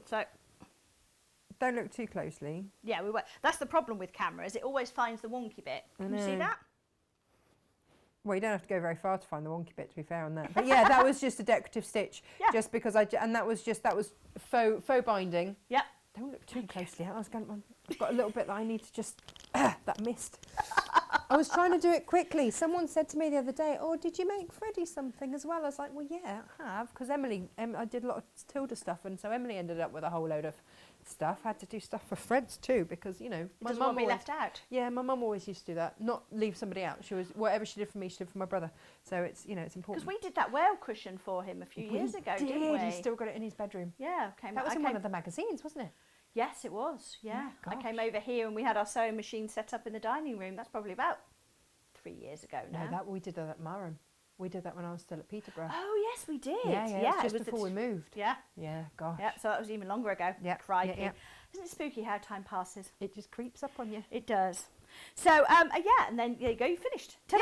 So, don't look too closely. Yeah, we were. That's the problem with cameras, it always finds the wonky bit. Can you see that? Well, you don't have to go very far to find the wonky bit, to be fair on that. But yeah, that was just a decorative stitch. Yeah. Just because and that was faux binding. Yep. Don't look too closely. I've got a little bit that I need to just, that missed. I was trying to do it quickly. Someone said to me the other day, oh, did you make Freddie something as well? I was like, well, yeah, I have. Because I did a lot of Tilda stuff. And so Emily ended up with a whole load of stuff. Had to do stuff for Fred's too, because, you know, my mum be left out. Yeah, my mum always used to do that. Not leave somebody out. She was, whatever she did for me, she did for my brother. So it's, you know, it's important. Because we did that whale cushion for him a few years ago, didn't we? He's still got it in his bedroom. Yeah. That was in one of the magazines, wasn't it? Yes, it was. Yeah. Oh, I came over here and we had our sewing machine set up in the dining room. That's probably about 3 years ago now. No, we did that at Marham. We did that when I was still at Peterborough. Oh, yes, we did. Yeah, just before we moved. Yeah. Yeah, gosh. Yeah, so that was even longer ago. Yeah. Crikey. Yeah. Isn't it spooky how time passes? It just creeps up on you. It does. So, yeah, and then there you go, you finished. Yay!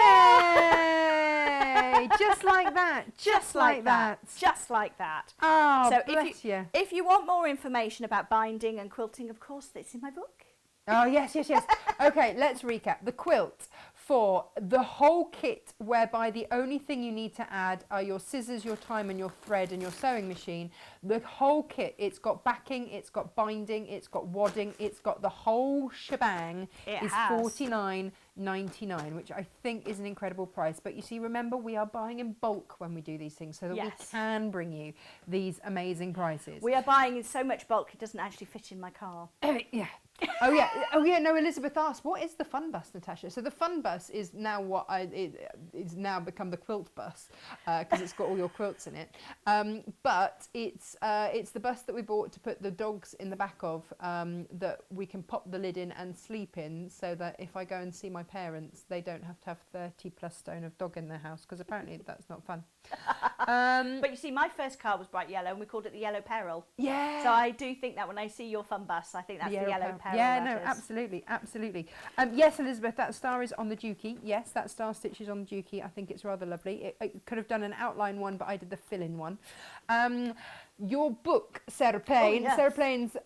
Just like that. Just like that. Just like that. Oh, so bless you. If you want more information about binding and quilting, of course, it's in my book. Oh, yes. Okay, let's recap. The quilt for the whole kit, whereby the only thing you need to add are your scissors, your time and your thread and your sewing machine. The whole kit, it's got backing, it's got binding, it's got wadding, it's got the whole shebang, is $49.99. £29, which I think is an incredible price. But you see, remember, we are buying in bulk when we do these things, so that we can bring you these amazing prices. We are buying in so much bulk it doesn't actually fit in my car. Yeah. Oh yeah. No, Elizabeth asked, what is the fun bus, Natasha? So the fun bus is now it's now become the quilt bus, because it's got all your quilts in it. But it's the bus that we bought to put the dogs in the back of, that we can pop the lid in and sleep in, so that if I go and see my parents, they don't have to have 30 plus stone of dog in their house, because apparently that's not fun. But you see, my first car was bright yellow, and we called it the Yellow Peril. Yeah. So I do think that when I see your fun bus, I think that's the Yellow Peril. Yeah, no, absolutely. Yes, Elizabeth, that star is on the Dukey. Yes, that star stitch is on the Dukey. I think it's rather lovely. It could have done an outline one, but I did the fill-in one. Your book, Sarah Payne, Sarah Payne's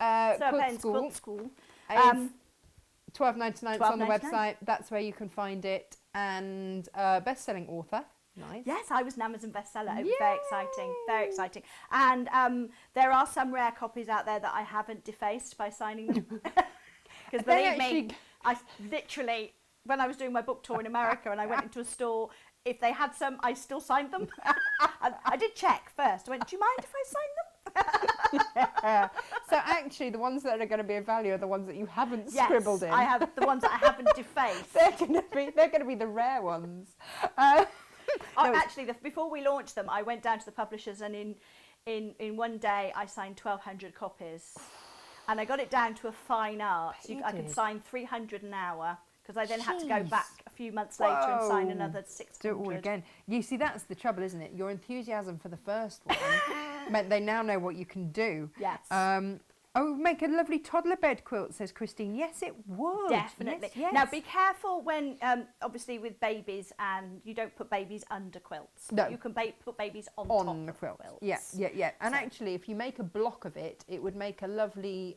Quilt School. Is £12.99 on the website. That's where you can find it. And best-selling author. Nice. Yes, I was an Amazon bestseller. It was very exciting, very exciting. And there are some rare copies out there that I haven't defaced by signing them. Because believe me, I literally, when I was doing my book tour in America and I went into a store, if they had some, I still signed them. And I did check first. I went, do you mind if I sign them? So actually, the ones that are going to be of value are the ones that you haven't scribbled in. I have the ones that I haven't defaced. They're going to be the rare ones. Actually, before we launched them, I went down to the publishers, and in one day I signed 1,200 copies, and I got it down to a fine art. So I could sign 300 an hour, because I then had to go back a few months later and sign another 600. Do it all again. You see, that's the trouble, isn't it? Your enthusiasm for the first one meant they now know what you can do. Yes. Oh, make a lovely toddler bed quilt, says Christine. Yes, it would. Definitely. Yes. Now, be careful when, obviously, with babies, and you don't put babies under quilts. No. You can put babies on the top quilt. of quilts. Yeah. And actually, if you make a block of it, it would make a lovely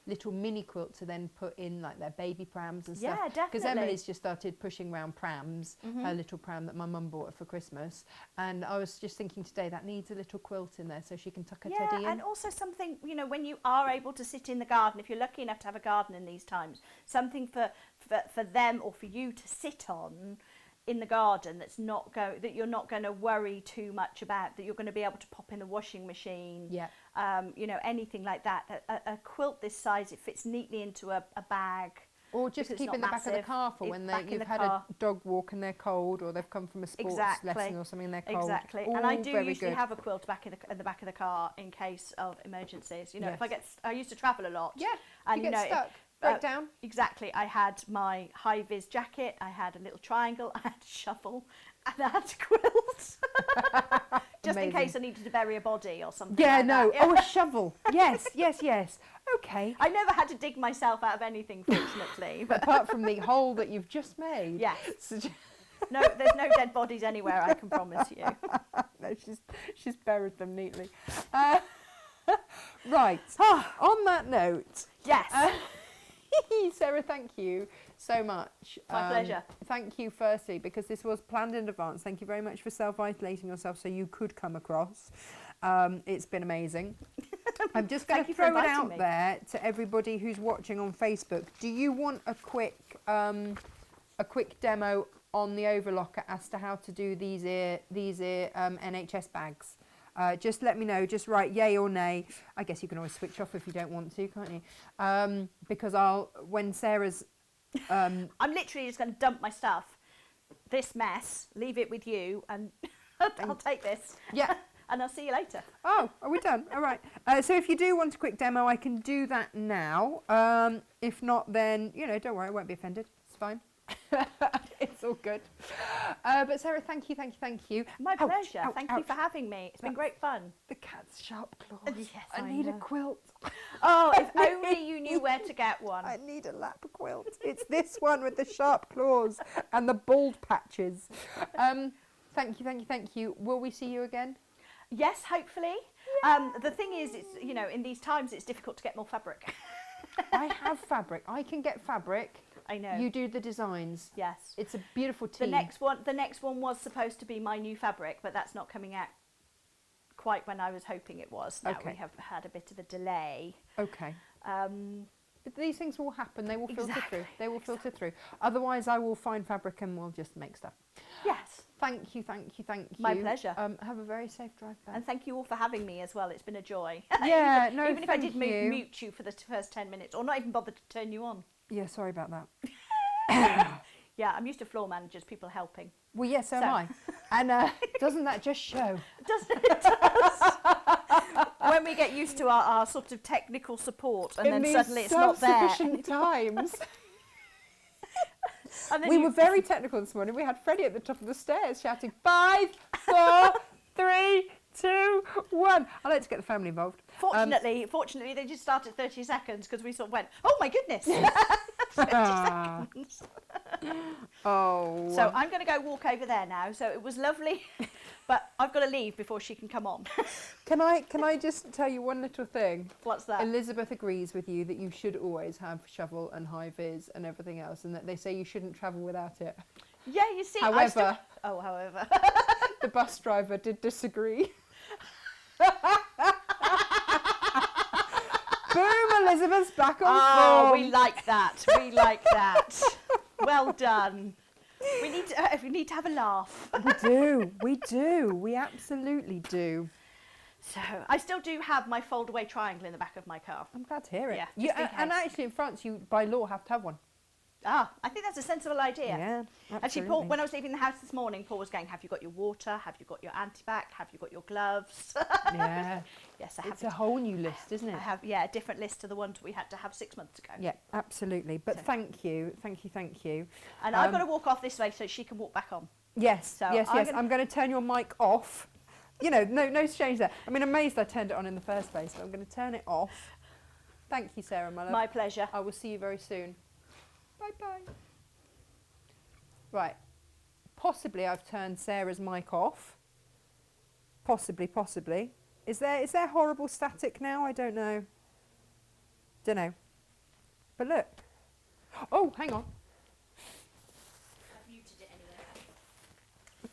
little mini quilt to then put in like their baby prams and stuff. Yeah, definitely. Because Emily's just started pushing around prams, her little pram that my mum bought her for Christmas. And I was just thinking today that needs a little quilt in there so she can tuck her teddy in. Yeah, and also something, when you are able to sit in the garden, if you're lucky enough to have a garden in these times, something for them or for you to sit on in the garden that you're not going to worry too much about, that you're going to be able to pop in the washing machine. Yeah. Anything like that. A quilt this size, it fits neatly into a bag. Or just keep in the back of the car for when you've had a dog walk and they're cold, or they've come from a sports lesson or something and they're cold. Exactly. All and I do usually good. have a quilt back in the back of the car in case of emergencies. Yes. If I used to travel a lot. Yeah. And you get stuck. Break down. Exactly. I had my high-vis jacket, I had a little triangle, I had a shovel, and I had a quilt. Just in case I needed to bury a body or something. Yeah, like no. That. Yeah. Oh, a shovel. Yes. Okay. I never had to dig myself out of anything, fortunately. But apart from the hole that you've just made. Yes. No, there's no dead bodies anywhere, I can promise you. No, she's buried them neatly. Right. On that note. Yes. Sarah, thank you so much. My pleasure. Thank you, firstly, because this was planned in advance. Thank you very much for self-isolating yourself so you could come across. It's been amazing. I'm just going to throw it out there to everybody who's watching on Facebook. Do you want a quick demo on the overlocker as to how to do these NHS bags? Just let me know. Just write yay or nay. I guess you can always switch off if you don't want to, can't you? Because when Sarah's... I'm literally just going to dump my stuff, this mess, leave it with you, and I'll take this. Yeah. And I'll see you later. Oh, are we done? All right. So if you do want a quick demo, I can do that now. If not, then, don't worry, I won't be offended. It's fine. It's all good. But Sarah, thank you. My pleasure. Thank you for having me. It's been great fun. The cat's sharp claws. Yes, I need a quilt. Oh, if only you knew where to get one. I need a lap quilt. It's this one with the sharp claws and the bald patches. Thank you. Will we see you again? Yes, hopefully. The thing is, it's in these times, it's difficult to get more fabric. I have fabric. I can get fabric. I know. You do the designs. Yes. It's a beautiful team. The next one was supposed to be my new fabric, but that's not coming out quite when I was hoping it was. Now we have had a bit of a delay. Okay. These things will happen. They will filter through. Exactly, They will filter through. Otherwise, I will find fabric and we'll just make stuff. Yes. Thank you, thank you, thank you. My pleasure. Have a very safe drive back. And thank you all for having me as well. It's been a joy. Yeah, no, even if I thank did you. mute you for the first 10 minutes, or not even bother to turn you on. Yeah, sorry about that. Yeah, I'm used to floor managers, people helping. Well, yes, so am I. And doesn't that just show? It does. When we get used to our sort of technical support, and then suddenly it's not there. Sufficient times. And then We were very technical this morning. We had Freddie at the top of the stairs shouting 5, 4, 3, 2, 1. I like to get the family involved. Fortunately, they just started 30 seconds because we sort of went, oh my goodness. 30 seconds. Oh. So I'm going to go walk over there now. So it was lovely, but I've got to leave before she can come on. Can I just tell you one little thing? What's that? Elizabeth agrees with you that you should always have shovel and high vis and everything else, and that they say you shouldn't travel without it. Yeah, you see. However, however. the bus driver did disagree. Boom, Elizabeth's back on form. We like that. We like that. Well done. We need to have a laugh. We do. We absolutely do. So I still do have my fold-away triangle in the back of my car. I'm glad to hear it. Yeah, just in and case. actually in France, you by law have to have one. I think that's a sensible idea. Yeah, Actually, absolutely. Paul, when I was leaving the house this morning, Paul was going, have you got your water? Have you got your antibac? Have you got your gloves? Yeah. Yes, I have. It's a whole new list, isn't it? I have, yeah, a different list to the ones we had to have 6 months ago. Yeah, absolutely. But So- thank you. And I've got to walk off this way so she can walk back on. Yes, So yes. I'm I'm going to turn your mic off. You know, no change there. I mean, I'm amazed I turned it on in the first place, but I'm going to turn it off. Thank you, Sarah, my love. My pleasure. I will see you very soon. Bye-bye. Right. Possibly I've turned Sarah's mic off. Possibly. Is there horrible static now? I don't know. Don't know. But look. Oh, hang on. I've muted it anyway.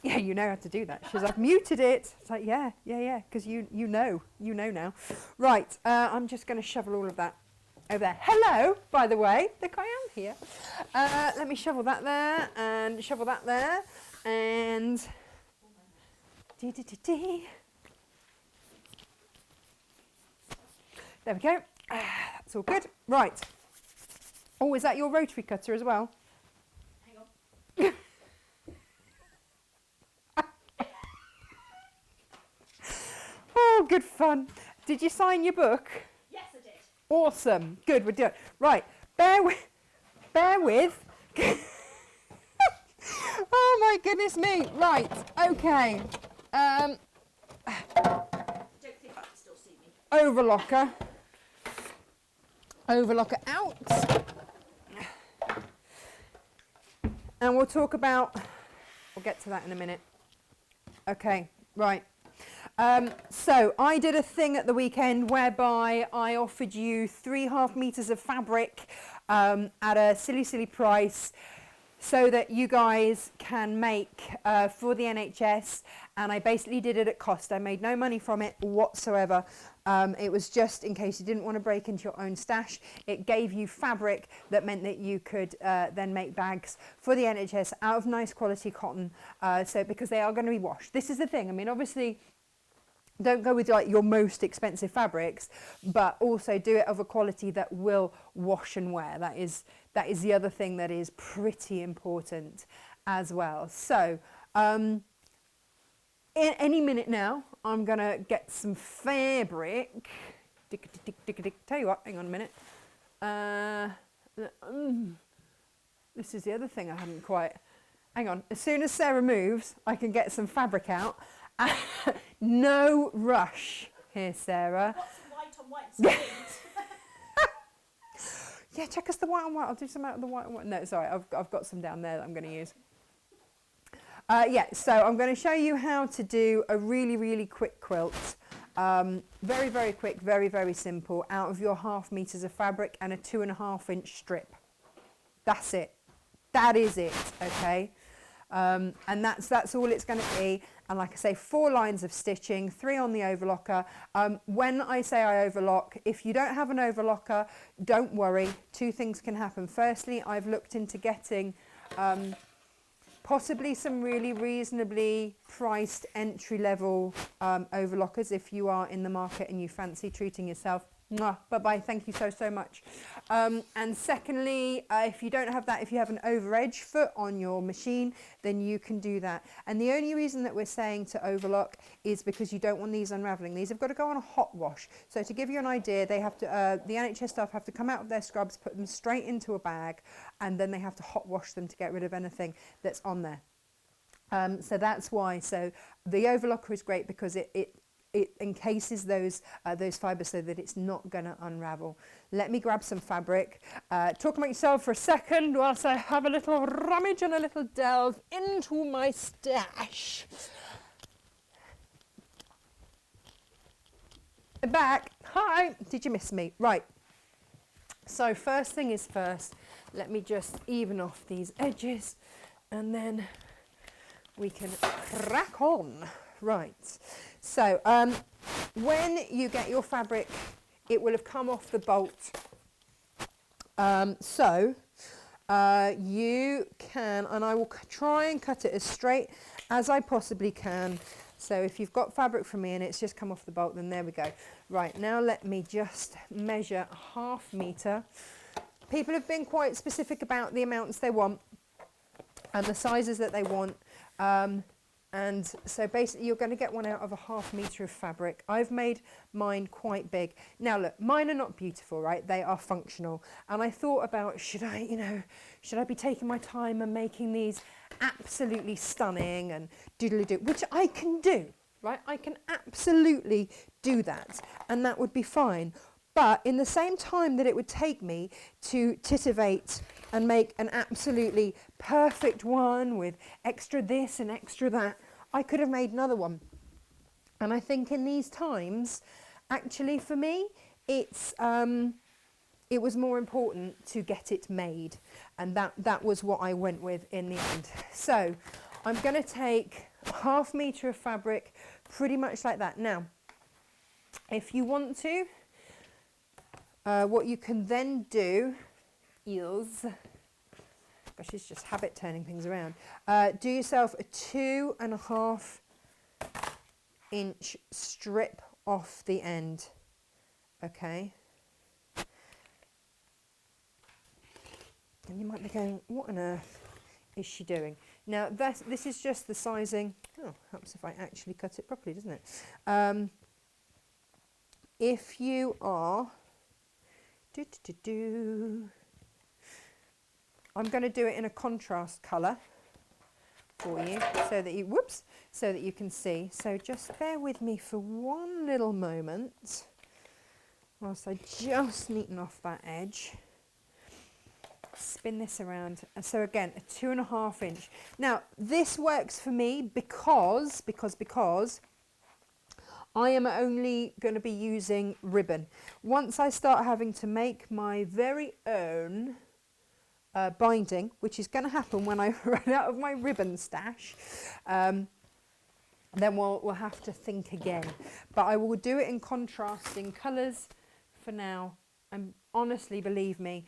Yeah, you know how to do that. She says, I've muted it. It's like, yeah, because you know now. Right, I'm just going to shovel all of that over there. Hello, by the way. Look, I am here. Let me shovel that there and shovel that there. And... There we go. That's all good. Right. Oh, is that your rotary cutter as well? Hang on. Oh, good fun. Did you sign your book? Yes, I did. Awesome. Good, we're doing. Right. Bear with. Oh my goodness me. Right. Okay. I don't think I can still see me. Overlocker. Overlocker out. And we'll talk about, we'll get to that in a minute. Okay, right. So I did a thing at the weekend whereby I offered you 3.5 meters of fabric at a silly price so that you guys can make for the NHS, and I basically did it at cost. I made no money from it whatsoever. It was just in case you didn't want to break into your own stash. It gave you fabric that meant that you could then make bags for the NHS out of nice quality cotton, so because they are going to be washed. This is the thing. I mean, obviously, don't go with like your most expensive fabrics, but also do it of a quality that will wash and wear. That is the other thing that is pretty important as well. So in any minute now, I'm gonna get some fabric. Tell you what, hang on a minute. This is the other thing I hadn't quite. Hang on. As soon as Sarah moves, I can get some fabric out. No rush here, Sarah. I've got some white on white stains. Yeah, check us the white on white. I'll do some out of the white on white. No, sorry, I've got some down there that I'm going to use. Yeah, so I'm going to show you how to do a really quick quilt. Very quick, very simple, out of your 0.5 meters of fabric and a 2.5 inch strip. That's it. That is it, okay? And that's all it's going to be. And like I say, 4 lines of stitching, 3 on the overlocker. When I say I overlock, if you don't have an overlocker, don't worry. 2 things can happen. Firstly, I've looked into getting possibly some really reasonably priced entry-level overlockers if you are in the market and you fancy treating yourself. Mwah, bye-bye, thank you so much. And secondly, if you don't have that, if you have an over-edge foot on your machine, then you can do that. And the only reason that we're saying to overlock is because you don't want these unraveling. These have got to go on a hot wash. So to give you an idea, they have to, the NHS staff have to come out of their scrubs, put them straight into a bag, and then they have to hot wash them to get rid of anything that's on there. So that's why. So the overlocker is great because it encases those fibres so that it's not going to unravel. Let me grab some fabric. Talk about yourself for a second whilst I have a little rummage and a little delve into my stash. Back. Hi. Did you miss me? Right. So first thing is first. Let me just even off these edges and then we can crack on. Right. So when you get your fabric, it will have come off the bolt. You can, and I will try and cut it as straight as I possibly can. So if you've got fabric from me and it's just come off the bolt, then there we go. Right, now let me just measure 1/2 metre. People have been quite specific about the amounts they want and the sizes that they want. And so basically you're going to get one out of 1/2 metre of fabric. I've made mine quite big. Now look, mine are not beautiful, right? They are functional. And I thought about, should I be taking my time and making these absolutely stunning and doodly-doo, which I can do, right? I can absolutely do that. And that would be fine. But in the same time that it would take me to titivate and make an absolutely perfect one with extra this and extra that, I could have made another one. And I think in these times, actually for me, it was more important to get it made. And that was what I went with in the end. So I'm going to take 1/2 metre of fabric, pretty much like that. Now, if you want to, what you can then do is, gosh, it's just habit turning things around. Do yourself a 2.5 inch strip off the end, okay? And you might be going, what on earth is she doing? Now, this is just the sizing. Oh, helps if I actually cut it properly, doesn't it? If you are... I'm going to do it in a contrast colour for you so that you can see. So just bear with me for one little moment whilst I just neaten off that edge. Spin this around. And so again, a 2.5 inch. Now this works for me because I am only going to be using ribbon. Once I start having to make my very own binding, which is going to happen when I run out of my ribbon stash, then we'll have to think again. But I will do it in contrasting colours for now. And honestly, believe me,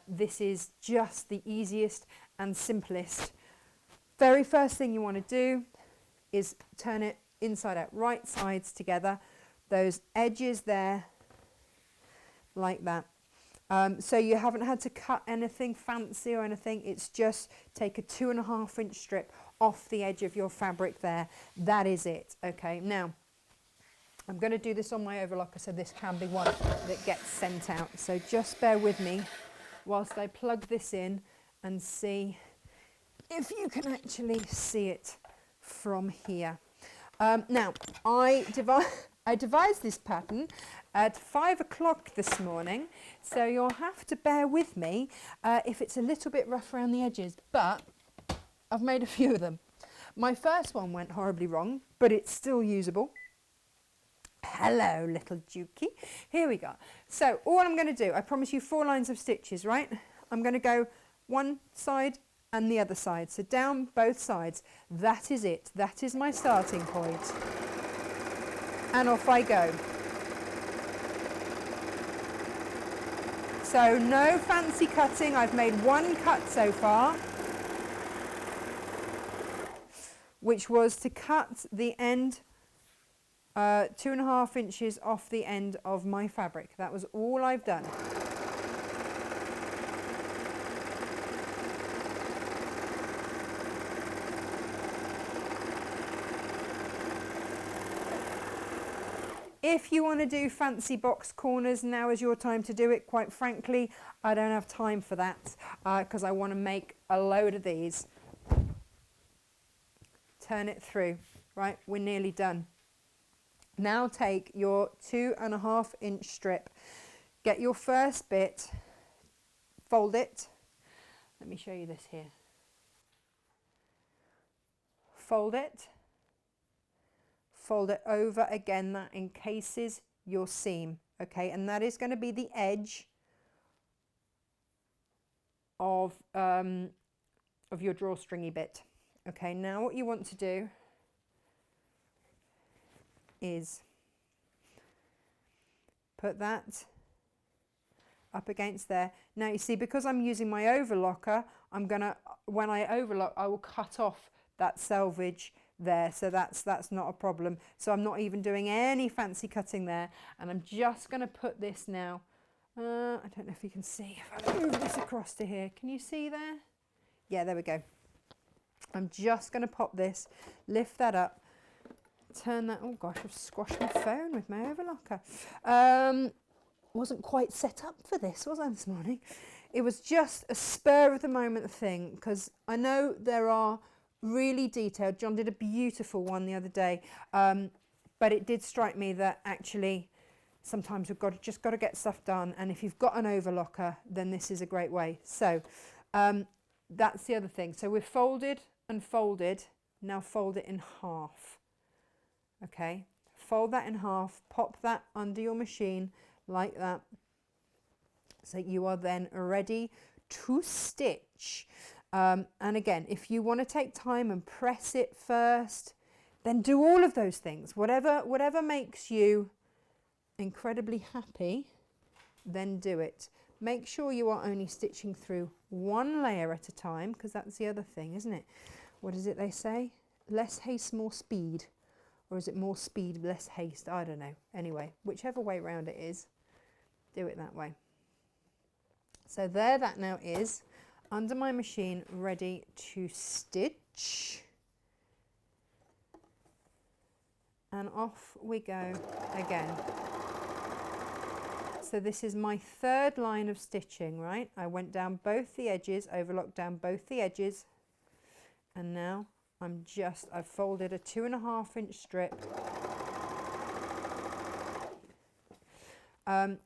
this is just the easiest and simplest. Very first thing you want to do is turn it inside out, right sides together, those edges there, like that. So you haven't had to cut anything fancy or anything, it's just take a 2.5 inch strip off the edge of your fabric there. That is it. Okay, now I'm going to do this on my overlocker, so this can be one that gets sent out. So just bear with me whilst I plug this in and see if you can actually see it from here. Now, I devised this pattern at 5 o'clock this morning, so you'll have to bear with me if it's a little bit rough around the edges, but I've made a few of them. My first one went horribly wrong, but it's still usable. Hello, little Dukey. Here we go. So all I'm going to do, I promise you 4 lines of stitches, right? I'm going to go one side and the other side. So down both sides. That is it. That is my starting point. And off I go. So no fancy cutting. I've made one cut so far, which was to cut the end 2.5 inches off the end of my fabric. That was all I've done. If you want to do fancy box corners, now is your time to do it. Quite frankly, I don't have time for that because I want to make a load of these. Turn it through. Right, we're nearly done. Now take your 2.5 inch strip, get your first bit, fold it. Let me show you this here. Fold it over again. That encases your seam, okay, and that is going to be the edge of your drawstringy bit. Okay, now what you want to do is put that up against there. Now you see, because I'm using my overlocker, I'm gonna, when I overlock, I will cut off that selvage there, so that's not a problem. So I'm not even doing any fancy cutting there, and I'm just going to put this now. I don't know if you can see. If I move this across to here, can you see there? Yeah, there we go. I'm just going to pop this, lift that up, turn that. Oh gosh, I've squashed my phone with my overlocker. Wasn't quite set up for this, was I, this morning? It was just a spur of the moment thing, because I know there are really detailed. John did a beautiful one the other day, but it did strike me that actually sometimes we've just got to get stuff done, and if you've got an overlocker, then this is a great way. So that's the other thing. So we've folded and folded. Now fold it in half. Okay, fold that in half, pop that under your machine like that, so you are then ready to stitch. And again, if you want to take time and press it first, then do all of those things. Whatever makes you incredibly happy, then do it. Make sure you are only stitching through one layer at a time, because that's the other thing, isn't it? What is it they say? Less haste, more speed. Or is it more speed, less haste? I don't know. Anyway, whichever way round it is, do it that way. So there that now is under my machine, ready to stitch. And off we go again. So this is my third line of stitching, right? I went down both the edges, overlocked down both the edges, and now I've folded a 2.5 inch strip.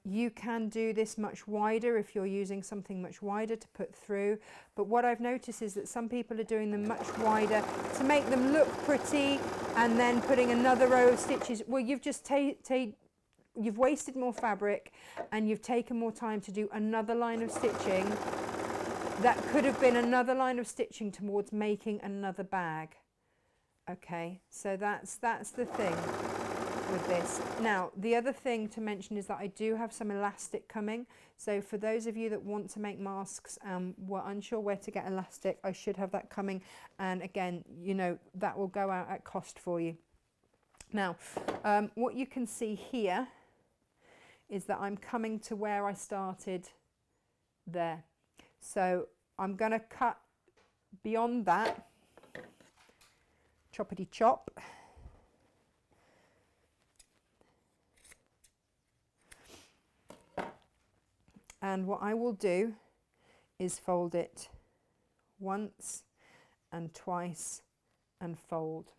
You can do this much wider if you're using something much wider to put through, but what I've noticed is that some people are doing them much wider to make them look pretty, and then putting another row of stitches. Well, you've just you've wasted more fabric, and you've taken more time to do another line of stitching. That could have been another line of stitching towards making another bag. Okay, so that's the thing with this. Now, the other thing to mention is that I do have some elastic coming. So for those of you that want to make masks and were unsure where to get elastic, I should have that coming. And again, you know, that will go out at cost for you. Now, what you can see here is that I'm coming to where I started there. So I'm going to cut beyond that, choppity chop. And what I will do is fold it once and twice and fold.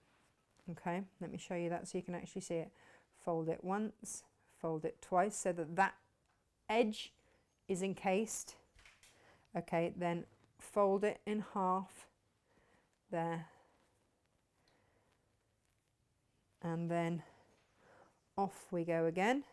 Okay, let me show you that so you can actually see it. Fold it once, fold it twice, so that that edge is encased. Okay, then fold it in half there, and then off we go again.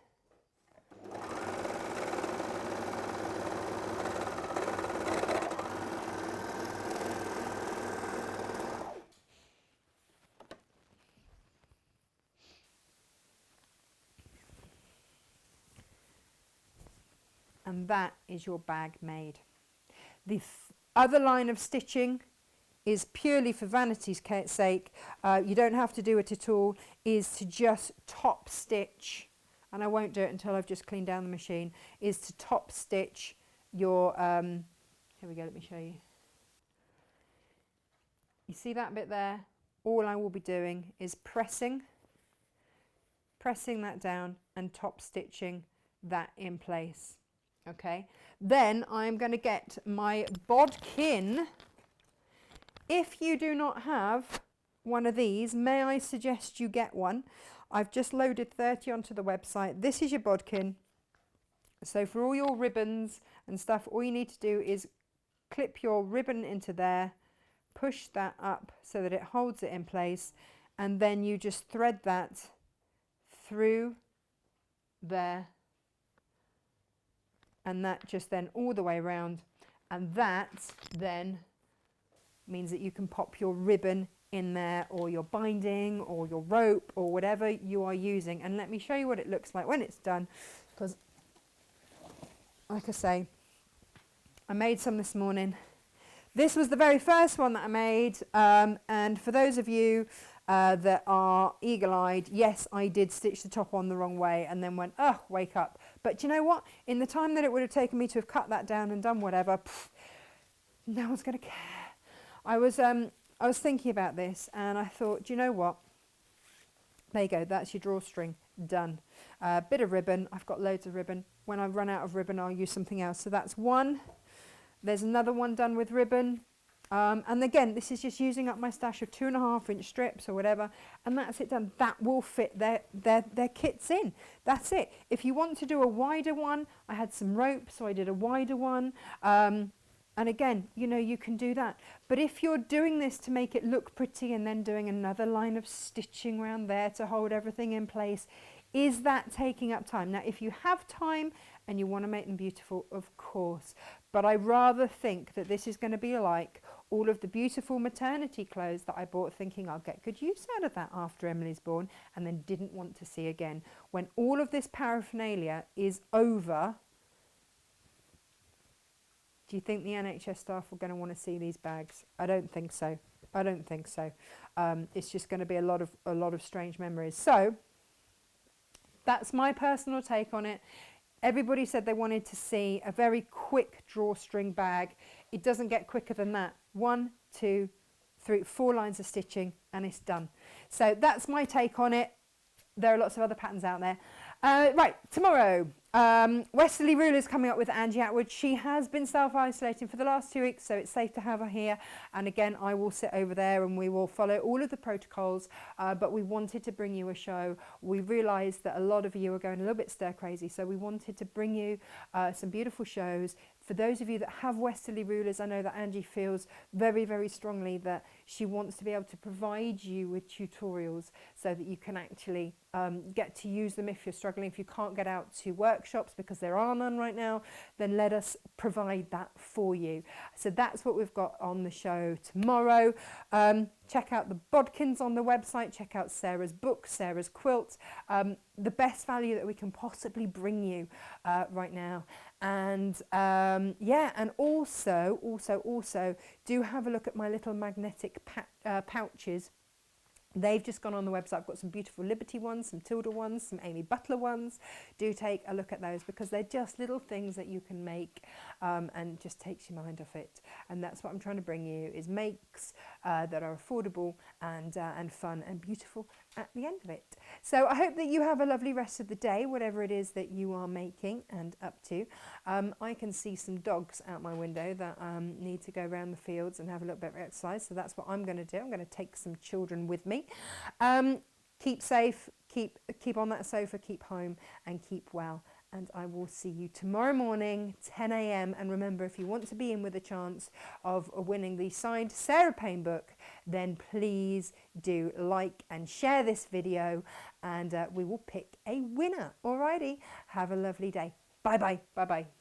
and that is your bag made. The other line of stitching is purely for vanity's sake. You don't have to do it at all, is to just top stitch, and I won't do it until I've just cleaned down the machine, is to top stitch your, here we go, let me show you. You see that bit there? All I will be doing is pressing that down and top stitching that in place. Okay, then I'm going to get my bodkin. If you do not have one of these, may I suggest you get one? I've just loaded 30 onto the website. This is your bodkin. So for all your ribbons and stuff, all you need to do is clip your ribbon into there, push that up so that it holds it in place, and then you just thread that through there, and that just then all the way around, and that then means that you can pop your ribbon in there, or your binding, or your rope, or whatever you are using. And let me show you what it looks like when it's done, because like I say, I made some this morning. This was the very first one that I made, and for those of you that are eagle-eyed, yes, I did stitch the top on the wrong way and then went, oh, wake up. But you know what? In the time that it would have taken me to have cut that down and done whatever, no one's going to care. I was thinking about this, and I thought, do you know what? There you go. That's your drawstring done. Bit of ribbon. I've got loads of ribbon. When I run out of ribbon, I'll use something else. So that's one. There's another one done with ribbon. And again, this is just using up my stash of 2.5 inch strips or whatever, and that's it done. That will fit their kits in. That's it. If you want to do a wider one, I had some rope, so I did a wider one. And again, you know, you can do that. But if you're doing this to make it look pretty and then doing another line of stitching around there to hold everything in place, is that taking up time? Now, if you have time and you want to make them beautiful, of course. But I rather think that this is going to be like all of the beautiful maternity clothes that I bought thinking I'll get good use out of that after Emily's born, and then didn't want to see again. When all of this paraphernalia is over, do you think the NHS staff are going to want to see these bags? I don't think so. I don't think so. It's just going to be a lot of strange memories. So that's my personal take on it. Everybody said they wanted to see a very quick drawstring bag. It doesn't get quicker than that. 1, 2, 3, 4 lines of stitching and it's done. So that's my take on it. There are lots of other patterns out there. Right, tomorrow, Westerly Rulers coming up with Angie Atwood. She has been self-isolating for the last 2 weeks, so it's safe to have her here. And again, I will sit over there and we will follow all of the protocols, but we wanted to bring you a show. We realised that a lot of you are going a little bit stir crazy, so we wanted to bring you some beautiful shows. For those of you that have Westerly Rulers, I know that Angie feels very, very strongly that she wants to be able to provide you with tutorials so that you can actually get to use them if you're struggling. If you can't get out to workshops because there are none right now, then let us provide that for you. So that's what we've got on the show tomorrow. Check out the bodkins on the website. Check out Sarah's book, Sarah's Quilt. The best value that we can possibly bring you right now. And yeah, and also do have a look at my little magnetic pouches. They've just gone on the website. I've got some beautiful Liberty ones, some Tilda ones, some Amy Butler ones. Do take a look at those because they're just little things that you can make and just takes your mind off it. And that's what I'm trying to bring you, is makes that are affordable and fun and beautiful at the end of it. So I hope that you have a lovely rest of the day, whatever it is that you are making and up to. I can see some dogs out my window that need to go around the fields and have a little bit of exercise. So that's what I'm going to do. I'm going to take some children with me. Keep safe, keep on that sofa, keep home and keep well. And I will see you tomorrow morning, 10 a.m. And remember, if you want to be in with a chance of winning the signed Sarah Payne book, then please do like and share this video and we will pick a winner. Alrighty, have a lovely day. Bye-bye, bye-bye.